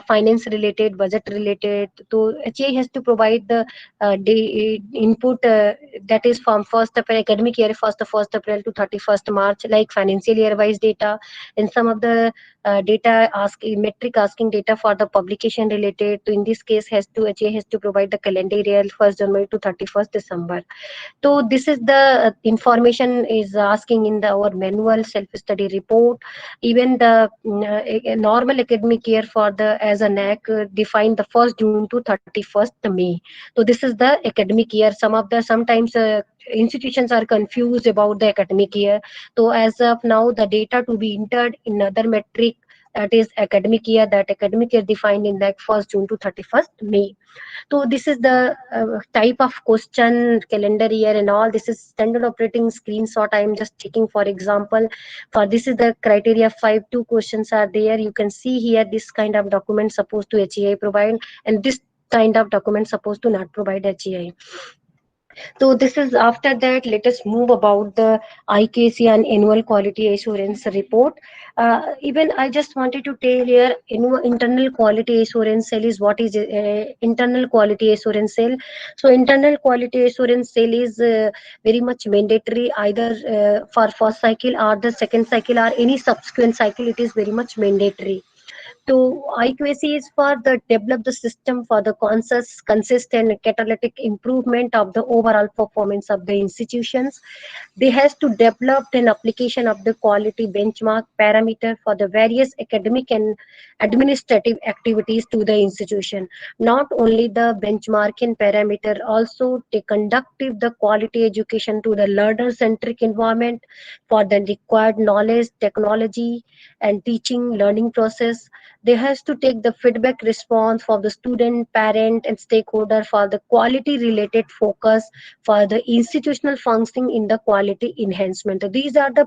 finance related, budget related. So HA has to provide the input that is from 1st April academic year, 1st April to 31st March, like financial year wise data, and some of the data asking metric asking data for the publication related. So in this case, HA has to provide the calendar year 1st January to 31st December. So this is the information is asking in our manual self-study report. Even the normal academic year for the as a NAAC defined the 1st June to 31st May. So this is the academic year. Sometimes institutions are confused about the academic year. So as of now, the data to be entered in other metric, that is academic year, that academic year defined in like 1st June to 31st May. So this is the type of question, calendar year and all. This is standard operating screenshot I am just taking for example. For this is the criteria 5, 2 questions are there. You can see here this kind of document supposed to HEI provide, and this kind of document supposed to not provide HEI. So this is after that, let us move about the IQAC and annual quality assurance report. Even I just wanted to tell here, internal quality assurance cell is what is internal quality assurance cell. So internal quality assurance cell is very much mandatory either for first cycle or the second cycle or any subsequent cycle. It is very much mandatory. So IQAC is for the develop the system for the consistent catalytic improvement of the overall performance of the institutions. They has to develop an application of the quality benchmark parameter for the various academic and administrative activities to the institution. Not only the benchmarking parameter, also they conductive the quality education to the learner-centric environment for the required knowledge, technology, and teaching learning process. They has to take the feedback response for the student, parent, and stakeholder for the quality related focus for the institutional functioning in the quality enhancement. These are the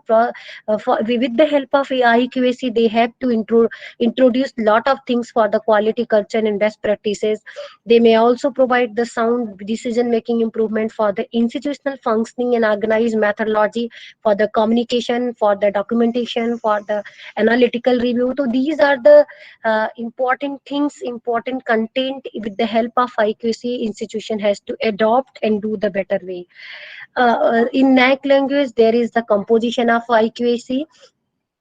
with the help of IQAC, they have to introduce lot of things for the quality culture and best practices. They may also provide the sound decision making improvement for the institutional functioning and organized methodology for the communication, for the documentation, for the analytical review. So these are the important things, important content with the help of IQC institution has to adopt and do the better way. In NAAC language, there is the composition of IQAC.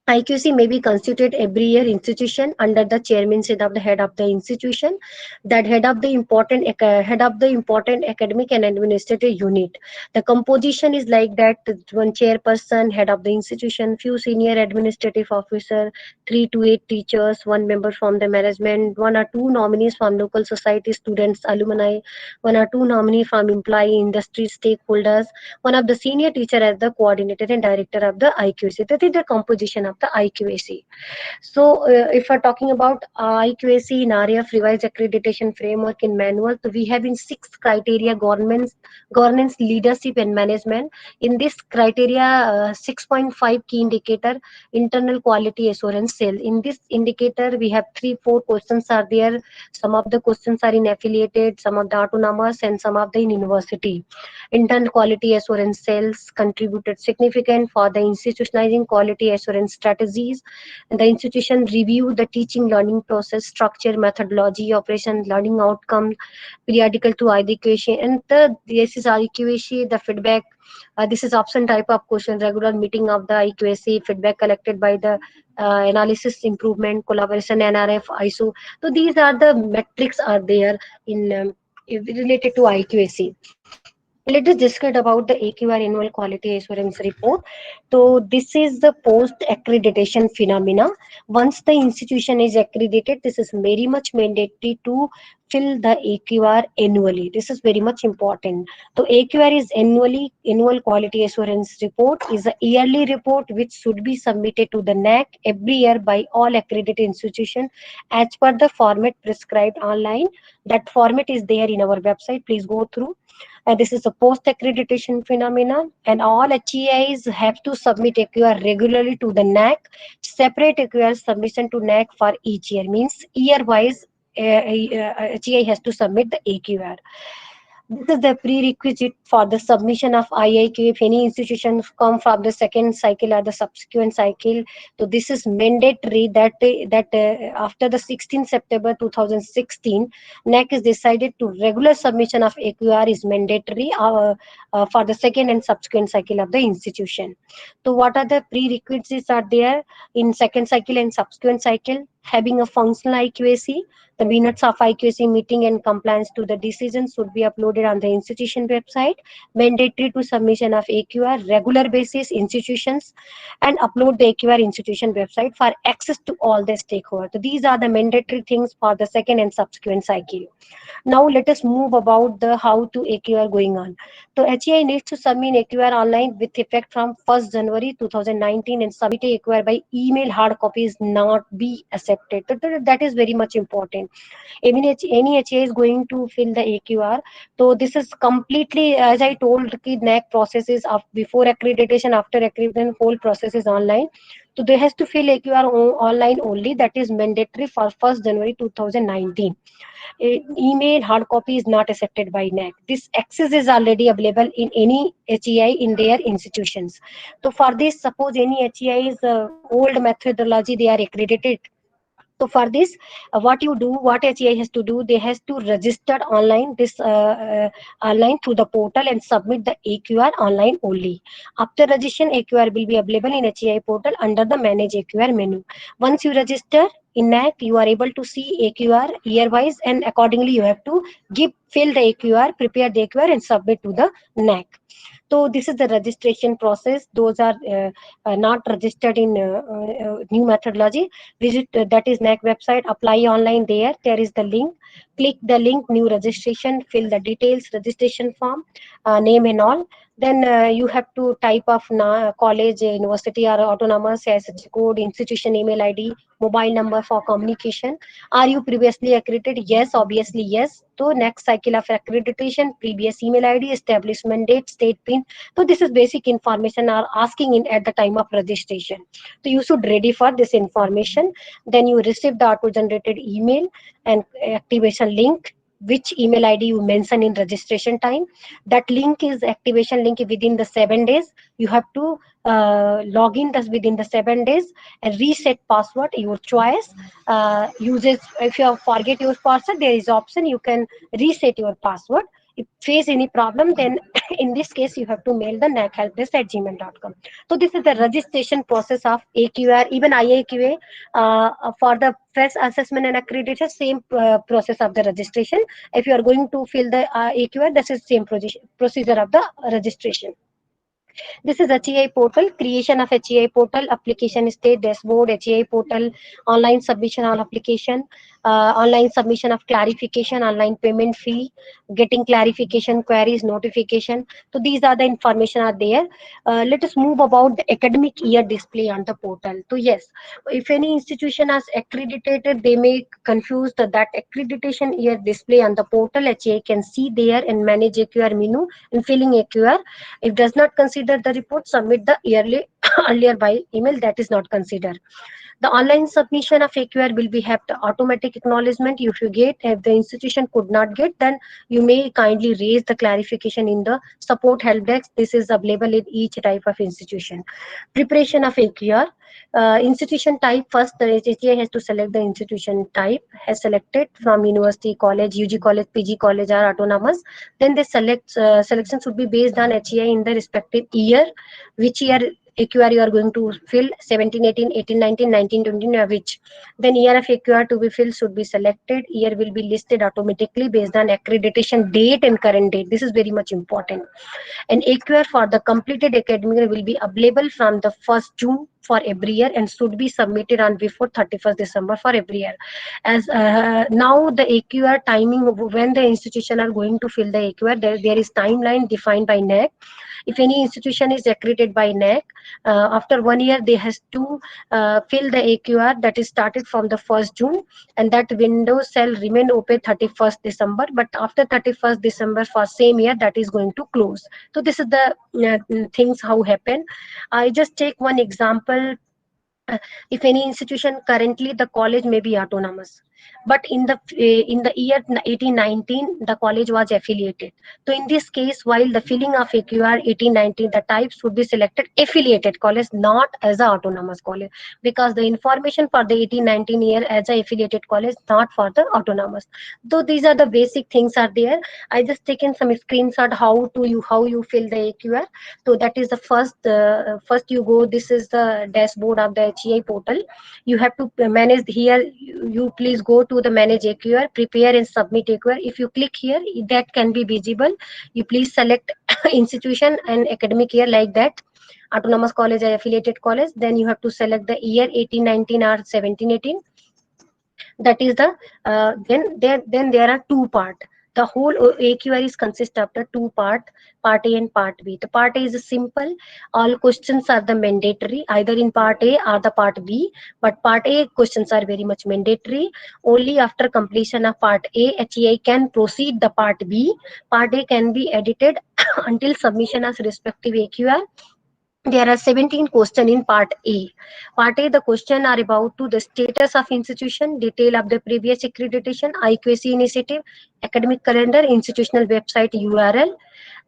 IQC may be constituted every year institution under the chairmanship of the head of the institution, that head of the important academic and administrative unit. The composition is like that: one chairperson, head of the institution, few senior administrative officer, 3 to 8 teachers, one member from the management, 1 or 2 nominees from local society, students, alumni, 1 or 2 nominees from employee, industry, stakeholders, one of the senior teacher as the coordinator and director of the IQAC. That is the composition of the IQAC. So, if we're talking about IQAC in area of revised accreditation framework in manual, so we have in 6 criteria: governance, leadership, and management. In this criteria, 6.5 key indicator: internal quality assurance cell. In this indicator, we have 3-4 questions are there. Some of the questions are in affiliated, some of the autonomous, and some of the in university. Internal quality assurance cells contributed significant for the institutionalizing quality assurance strategies. The institution review the teaching learning process, structure, methodology, operation, learning outcome, periodical to IQAC, and this is IQAC, the feedback. This is option type of question, regular meeting of the IQAC, feedback collected by the analysis, improvement, collaboration, NRF, ISO. So these are the metrics are there in related to IQAC. Let us discuss about the AQR annual quality assurance report. So this is the post accreditation phenomena. Once the institution is accredited, this is very much mandatory to fill the AQR annually. This is very much important. So AQR is annual quality assurance report is a yearly report which should be submitted to the NAAC every year by all accredited institutions as per the format prescribed online. That format is there in our website. Please go through. This is a post-accreditation phenomena, and all HEIs have to submit AQR regularly to the NAAC. Separate AQR submission to NAAC for each year, means year-wise HEI has to submit the AQR. This is the prerequisite for the submission of IIQ. If any institution come from the second cycle or the subsequent cycle, so this is mandatory that after the 16th September 2016, NAAC is decided to regular submission of AQR is mandatory for the second and subsequent cycle of the institution. So what are the prerequisites are there in second cycle and subsequent cycle? Having a functional IQAC, the minutes of IQAC meeting and compliance to the decisions should be uploaded on the institution website. Mandatory to submission of AQR regular basis institutions, and upload the AQR institution website for access to all the stakeholders. So these are the mandatory things for the second and subsequent cycle. Now let us move about the how to AQR going on. So HEI needs to submit AQR online with effect from 1st January 2019, and submit AQR by email. Hard copies not be accepted. That is very much important. Any HEI is going to fill the AQR. So this is completely, as I told, NAAC processes of before accreditation, after accreditation, whole process is online. So they has to fill AQR online only. That is mandatory for 1st January 2019. Email hard copy is not accepted by NAAC. This access is already available in any HEI in their institutions. So for this, suppose any HEI is old methodology, they are accredited. So for this, what HEI has to do, they has to register online online through the portal and submit the AQR online only. After registration, AQR will be available in HEI portal under the Manage AQR menu. Once you register in NAAC, you are able to see AQR year-wise, and accordingly you have to fill the AQR, prepare the AQR, and submit to the NAAC. So this is the registration process. Those are not registered in new methodology. Visit that is NAAC website. Apply online there. There is the link. Click the link. New registration. Fill the details. Registration form, name and all. Then you have to type of college, university, or autonomous SH code, institution email ID, mobile number for communication. Are you previously accredited? Yes, obviously yes. So next cycle of accreditation, previous email ID, establishment date, state PIN. So this is basic information are asking in at the time of registration. So you should ready for this information. Then you receive the auto-generated email and activation link, which email ID you mention in registration time. That link is activation link within the 7 days. You have to log in within the 7 days and reset password, your choice. Uses, if you forget your password, there is option you can reset your password. face any problem, then in this case you have to mail the nachelpdesk@gmail.com. So this is the registration process of AQR. Even IAQA, for the first assessment and accreditation, same process of the registration. If you are going to fill the AQR, this is same procedure of the registration. This is HEI portal, creation of HEI portal, application state dashboard, HEI portal, online submission of application, online submission of clarification, online payment fee, getting clarification, queries, notification. So these are the information are there. Let us move about the academic year display on the portal. So yes, if any institution has accredited, they may confuse that accreditation year display on the portal. HEI can see there and manage AQR menu and filling AQR. If does not consider the report, submit the yearly earlier by email. That is not considered. The online submission of AQR will be have the automatic acknowledgement. If you get, if the institution could not get, then you may kindly raise the clarification in the support help desk. This is available in each type of institution. Preparation of AQR. Institution type, first the HHA has to select the institution type, has selected from university, college, UG college, PG college or autonomous. Then they select, selection should be based on HEI in the respective year, which year AQR you are going to fill, 17, 18, 18, 19, 19, 20, which. Then year of AQR to be filled should be selected. Year will be listed automatically based on accreditation date and current date. This is very much important. And AQR for the completed academic year will be available from the 1st June for every year and should be submitted on before 31st December for every year. As now the AQR timing, when the institution are going to fill the AQR, there is timeline defined by NAAC. If any institution is accredited by NAAC, after 1 year they has to fill the AQR that is started from the 1st June, and that window shall remain open 31st December, but after 31st December for same year that is going to close. So this is the things how happen. I just take one example. If any institution, currently the college may be autonomous, but in the year 1819 the college was affiliated. So in this case, while the filling of AQR 1819, the type should be selected affiliated college, not as a autonomous college, because the information for the 1819 year as a affiliated college, not for the autonomous. So these are the basic things are there. I just taken some screenshot how you fill the AQR. So that is the first you go, this is the dashboard of the HEI portal. You have to manage here. You please go to the manage AQR, prepare and submit AQR. If you click here, that can be visible. You please select institution and academic year like that, autonomous college or affiliated college. Then you have to select the year 1819 or 1718. That is the then there are two part. The whole AQR is consist of the two part A and part B. The part A is simple. All questions are the mandatory, either in part A or the part B. But part A questions are very much mandatory. Only after completion of part A, HEI can proceed the part B. Part A can be edited until submission of respective AQR. There are 17 questions in part A. Part A, the question are about to the status of institution, detail of the previous accreditation, IQAC initiative, academic calendar, institutional website URL.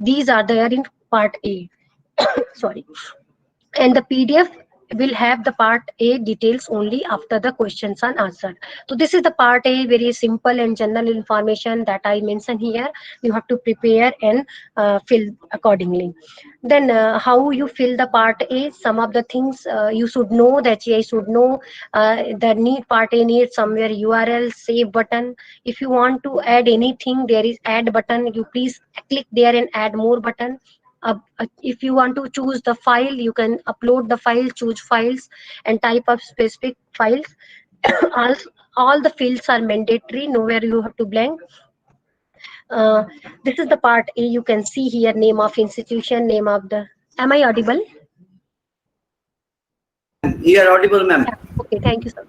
These are there in part A. Sorry. And the PDF will have the part A details only after the questions are answered. So this is the part A, very simple and general information that I mentioned here. You have to prepare and fill accordingly. Then how you fill the part A, some of the things you should know, that you should know. The need part A needs somewhere URL, save button. If you want to add anything, there is add button. You please click there and add more button. If you want to choose the file, you can upload the file, choose files and type of specific files. all the fields are mandatory, nowhere you have to blank. This is the part A. You can see here name of institution, name of the, am I audible? You are audible, ma'am. Okay, thank you, sir.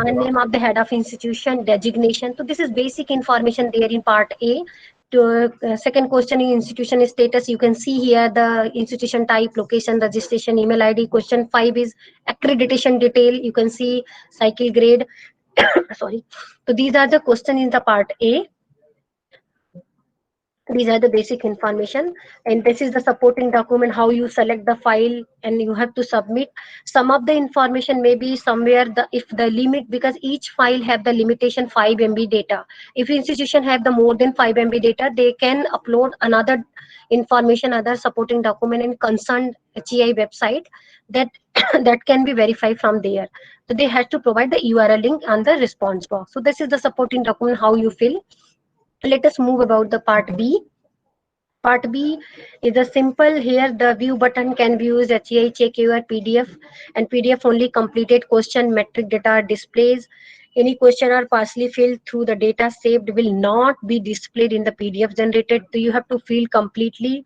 Name of the head of institution, designation. So this is basic information there in part A. To second question in institution status, you can see here the institution type, location, registration, email ID. Question 5 is accreditation detail. You can see cycle grade. Sorry. So these are the questions in the part A. These are the basic information, and this is the supporting document, how you select the file and you have to submit. Some of the information may be somewhere the if the limit, because each file have the limitation 5 MB data. If institution have the more than 5 MB data, they can upload another information, other supporting document in concerned HEI website, that that can be verified from there. So they have to provide the URL link on the response box. So this is the supporting document, how you fill. Let us move about the part B. Part B is a simple. Here the view button can be used HEI check your PDF, and PDF only completed question metric data displays. Any question or partially filled through the data saved will not be displayed in the PDF generated. So you have to fill completely.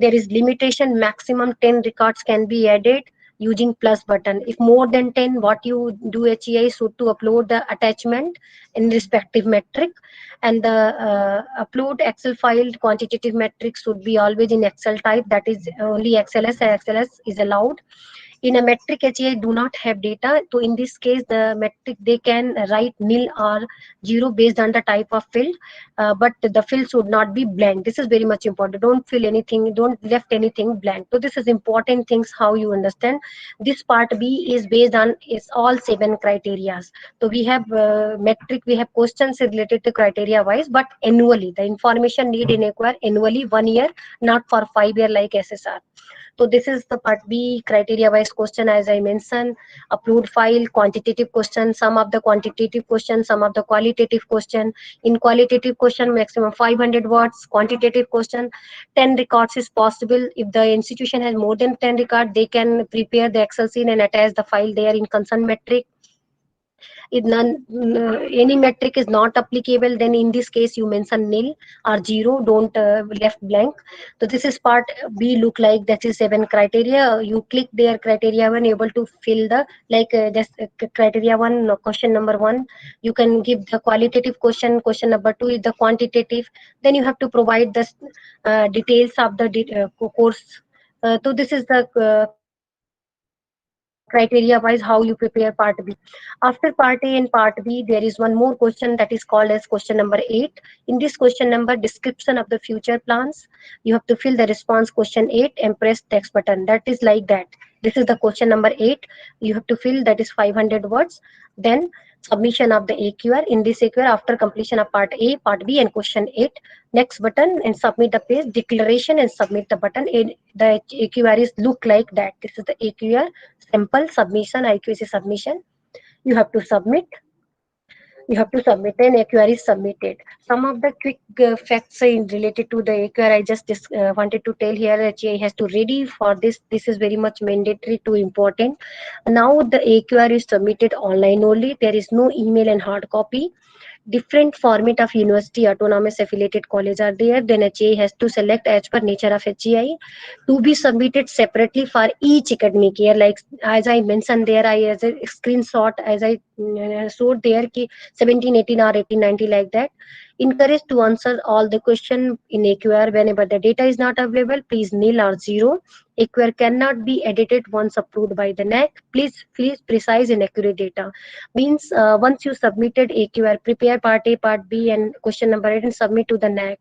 There is limitation, maximum 10 records can be added using plus button. If more than 10, what you do HEI should to upload the attachment in respective metric, and the upload Excel file quantitative metrics should be always in Excel type, that is only XLS is allowed. In a metric HEI do not have data, so in this case the metric they can write nil or 0 based on the type of field, but the field should not be blank. This is very much important. Don't fill anything, don't left anything blank. So this is important things, how you understand. This part B is based on is all 7 criteria. So we have metric, we have questions related to criteria wise, but annually the information need in acquire annually 1 year, not for 5 year like SSR. So this is the part B, criteria wise question. As I mentioned, upload file, quantitative question, some of the quantitative question, some of the qualitative question. In qualitative question, maximum 500 words. Quantitative question, 10 records is possible. If the institution has more than 10 records, they can prepare the Excel sheet and attach the file there in concern metric. If any metric is not applicable, then in this case you mention nil or 0, don't left blank. So this is part B look like, that is 7 criteria. You click there criteria 1, able to fill the like criteria 1 question number 1. You can give the qualitative question number 2 is the quantitative. Then you have to provide the details of the course. So this is the criteria wise how you prepare part B. After part A and part B, there is one more question that is called as question number 8. In this question number, description of the future plans, you have to fill the response question 8 and press text button. That is like that. This is the question number 8. You have to fill, that is 500 words. Then submission of the AQR. In this AQR, after completion of part A, part B and question 8, next button and submit the page, declaration and submit the button. The AQR is look like that. This is the AQR, simple submission, IQC submission. You have to submit. You have to submit, and AQR is submitted. Some of the quick facts related to the AQR I just wanted to tell here. HEI has to ready for this. This is very much mandatory to important. Now the AQR is submitted online only. There is no email and hard copy. Different format of university autonomous affiliated college are there. Then HEI has to select as per nature of HEI to be submitted separately for each academic year. Like as I mentioned there, I as a screenshot as I showed there ki 17, 18 or 18, 90 like that. Encouraged to answer all the question in AQR. Whenever the data is not available, please nil or 0. AQR cannot be edited once approved by the NAAC. Please precise and accurate data. Means once you submitted AQR, prepare part A, part B and question number 8 and submit to the NAAC.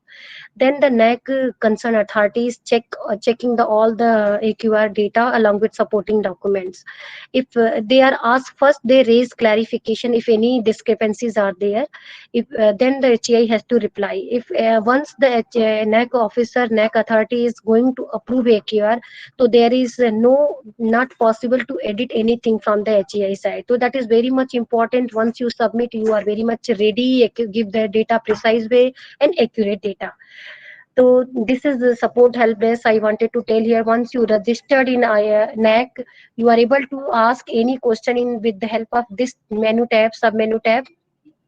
Then the NAAC concerned authorities checking all the AQR data along with supporting documents. If they are asked first, they raise clarification if any discrepancies are there. If then the HEI has to reply. If once the NAAC officer, NAAC authority is going to approve AQR, so there is not possible to edit anything from the HEI side. So that is very much important. Once you submit, you are very much ready, give the data precise way and accurate data. So this is the support help desk I wanted to tell here. Once you registered in NAAC, you are able to ask any question with the help of this menu tab, sub-menu tab.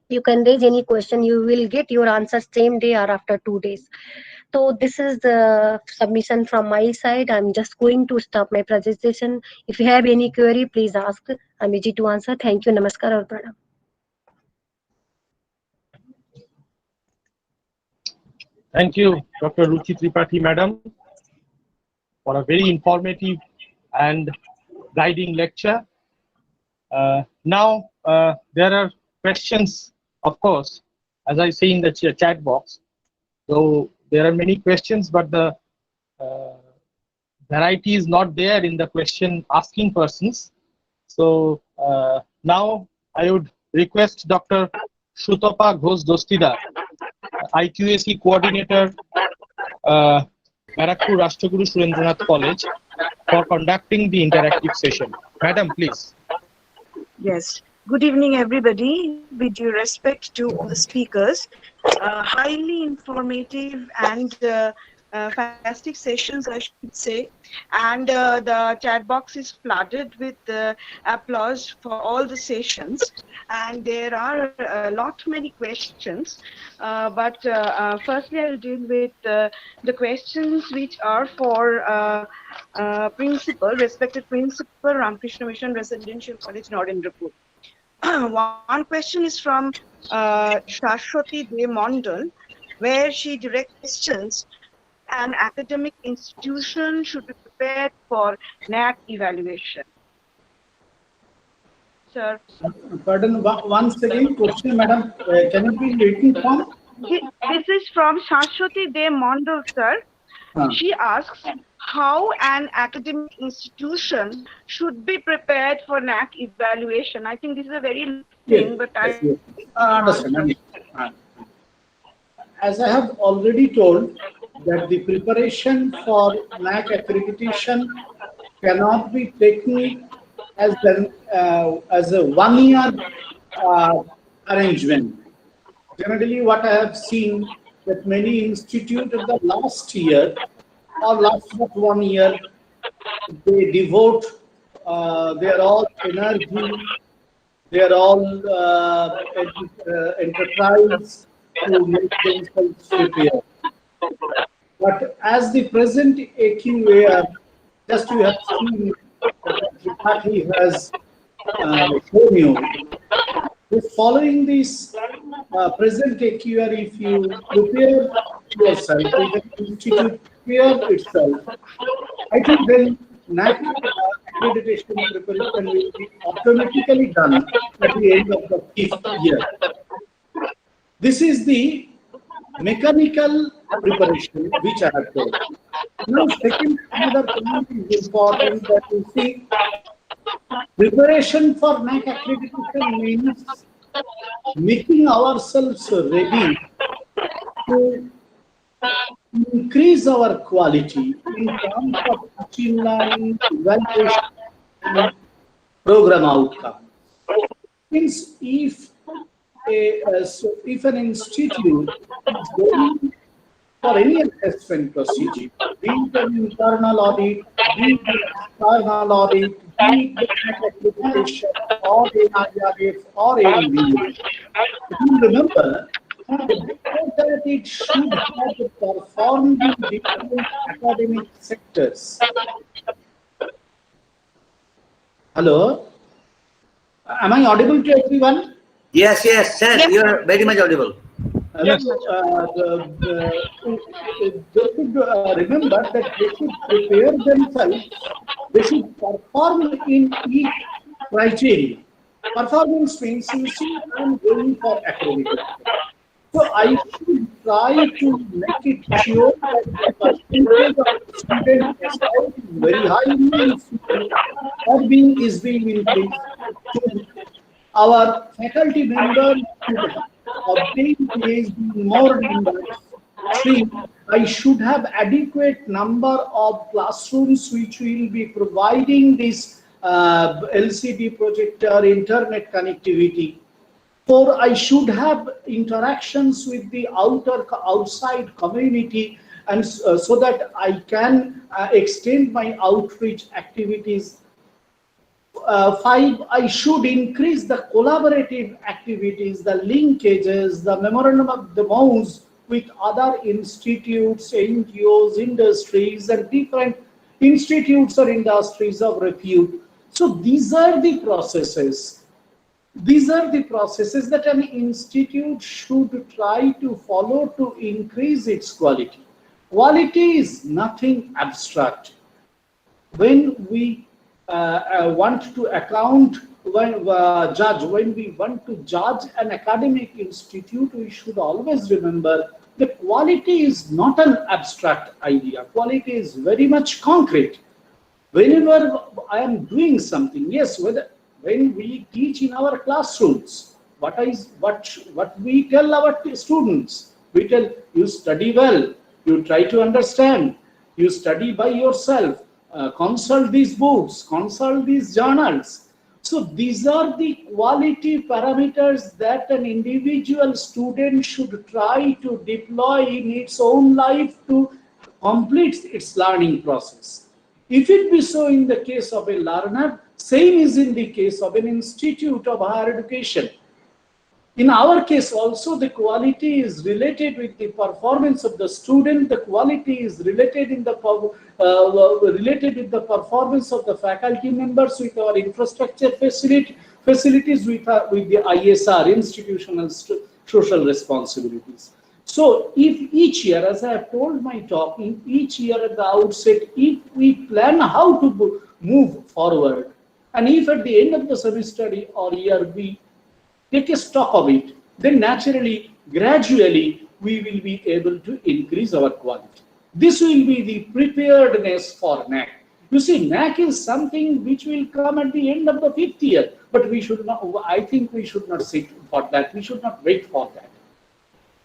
You can raise any question. You will get your answer same day or after 2 days. So this is the submission from my side. I'm just going to stop my presentation. If you have any query, please ask. I'm easy to answer. Thank you. Namaskar or pranam. Thank you, Dr. Ruchi Tripathi, madam, for a very informative and guiding lecture. Now, there are questions, of course, as I say in the chat box. So there are many questions, but the variety is not there in the question asking persons. So now I would request Dr. Shutapa Ghosh Dostida, IQAC coordinator, Barakpur Rashtraguru Surendranath College, for conducting the interactive session. Madam, please. Yes. Good evening, everybody. With due respect to all the speakers, highly informative and fantastic sessions, I should say. And the chat box is flooded with applause for all the sessions. And there are a lot many questions. But firstly, I will deal with the questions which are for respected principal, Ramakrishna Mission Residential College, Narendrapur. One question is from Shashwati De Mondal, where she directs questions: an academic institution should be prepared for NAAC evaluation. Sir. Pardon, once again, question, madam. Can it be in written form? This is from Shashwati De Mondal, sir. She asks how an academic institution should be prepared for NAAC evaluation. I think this is a very thing, but I understand. As I have already told, that the preparation for NAAC accreditation cannot be taken as a one-year arrangement. Generally, what I have seen that many institutes of the last year or last but 1 year, they devote their all energy, their all enterprise to make themselves prepared. But as the present AQAR, just you have seen that he has shown you, following this present AQAR, if you prepare yourself, if the institute prepare itself, I think then NAAC accreditation preparation will be automatically done at the end of the 5th year. This is the mechanical preparation which I have told. Now, second, another point is important that you see, preparation for NAAC accreditation means making ourselves ready to increase our quality in terms of streamlining, evaluation, and program outcomes. Means if an institute is going for any assessment procedure, be it an internal audit, be it an external audit, be it the accreditation or NIRF or NVA, you remember that it should have performed in different academic sectors. Hello? Am I audible to everyone? Yes, yes, sir. Yes. You are very much audible. Yes. They should remember that they should prepare themselves, they should perform in each criteria. Performance means you see, I am going for accreditation. So I should try to make it sure that the percentage of students is very high in the institute or is being increased. Our faculty members should obtain PhD more numbers. Three, I should have adequate number of classrooms which will be providing this LCD projector, internet connectivity. 4, I should have interactions with the outside community, and so that I can extend my outreach activities. 5, I should increase the collaborative activities, the linkages, the memorandum of the MOUs with other institutes, NGOs, industries, and different institutes or industries of repute. So these are the processes. These are the processes that an institute should try to follow to increase its quality. Quality is nothing abstract. When we want to when we want to judge an academic institute, we should always remember the quality is not an abstract idea. Quality is very much concrete. Whenever I am doing something, yes, when we teach in our classrooms, what we tell our students, we tell you study well, you try to understand, you study by yourself, consult these books, consult these journals. So these are the quality parameters that an individual student should try to deploy in its own life to complete its learning process. If it be so in the case of a learner, same is in the case of an institute of higher education. In our case also, the quality is related with the performance of the student. The quality is related with the performance of the faculty members, with our infrastructure facilities, with the ISR, institutional social responsibilities. So if each year, as I have told my talk, in each year at the outset, if we plan how to move forward, and if at the end of the semester or year we take a stock of it, then naturally, gradually, we will be able to increase our quality. This will be the preparedness for NAAC. You see, NAAC is something which will come at the end of the 5th year, but we should not, I think we should not sit for that. We should not wait for that.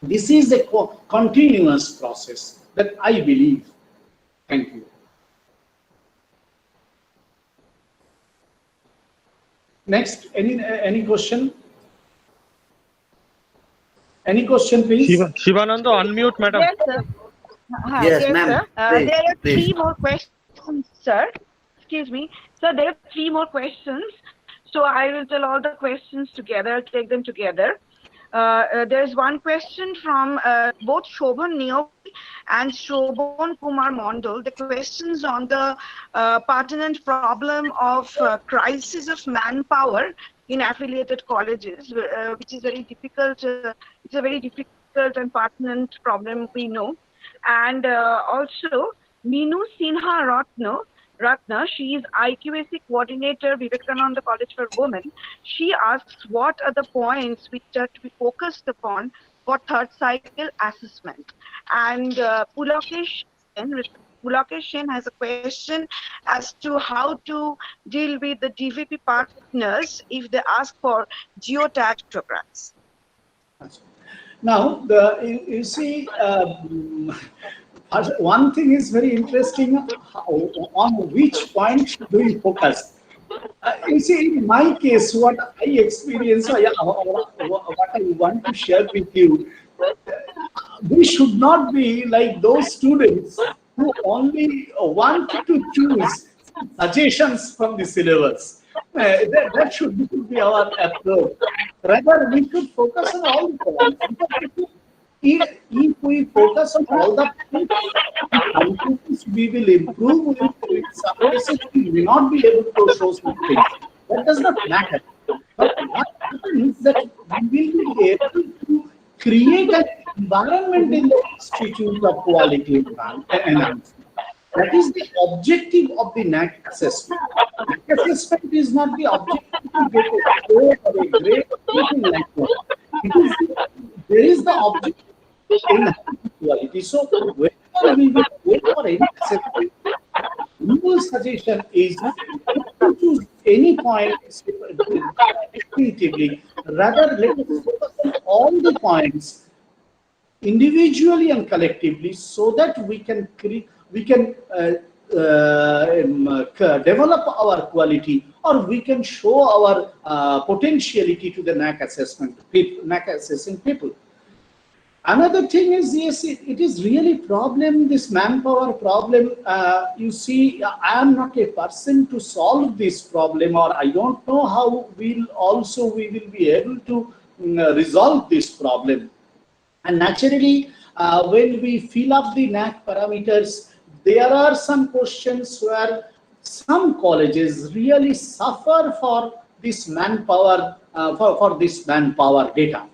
This is a continuous process that I believe. Thank you. Next, any question? Any question, please? Shivananda, unmute, madam. Yes, sir. Yes, Yes, ma'am. sir. Please, There are please. 3 more questions, sir. Excuse me. Sir, there are 3 more questions. So I will tell all the questions together, take them together. There's one question from both Shobhan Neopi and Shobhan Kumar Mondal. The questions on the pertinent problem of crisis of manpower in affiliated colleges, which is very difficult. It's a very difficult and pertinent problem, we know. And also, Minu Sinha Ratna, she is IQAC coordinator, Vivekananda College for Women. She asks, what are the points which are to be focused upon for third cycle assessment? And Pulakesh Sen has a question as to how to deal with the DVP partners if they ask for geotag programs. Now, you see, one thing is very interesting, on which point should we focus? You see, in my case, what I experience, what I want to share with you, we should not be like those students who only want to choose suggestions from the syllabus. That should be our approach. Rather, we should focus on all the points. If we focus on all the points, we will improve. In some cases, we will not be able to show some things. That does not matter. But what happens is that we will be able to create an environment in the Institute of Quality Enhancement. That is the objective of the NAAC assessment. NAAC assessment is not the objective to get a score or a grade or anything like that. There is the objective in quality. So whenever we will wait for any assessment, my suggestion is to choose any point definitively. Rather, let us focus on all the points individually and collectively, so that we can develop our quality, or we can show our potentiality to the NAAC assessing people. Another thing is, yes, it is really problem, this manpower problem. You see, I am not a person to solve this problem, or I don't know how we will be able to resolve this problem. And naturally, when we fill up the NAAC parameters, there are some questions where some colleges really suffer for this manpower, for this manpower data.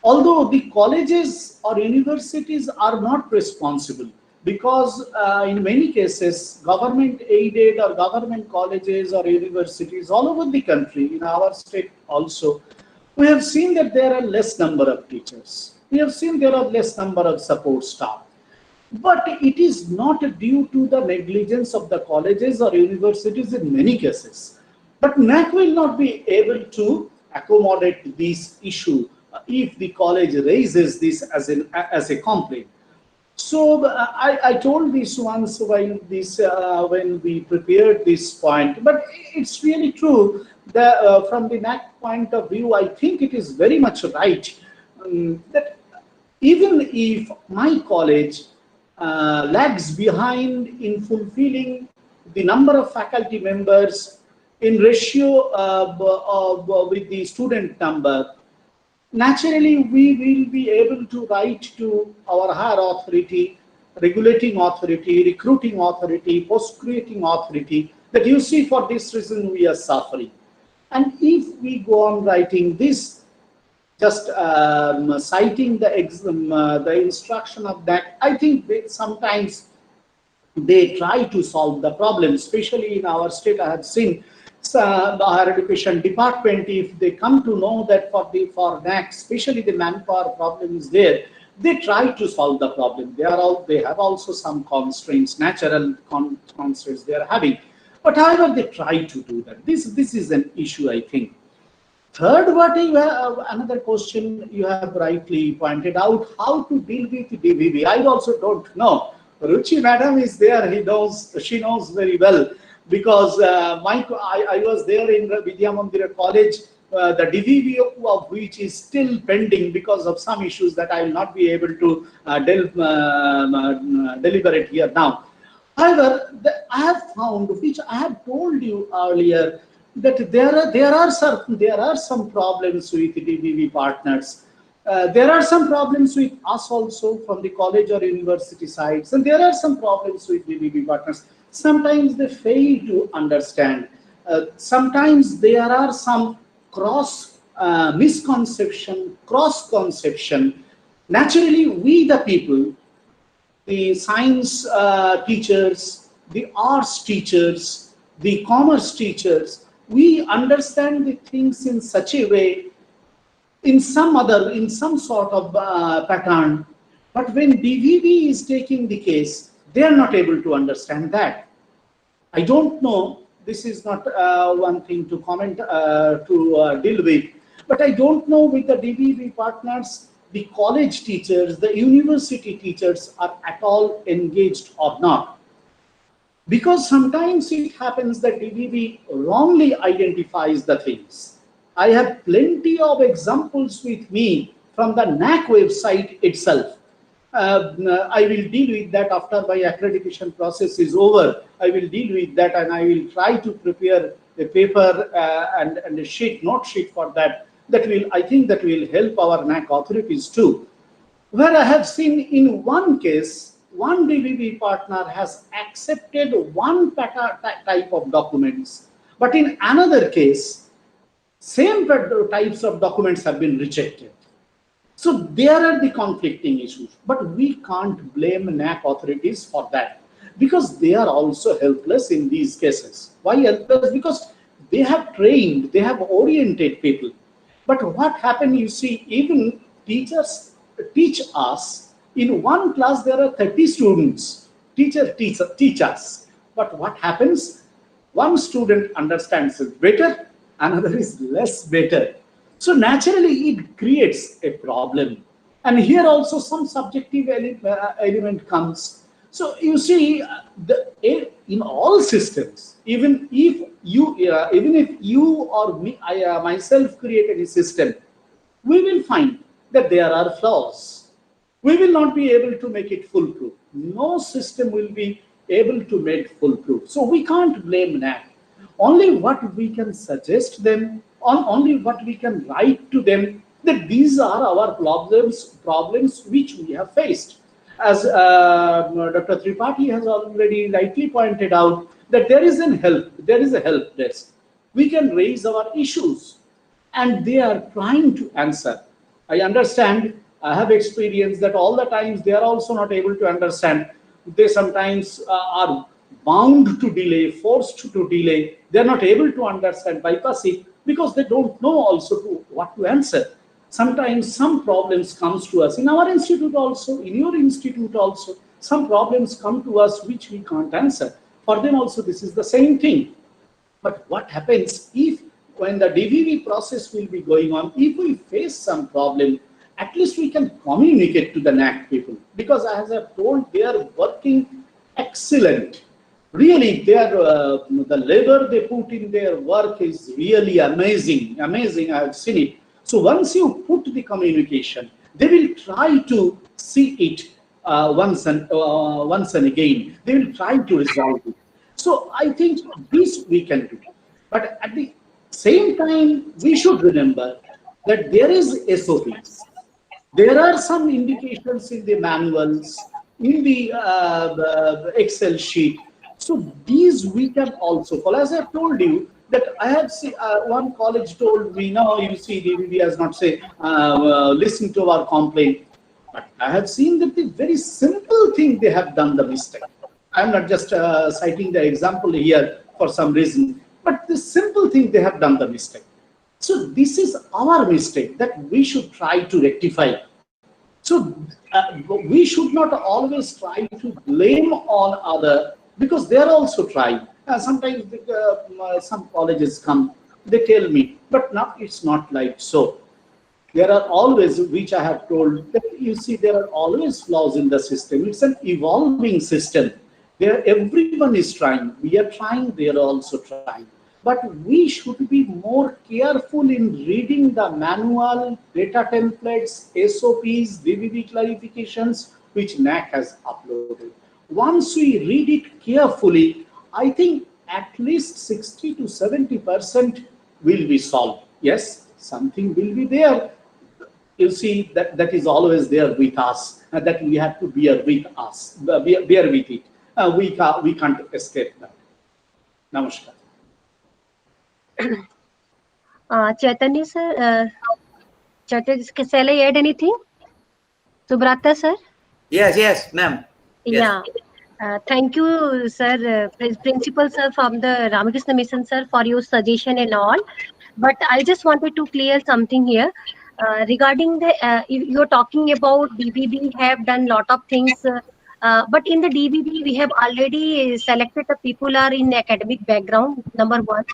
Although the colleges or universities are not responsible, because in many cases, government aided or government colleges or universities all over the country, in our state also, we have seen that there are less number of teachers. We have seen there are less number of support staff. But it is not due to the negligence of the colleges or universities in many cases. But NAAC will not be able to accommodate this issue if the college raises this as a complaint. So I told this once while this when we prepared this point, but it's really true that from the NAAC point of view, I think it is very much right that even if my college lags behind in fulfilling the number of faculty members in ratio with the student number, naturally we will be able to write to our higher authority, regulating authority, recruiting authority, post-creating authority, that you see for this reason we are suffering. And if we go on writing this, just citing the instruction of that, I think sometimes they try to solve the problem, especially in our state. I have seen the higher education department, if they come to know that for NAAC, especially the manpower problem is there, they try to solve the problem. They have also some constraints, natural constraints they are having. But however, they try to do that. This is an issue, I think. Third, what you have, another question you have rightly pointed out, how to deal with DVB. I also don't know. Ruchi madam is there. She knows very well, because I was there in Vidya Mandira College, the DVB of which is still pending because of some issues that I will not be able to deliberate here now. However, I have found, which I have told you earlier, that there are some problems with DVB partners. There are some problems with us also from the college or university sides, and there are some problems with DVB partners. Sometimes they fail to understand. Sometimes there are some misconception, cross-conception. Naturally, we the people, the science teachers, the arts teachers, the commerce teachers, we understand the things in such a way, in some sort of pattern. But when DVB is taking the case, they are not able to understand that. I don't know, this is not one thing to comment, to deal with, but I don't know with the DVB partners, the college teachers, the university teachers are at all engaged or not. Because sometimes it happens that DVB wrongly identifies the things. I have plenty of examples with me from the NAAC website itself. I will deal with that after my accreditation process is over. I will deal with that, and I will try to prepare a paper and a sheet, note sheet for that. I think that will help our NAAC authorities too. Where I have seen in one case, one DVB partner has accepted one type of documents, but in another case, same types of documents have been rejected. So there are the conflicting issues, but we can't blame NAAC authorities for that, because they are also helpless in these cases. Why helpless? Because they have trained, they have oriented people. But what happened, you see, even teachers teach us. In one class, there are 30 students. Teacher teach us. But what happens? One student understands it better, another is less better. So naturally, it creates a problem. And here also some subjective element comes. So you see, in all systems, even if you or me, myself create any system, we will find that there are flaws. We will not be able to make it foolproof. No system will be able to make foolproof. So we can't blame NAAC. Only what we can suggest them, only what we can write to them, that these are our problems which we have faced. As Dr. Tripathi has already rightly pointed out, that there is a help desk. We can raise our issues, and they are trying to answer. I understand. I have experienced that all the times they are also not able to understand. They sometimes are bound to delay, forced to delay. They are not able to understand, bypass it, because they don't know also what to answer. Sometimes some problems comes to us in our institute also, in your institute also. Some problems come to us which we can't answer. For them also, this is the same thing. But what happens if when the DVV process will be going on, if we face some problem, at least we can communicate to the NAAC people, because as I've told, they are working excellent. Really, the labor they put in their work is really amazing. Amazing, I have seen it. So once you put the communication, they will try to see it once and again. They will try to resolve it. So I think this we can do. But at the same time, we should remember that there is SOPs. There are some indications in the manuals, in the Excel sheet. So these we can also follow. As I have told you, that I have seen one college told me, no, you see, DVB has not say, listen to our complaint. But I have seen that the very simple thing they have done the mistake. I'm not just citing the example here for some reason, but the simple thing they have done the mistake. So this is our mistake that we should try to rectify. So we should not always try to blame on other, because they are also trying. Sometimes some colleges come, they tell me, but now it's not like so. There are always, which I have told, that you see, there are always flaws in the system. It's an evolving system. There, everyone is trying. We are trying, they are also trying. But we should be more careful in reading the manual, data templates, SOPs, DVB clarifications, which NAAC has uploaded. Once we read it carefully, I think at least 60 to 70% will be solved. Yes, something will be there. You see, that is always there with us, and that we have to bear with us, bear with it. We can't escape that. Namaskar. Chaitanya sir, Chaitanya, shall I add anything? Subrata sir? Yes, ma'am. Yeah. Thank you, sir, Principal sir from the Ramakrishna Mission sir, for your suggestion and all. But I just wanted to clear something here regarding the. You're talking about DBB have done lot of things, but in the DBB we have already selected the people are in academic background. Number one,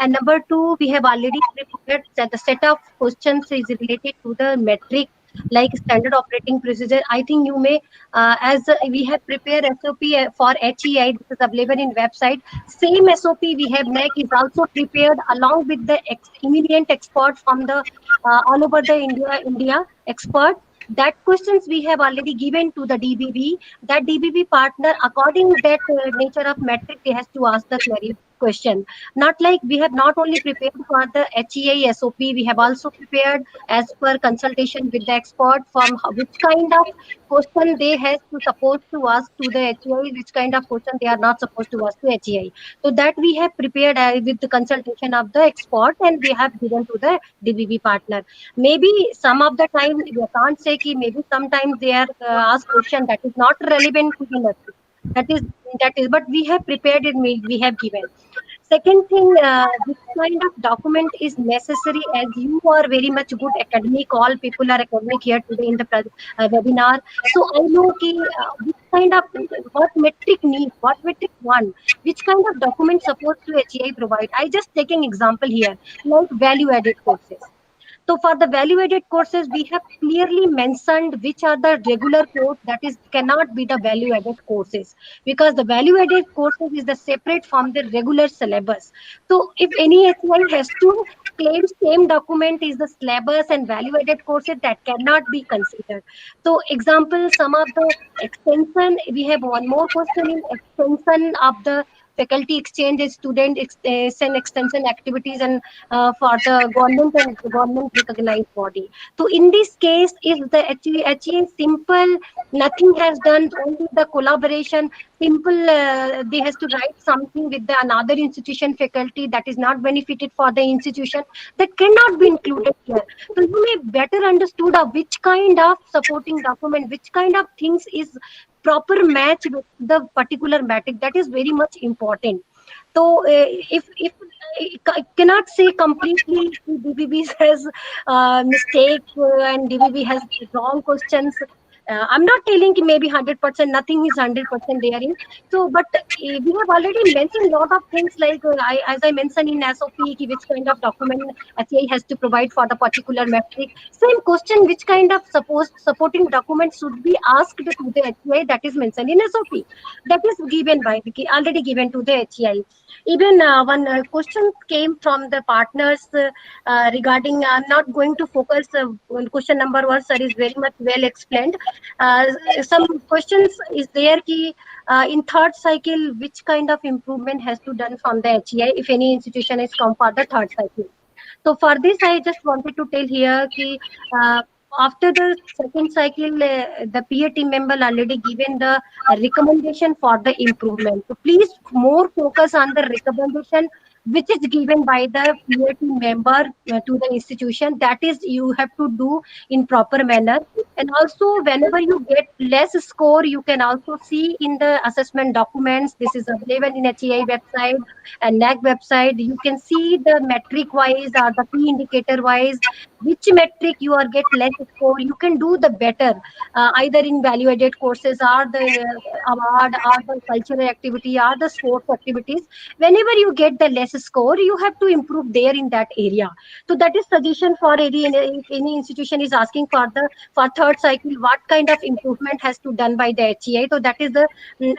and number two, we have already prepared that the set of questions is related to the metric, like standard operating procedure. I think you may, as we have prepared SOP for HEI, this is available in website. Same SOP we have NAAC is also prepared along with the eminent expert from the all over the India expert. That questions we have already given to the DBB. That DBB partner, according to that nature of metric, they has to ask the query question. Not like we have not only prepared for the HEI SOP, we have also prepared as per consultation with the expert from which kind of question they has to supposed to ask to the HEI, which kind of question they are not supposed to ask to HEI. So that we have prepared with the consultation of the expert, and we have given to the DBB partner. Maybe some of the time we can't say ki maybe sometimes they are asked question that is not relevant to the metric. That is, but we have prepared it. We have given. Second thing, which kind of document is necessary, as you are very much good academic, all people are academic here today in the webinar. So I know which kind of, what metric needs, what metric want, which kind of document supposed to HEI provide. I just taking example here, like value added courses. So for the value-added courses, we have clearly mentioned which are the regular course, that is cannot be the value-added courses, because the value-added courses is the separate from the regular syllabus. So if any HEI has to claim same document is the syllabus and value-added courses, that cannot be considered. So example, some of the extension, we have one more question in extension of the faculty exchange, student extension activities, and for the government and government recognized body. So in this case, if the HEI simple, nothing has done, only the collaboration, simple, they has to write something with the another institution faculty that is not benefited for the institution, that cannot be included here. So you may better understood of which kind of supporting document, which kind of things is proper match with the particular metric. That is very much important. So if I cannot say completely DBB has mistake and DBB has wrong questions. I'm not telling maybe 100%, nothing is 100% therein. So, but we have already mentioned a lot of things like, as I mentioned in SOP, which kind of document HCI has to provide for the particular metric. Same question, which kind of supporting documents should be asked to the HCI, that is mentioned in SOP. That is given by, already given to the HCI. Even one question came from the partners regarding, I'm not going to focus on question number 1, sir, is very much well explained. Some questions is there ki, in third cycle, which kind of improvement has to done from the HEI if any institution has come for the third cycle. So for this, I just wanted to tell here ki, after the second cycle, the peer team member already given the recommendation for the improvement. So please more focus on the recommendation which is given by the peer team member to the institution. That is, you have to do in proper manner. And also, whenever you get less score, you can also see in the assessment documents. This is available in HEI website and NAAC website. You can see the metric wise or the key indicator wise, which metric you are get less score. You can do the better, either in value added courses or the award or the cultural activity or the sports activities. Whenever you get the less score, you have to improve there in that area. So that is suggestion for any institution is asking for third cycle, what kind of improvement has to done by the HEI. So that is the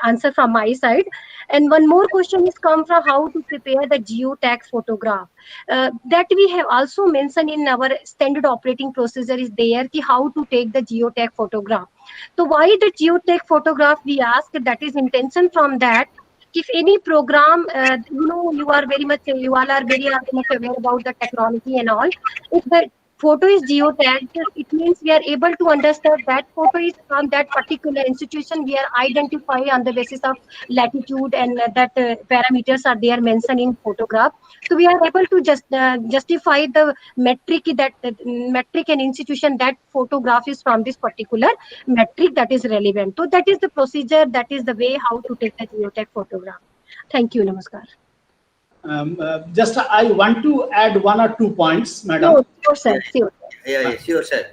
answer from my side. And one more question is come from how to prepare the geotag photograph. That we have also mentioned in our standard operating procedure is there ki how to take the geotag photograph. So why the geotag photograph we ask, that is intention from that. If any program, you are very much, you all are very much aware about the technology and all. If the photo is geotagged, it means we are able to understand that photo is from that particular institution. We are identify on the basis of latitude and that parameters are there mentioned in photograph. So we are able to just justify the metric metric and institution that photograph is from this particular metric that is relevant. So that is the procedure, that is the way how to take the geotag photograph. Thank you. Namaskar. Just I want to add 1 or 2 points, madam. Sure, sir. Sure. Yeah, sure, sir.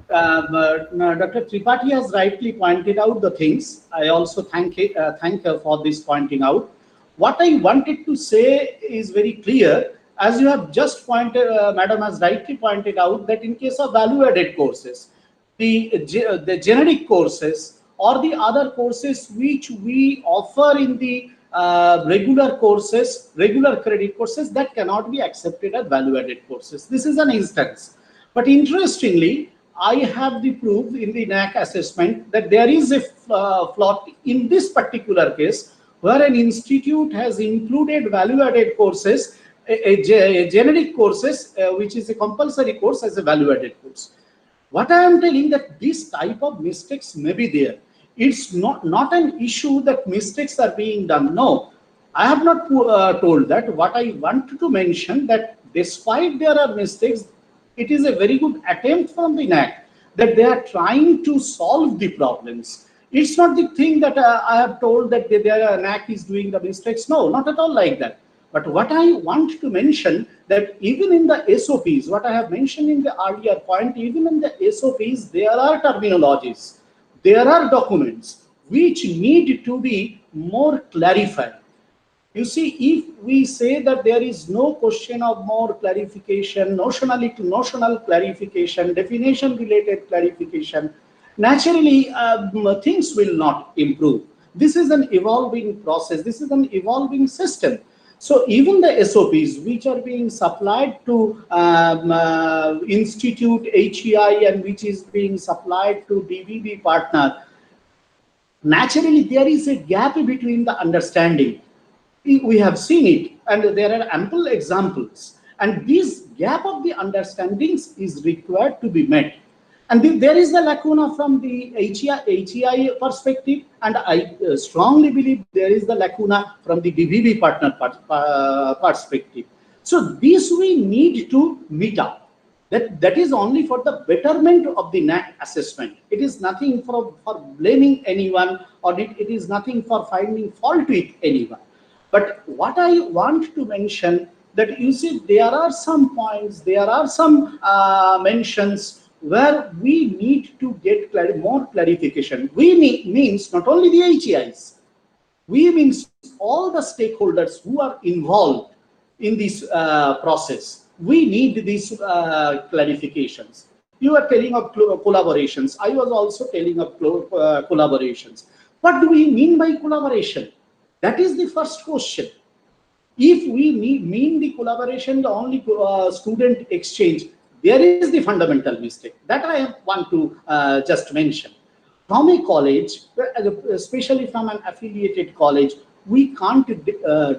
Dr. Tripathi has rightly pointed out the things. I also thank her for this pointing out. What I wanted to say is very clear. As you have just pointed, madam has rightly pointed out that in case of value-added courses, the generic courses or the other courses which we offer in the regular courses, regular credit courses, that cannot be accepted as value-added courses. This is an instance. But interestingly, I have the proof in the NAAC assessment that there is a flaw in this particular case where an institute has included value-added courses, a generic courses, which is a compulsory course as a value-added course. What I am telling that this type of mistakes may be there. It's not an issue that mistakes are being done. No, I have not told that. What I want to mention that despite there are mistakes, it is a very good attempt from the NAAC that they are trying to solve the problems. It's not the thing that I have told that NAAC is doing the mistakes. No, not at all like that. But what I want to mention that even in the SOPs, what I have mentioned in the earlier point, even in the SOPs, there are terminologies, there are documents which need to be more clarified. You see, if we say that there is no question of more clarification, notionally to notional clarification, definition related clarification, naturally things will not improve. This is an evolving process. This is an evolving system. So even the SOPs which are being supplied to Institute HEI and which is being supplied to DBB partner, naturally there is a gap between the understanding. We have seen it and there are ample examples. And this gap of the understandings is required to be met. And there is the lacuna from the HEI perspective, and I strongly believe there is the lacuna from the DBB partner perspective. So this we need to meet up. That is only for the betterment of the NAAC assessment. It is nothing for blaming anyone, or it is nothing for finding fault with anyone. But what I want to mention that you see there are some points, there are some mentions where we need to get more clarification. We need means not only the HEIs, we means all the stakeholders who are involved in this process. We need these clarifications. You are telling of collaborations. I was also telling of collaborations. What do we mean by collaboration? That is the first question. If we mean the collaboration, the only student exchange, there is the fundamental mistake. That I want to just mention. From a college, especially from an affiliated college, we can't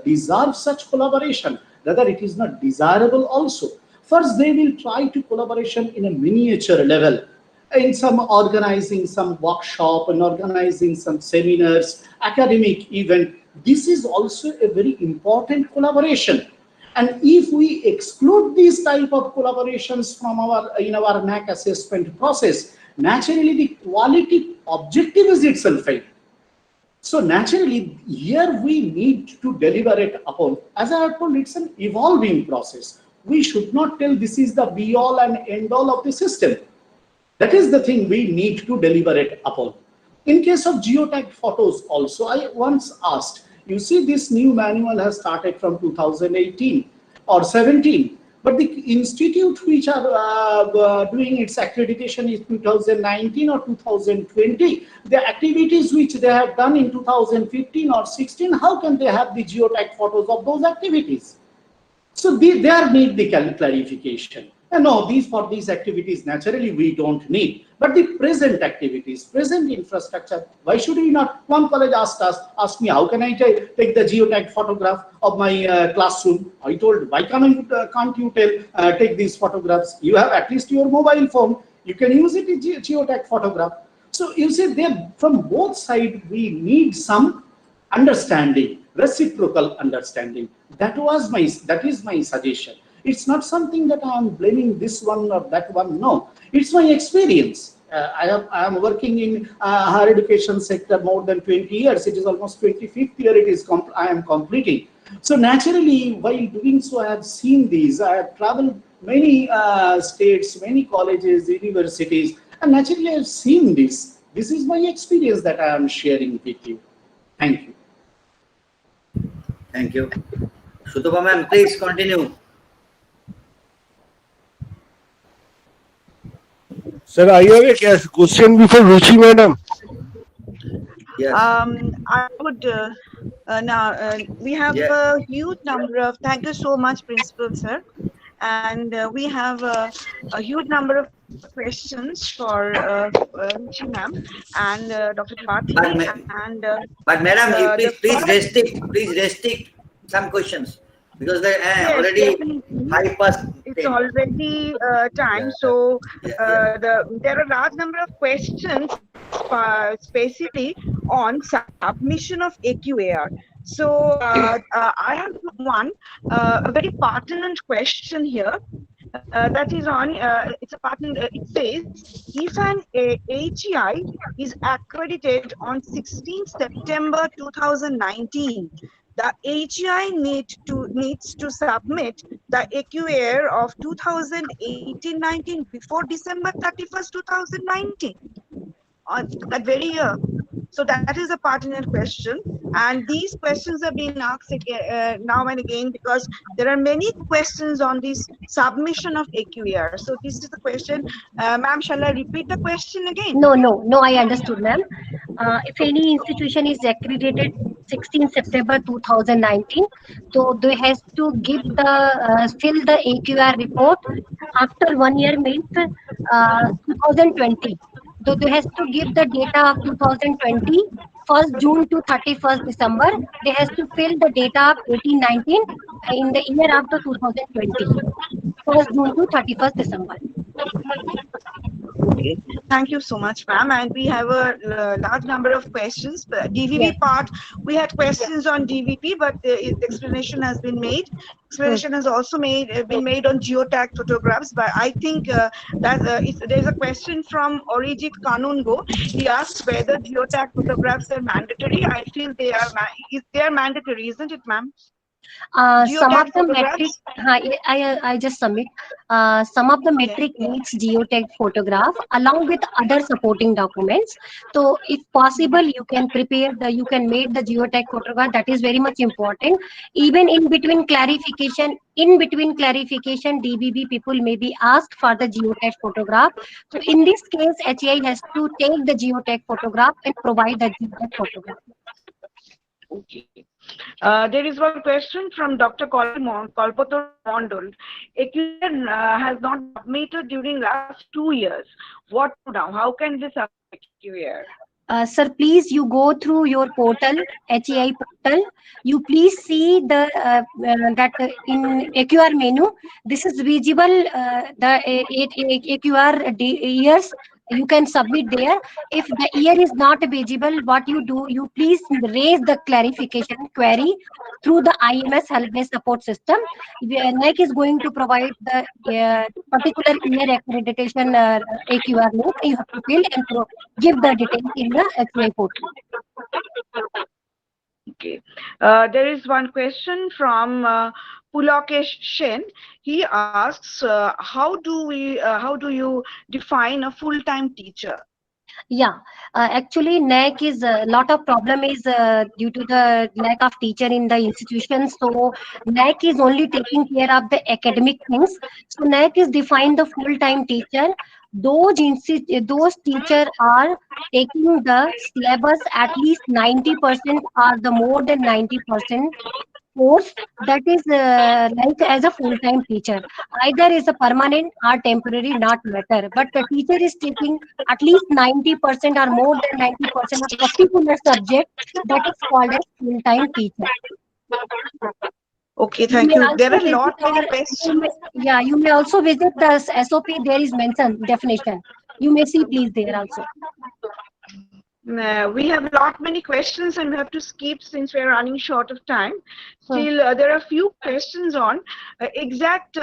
deserve such collaboration. Rather, it is not desirable also. First, they will try to collaboration in a miniature level, in some organizing some workshop and organizing some seminars, academic event. This is also a very important collaboration. And if we exclude these type of collaborations from our NAAC assessment process, naturally the quality objective is itself failed. So naturally, here we need to deliberate upon. As I have told, it's an evolving process. We should not tell this is the be all and end all of the system. That is the thing we need to deliberate upon. In case of geotagged photos also, I once asked, you see this new manual has started from 2018 or 17, but the institute which are doing its accreditation is 2019 or 2020. The activities which they have done in 2015 or 16, how can they have the geotagged photos of those activities? So there need the clarification. And no, for these activities, naturally we don't need. But the present activities, present infrastructure, why should we not? One college asked me, how can I take the geotagged photograph of my classroom? I told, why can't you take these photographs? You have at least your mobile phone. You can use it in geotagged photograph. So you see, there from both sides, we need some understanding, reciprocal understanding. That is my suggestion. It's not something that I am blaming this one or that one. No, it's my experience. I am working in higher education sector more than 20 years. It is almost 25th year I am completing. So naturally, while doing so, I have seen these. I have traveled many states, many colleges, universities, and naturally I have seen this. This is my experience that I am sharing with you. Thank you. Thank you. Sutapa ma'am, please continue. Sir, I have a question before Ruchi madam. Yes. I would now we have a huge number of. Thank you so much, Principal Sir, and we have a huge number of questions for Ruchi ma'am and Dr. Tripathi. But madam, please restrict some questions because they yes, already high past. It's already time, so there are a large number of questions specifically on submission of AQAR. So I have one a very pertinent question here. That is on it's a pattern. It says if an HEI is accredited on 16 September 2019, the HEI needs to submit the AQAR of 2018-19 before December 31st, 2019, on that very year. So that is a pertinent question, and these questions are being asked again, now and again, because there are many questions on this submission of AQAR. So this is the question. Ma'am, shall I repeat the question again? No, I understood, ma'am. If any institution is accredited 16 September 2019, so they has to give fill the AQAR report after 1 year means 2020. So they has to give the data of 2020, 1st June to 31st December. They has to fill the data of 18-19 in the year after 2020, 1st June to 31st December. Okay, thank you so much, ma'am. And we have a large number of questions. DVP part, we had questions on DVP, but the explanation has been made. Explanation has also been made on geotag photographs. But I think that there's a question from Orijit Kanungo. He asked whether geotag photographs are mandatory. I feel they are mandatory, isn't it, ma'am? Some of Geotag the photographs? metric, I just submit. Some of the metric needs geotag photograph along with other supporting documents. So, if possible, you can you can make the geotag photograph. That is very much important. Even in between clarification, DBB people may be asked for the geotag photograph. So, in this case, HAI has to take the geotag photograph and provide the geotag photograph. Okay. There is one question from Dr. Kalpator Mondol. AQR has not submitted during last 2 years. What now? How can this affect AQR? Sir, please you go through your portal, HAI portal. You please see the that in AQR menu. This is visible. The AQR years you can submit there. If the year is not visible, what you do? You please raise the clarification query through the IMS helpdesk support system. NAAC is going to provide the particular year accreditation AQR link. You have to fill and give the details in the HAI portal. Okay. There is one question from Pulokesh Shen. He asks, how do you define a full-time teacher? Yeah, actually, NAAC is a lot of problem is due to the lack of teacher in the institutions. So NAAC is only taking care of the academic things. So NAAC is defined the full-time teacher. Those teachers are taking the syllabus at least 90% or the more than 90% course, that is like as a full-time teacher. Either is a permanent or temporary, not matter. But the teacher is taking at least 90% or more than 90% of particular subject, that is called as full-time teacher. Okay, thank you. There are a lot many questions. You may also visit the SOP. There is mentioned definition. You may see please there also. We have a lot many questions and we have to skip since we are running short of time. Still, there are a few questions on exact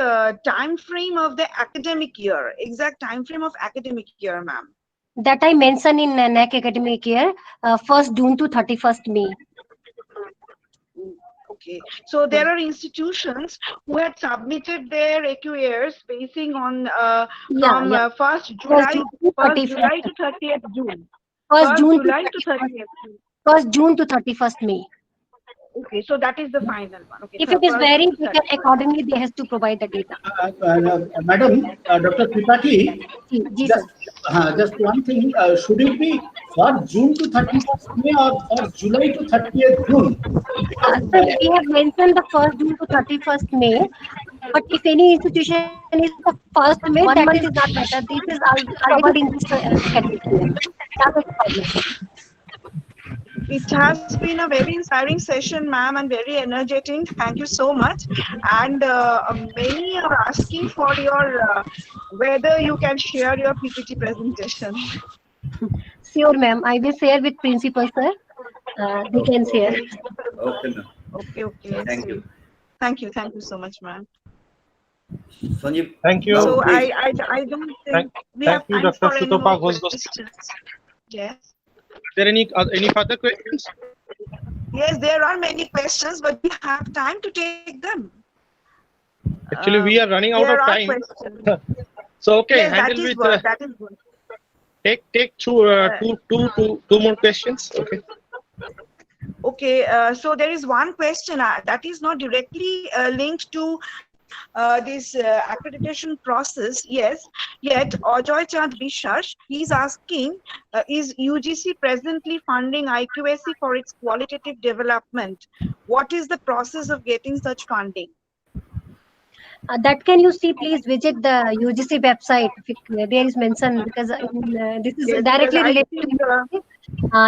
time frame of the academic year. Exact time frame of academic year, ma'am. That I mentioned in NAAC academic year, 1st June to 31st May. Okay, so there are institutions who had submitted their AQAs basing on from 1st July to 30th June. 1st June July to 30th June. 1st June to 31st May. Okay, so that is the final one. Okay, if it is varied, accordingly they has to provide the data. Madam, Dr. Tripathi, just one thing, should it be for June to 31st May or for July to 30th June? So we have mentioned the 1st June to 31st May, but if any institution is the 1st May, that is not better. This is covered in this academic year. It has been a very inspiring session, ma'am, and very energetic. Thank you so much. And many are asking for your whether you can share your PPT presentation. Sure, ma'am. I will share with principal, sir. They can share. Okay, ma'am. Okay. Thank you. Thank you so much, ma'am. Sanjeev. Thank you. So I don't think we have time for any more questions. Yes. Is there any further questions? Yes, there are many questions, but we have time to take them. Actually, we are running out of time. So okay, yes, handle with that is good. Take two more questions. Okay. Okay, so there is one question that is not directly linked to this accreditation process. Yes, yet Ajoy Chand Bishash, he's asking, is UGC presently funding IQAC for its qualitative development? What is the process of getting such funding? That can you see, please visit the UGC website. There is mentioned because this is directly related to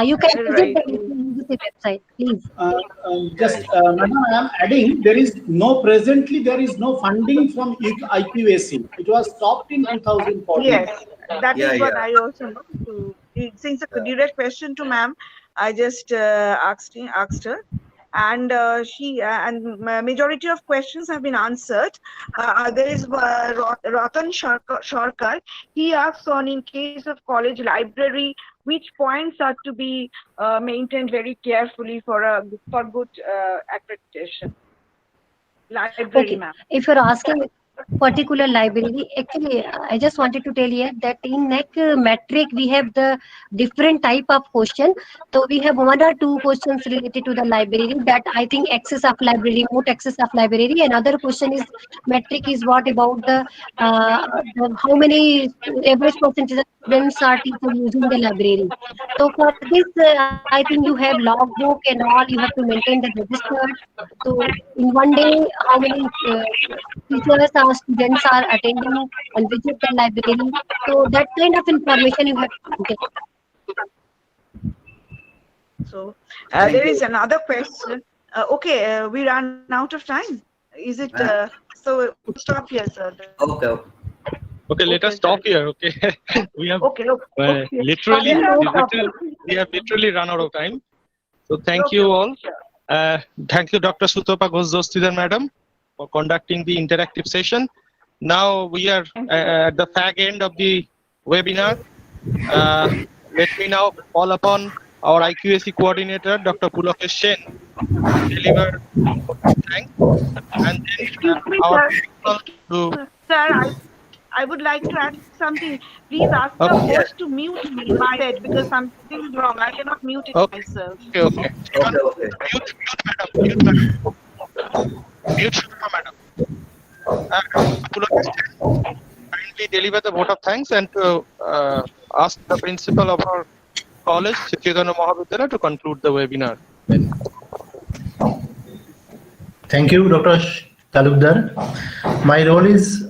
you can visit the UGC website, please. Madam, I am adding, presently there is no funding from IQAC. It was stopped in 2014. Yes, that is what I also know. Since a direct question to ma'am, I just asked her. And majority of questions have been answered. There is Ratan Sharkar. He asks on, in case of college library, which points are to be maintained very carefully for good accreditation. Library, Okay, ma'am. if you're asking particular library, actually, I just wanted to tell you that in NAAC metric, we have the different type of question. So we have one or two questions related to the library that I think access of library, remote access of library. Another question is metric is what about the how many average percentage of students are teacher using the library. So for this, I think you have logbook and all, you have to maintain the register. So in one day, how many teachers or students are attending and visit the library? So that kind of information you have to maintain. So Thank there you. is another question. Okay, we ran out of time. Is it so? We'll stop here, sir. Okay, okay. Okay, let us stop here. Okay, we have Okay, okay. literally There are no we have literally run out of time. So thank you all. Thank you, Dr. Sutopa Ghosh-Dostidar, madam, for conducting the interactive session. Now we are at the fag end of the webinar. Let me now call upon our IQAC coordinator, Dr. Pulokesh Sen, to deliver thanks, and then Excuse me, our sir. principal to. Sir, I would like to add something. Please ask the Okay. host to mute me, my head, because something is wrong. I cannot mute it myself. Okay, okay. Okay. Mute, madam. Mute, madam. Mute, madam. Pulokesh Sen, kindly deliver the vote of thanks and to ask the principal of our college, Sri Chaitanya Mahavidyalaya, to conclude the webinar. Thank you, Dr. Talukdar. My role is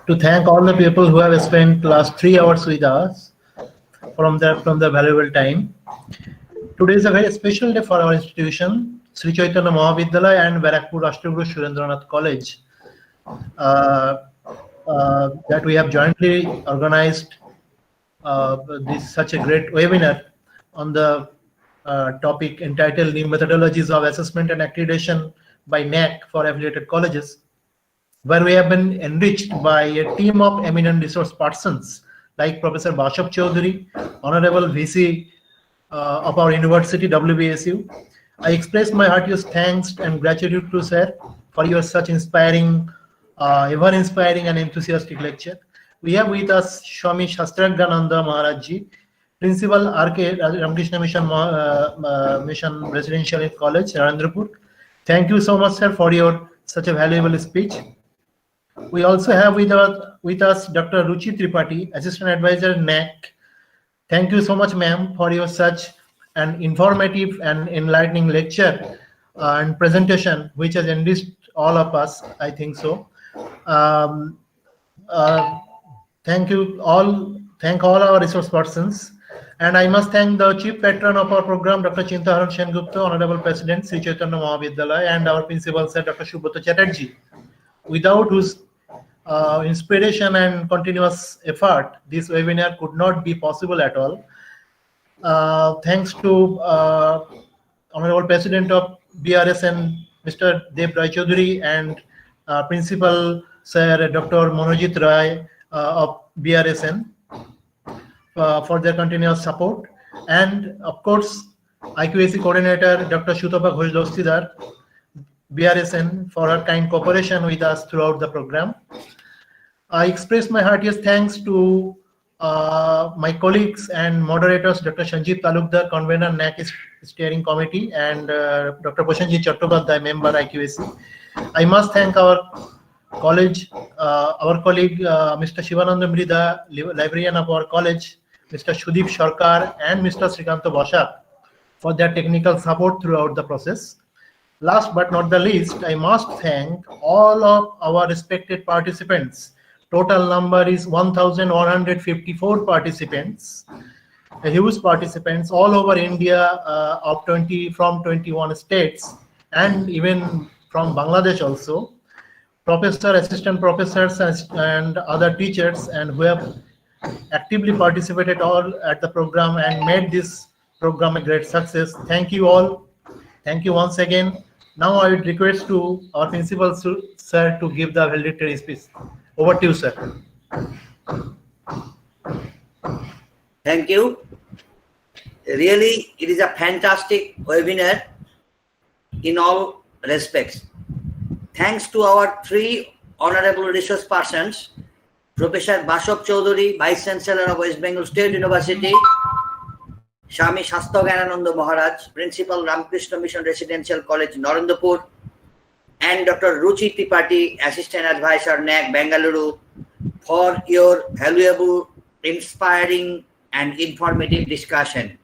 to thank all the people who have spent last 3 hours with us from the valuable time. Today is a very special day for our institution, Sri Chaitanya Mahavidyalaya and Barakpur Rashtraguru Surendranath College, that we have jointly organized such a great webinar on the topic entitled New Methodologies of Assessment and Accreditation by NAAC for Affiliated Colleges, where we have been enriched by a team of eminent resource persons like Professor Bashab Chaudhary, Honorable VC of our university, WBSU. I express my heartiest thanks and gratitude to sir for your such inspiring, ever-inspiring and enthusiastic lecture. We have with us Swami Shastragananda Maharaj Ji, Principal RK Ramakrishna Mission Residential College, Narendrapur. Thank you so much, sir, for your such a valuable speech. We also have with us Dr. Ruchi Tripathi, Assistant Advisor, NAAC. Thank you so much, ma'am, for your such an informative and enlightening lecture and presentation, which has enriched all of us, I think so. Thank you all. Thank all our resource persons. And I must thank the chief patron of our program, Dr. Chintaharan Sengupta, Honorable President, Sri Chaitanya Mahavidyalaya, and our principal, sir, Dr. Subhrata Chatterjee, without whose inspiration and continuous effort, this webinar could not be possible at all. Thanks to Honorable President of BRSN, Mr. Dev Rai Chaudhary, and Principal Sir Dr. Manojit Rai of BRSN for their continuous support, and of course IQAC coordinator Dr. Sutopa Ghosh-Dostidar, BRSN, for her kind cooperation with us throughout the program. I express my heartiest thanks to my colleagues and moderators, Dr. Sanjeev Talukdar, convener NAAC steering committee, and Dr. Prosenjit Chattopadhyay, member IQAC. I must thank our college, our colleague Mr. Shivananda Mrida, librarian of our college, Mr. Sudip Sarkar, and Mr. Srikanta Bashak for their technical support throughout the process. Last but not the least, I must thank all of our respected participants. Total number is 1,154 participants, a huge participants all over India, from 21 states, and even from Bangladesh also. Professor, assistant professors, and other teachers, and who have actively participated all at the program and made this program a great success. Thank you all. Thank you once again. Now I would request to our principal, sir, to give the valedictory speech. Over to you, sir. Thank you. Really, it is a fantastic webinar in all respects. Thanks to our three honorable resource persons, Professor Bashop Chaudhary, Vice Chancellor of West Bengal State University, Swami Shastagyanananda Maharaj, Principal Ramakrishna Mission Residential College, Narendapur, and Dr. Ruchi Tripathi, Assistant Advisor, NAAC, Bengaluru, for your valuable, inspiring, and informative discussion.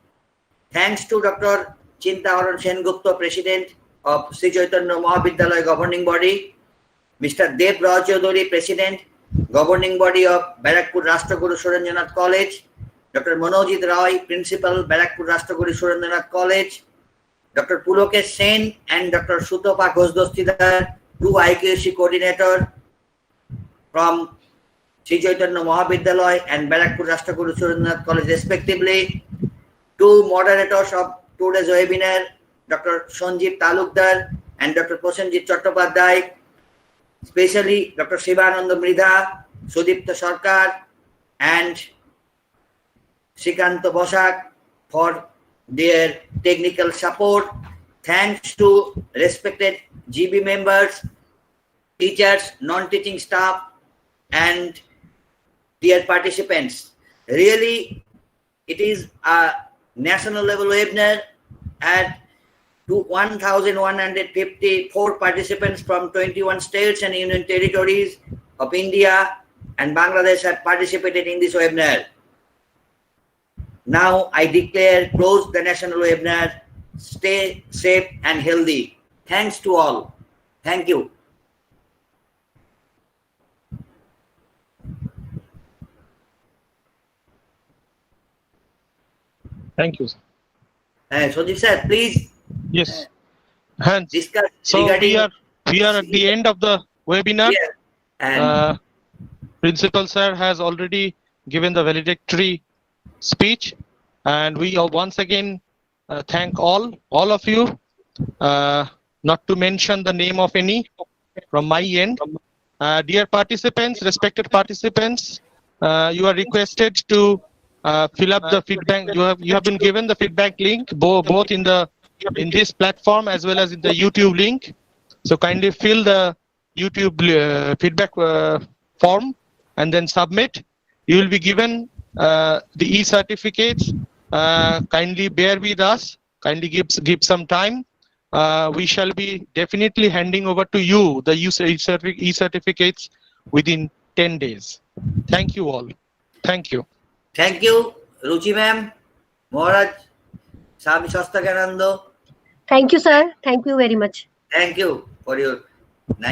Thanks to Dr. Chintaharan Sengupta, President of Sri Chaitanya Mahavidyalaya Governing Body, Mr. Dev Raj Chaudhary, President, Governing Body of Barakpur Rashtraguru Surendranath College, Dr. Manojit Roy, Principal, Barakpur Rashtraguru Surendranath College, Dr. Pulokesh Sen and Dr. Sutopa Ghosh-Dostidar, two IQAC coordinator from Sri Chaitanya Mahavidyalaya and Barakpur Rashtraguru Surendranath College respectively, two moderators of today's webinar, Dr. Sanjeev Talukdar and Dr. Prosenjit Chattopadhyay, especially Dr. Shivananda Mridha, Sudipta Sarkar and Srikanta Bosak for their technical support. Thanks to respected GB members, teachers, non-teaching staff, and dear participants. Really, it is a national level webinar at 1,154 participants from 21 states and union territories of India and Bangladesh have participated in this webinar. Now I declare closed the national webinar. Stay safe and healthy. Thanks to all. Thank you. Thank you, sir. Sanjeev sir, please. Yes. Hans. Discuss So regarding we are at the end of the webinar. Yeah. And Principal sir has already given the valedictory speech, and we once again thank all of you. Not to mention the name of any from my end. Dear participants, respected participants, you are requested to fill up the feedback. You have been given the feedback link both in this platform as well as in the YouTube link. So kindly fill the YouTube feedback form and then submit. You will be given the e-certificates. Kindly bear with us. Kindly give some time. We shall be definitely handing over to you the e-certificates within 10 days. Thank you all. Thank you. thank you, Ruchi ma'am, Maharaj, Swami Shastagyananda. Thank you, sir. Thank you very much. Thank you for your nice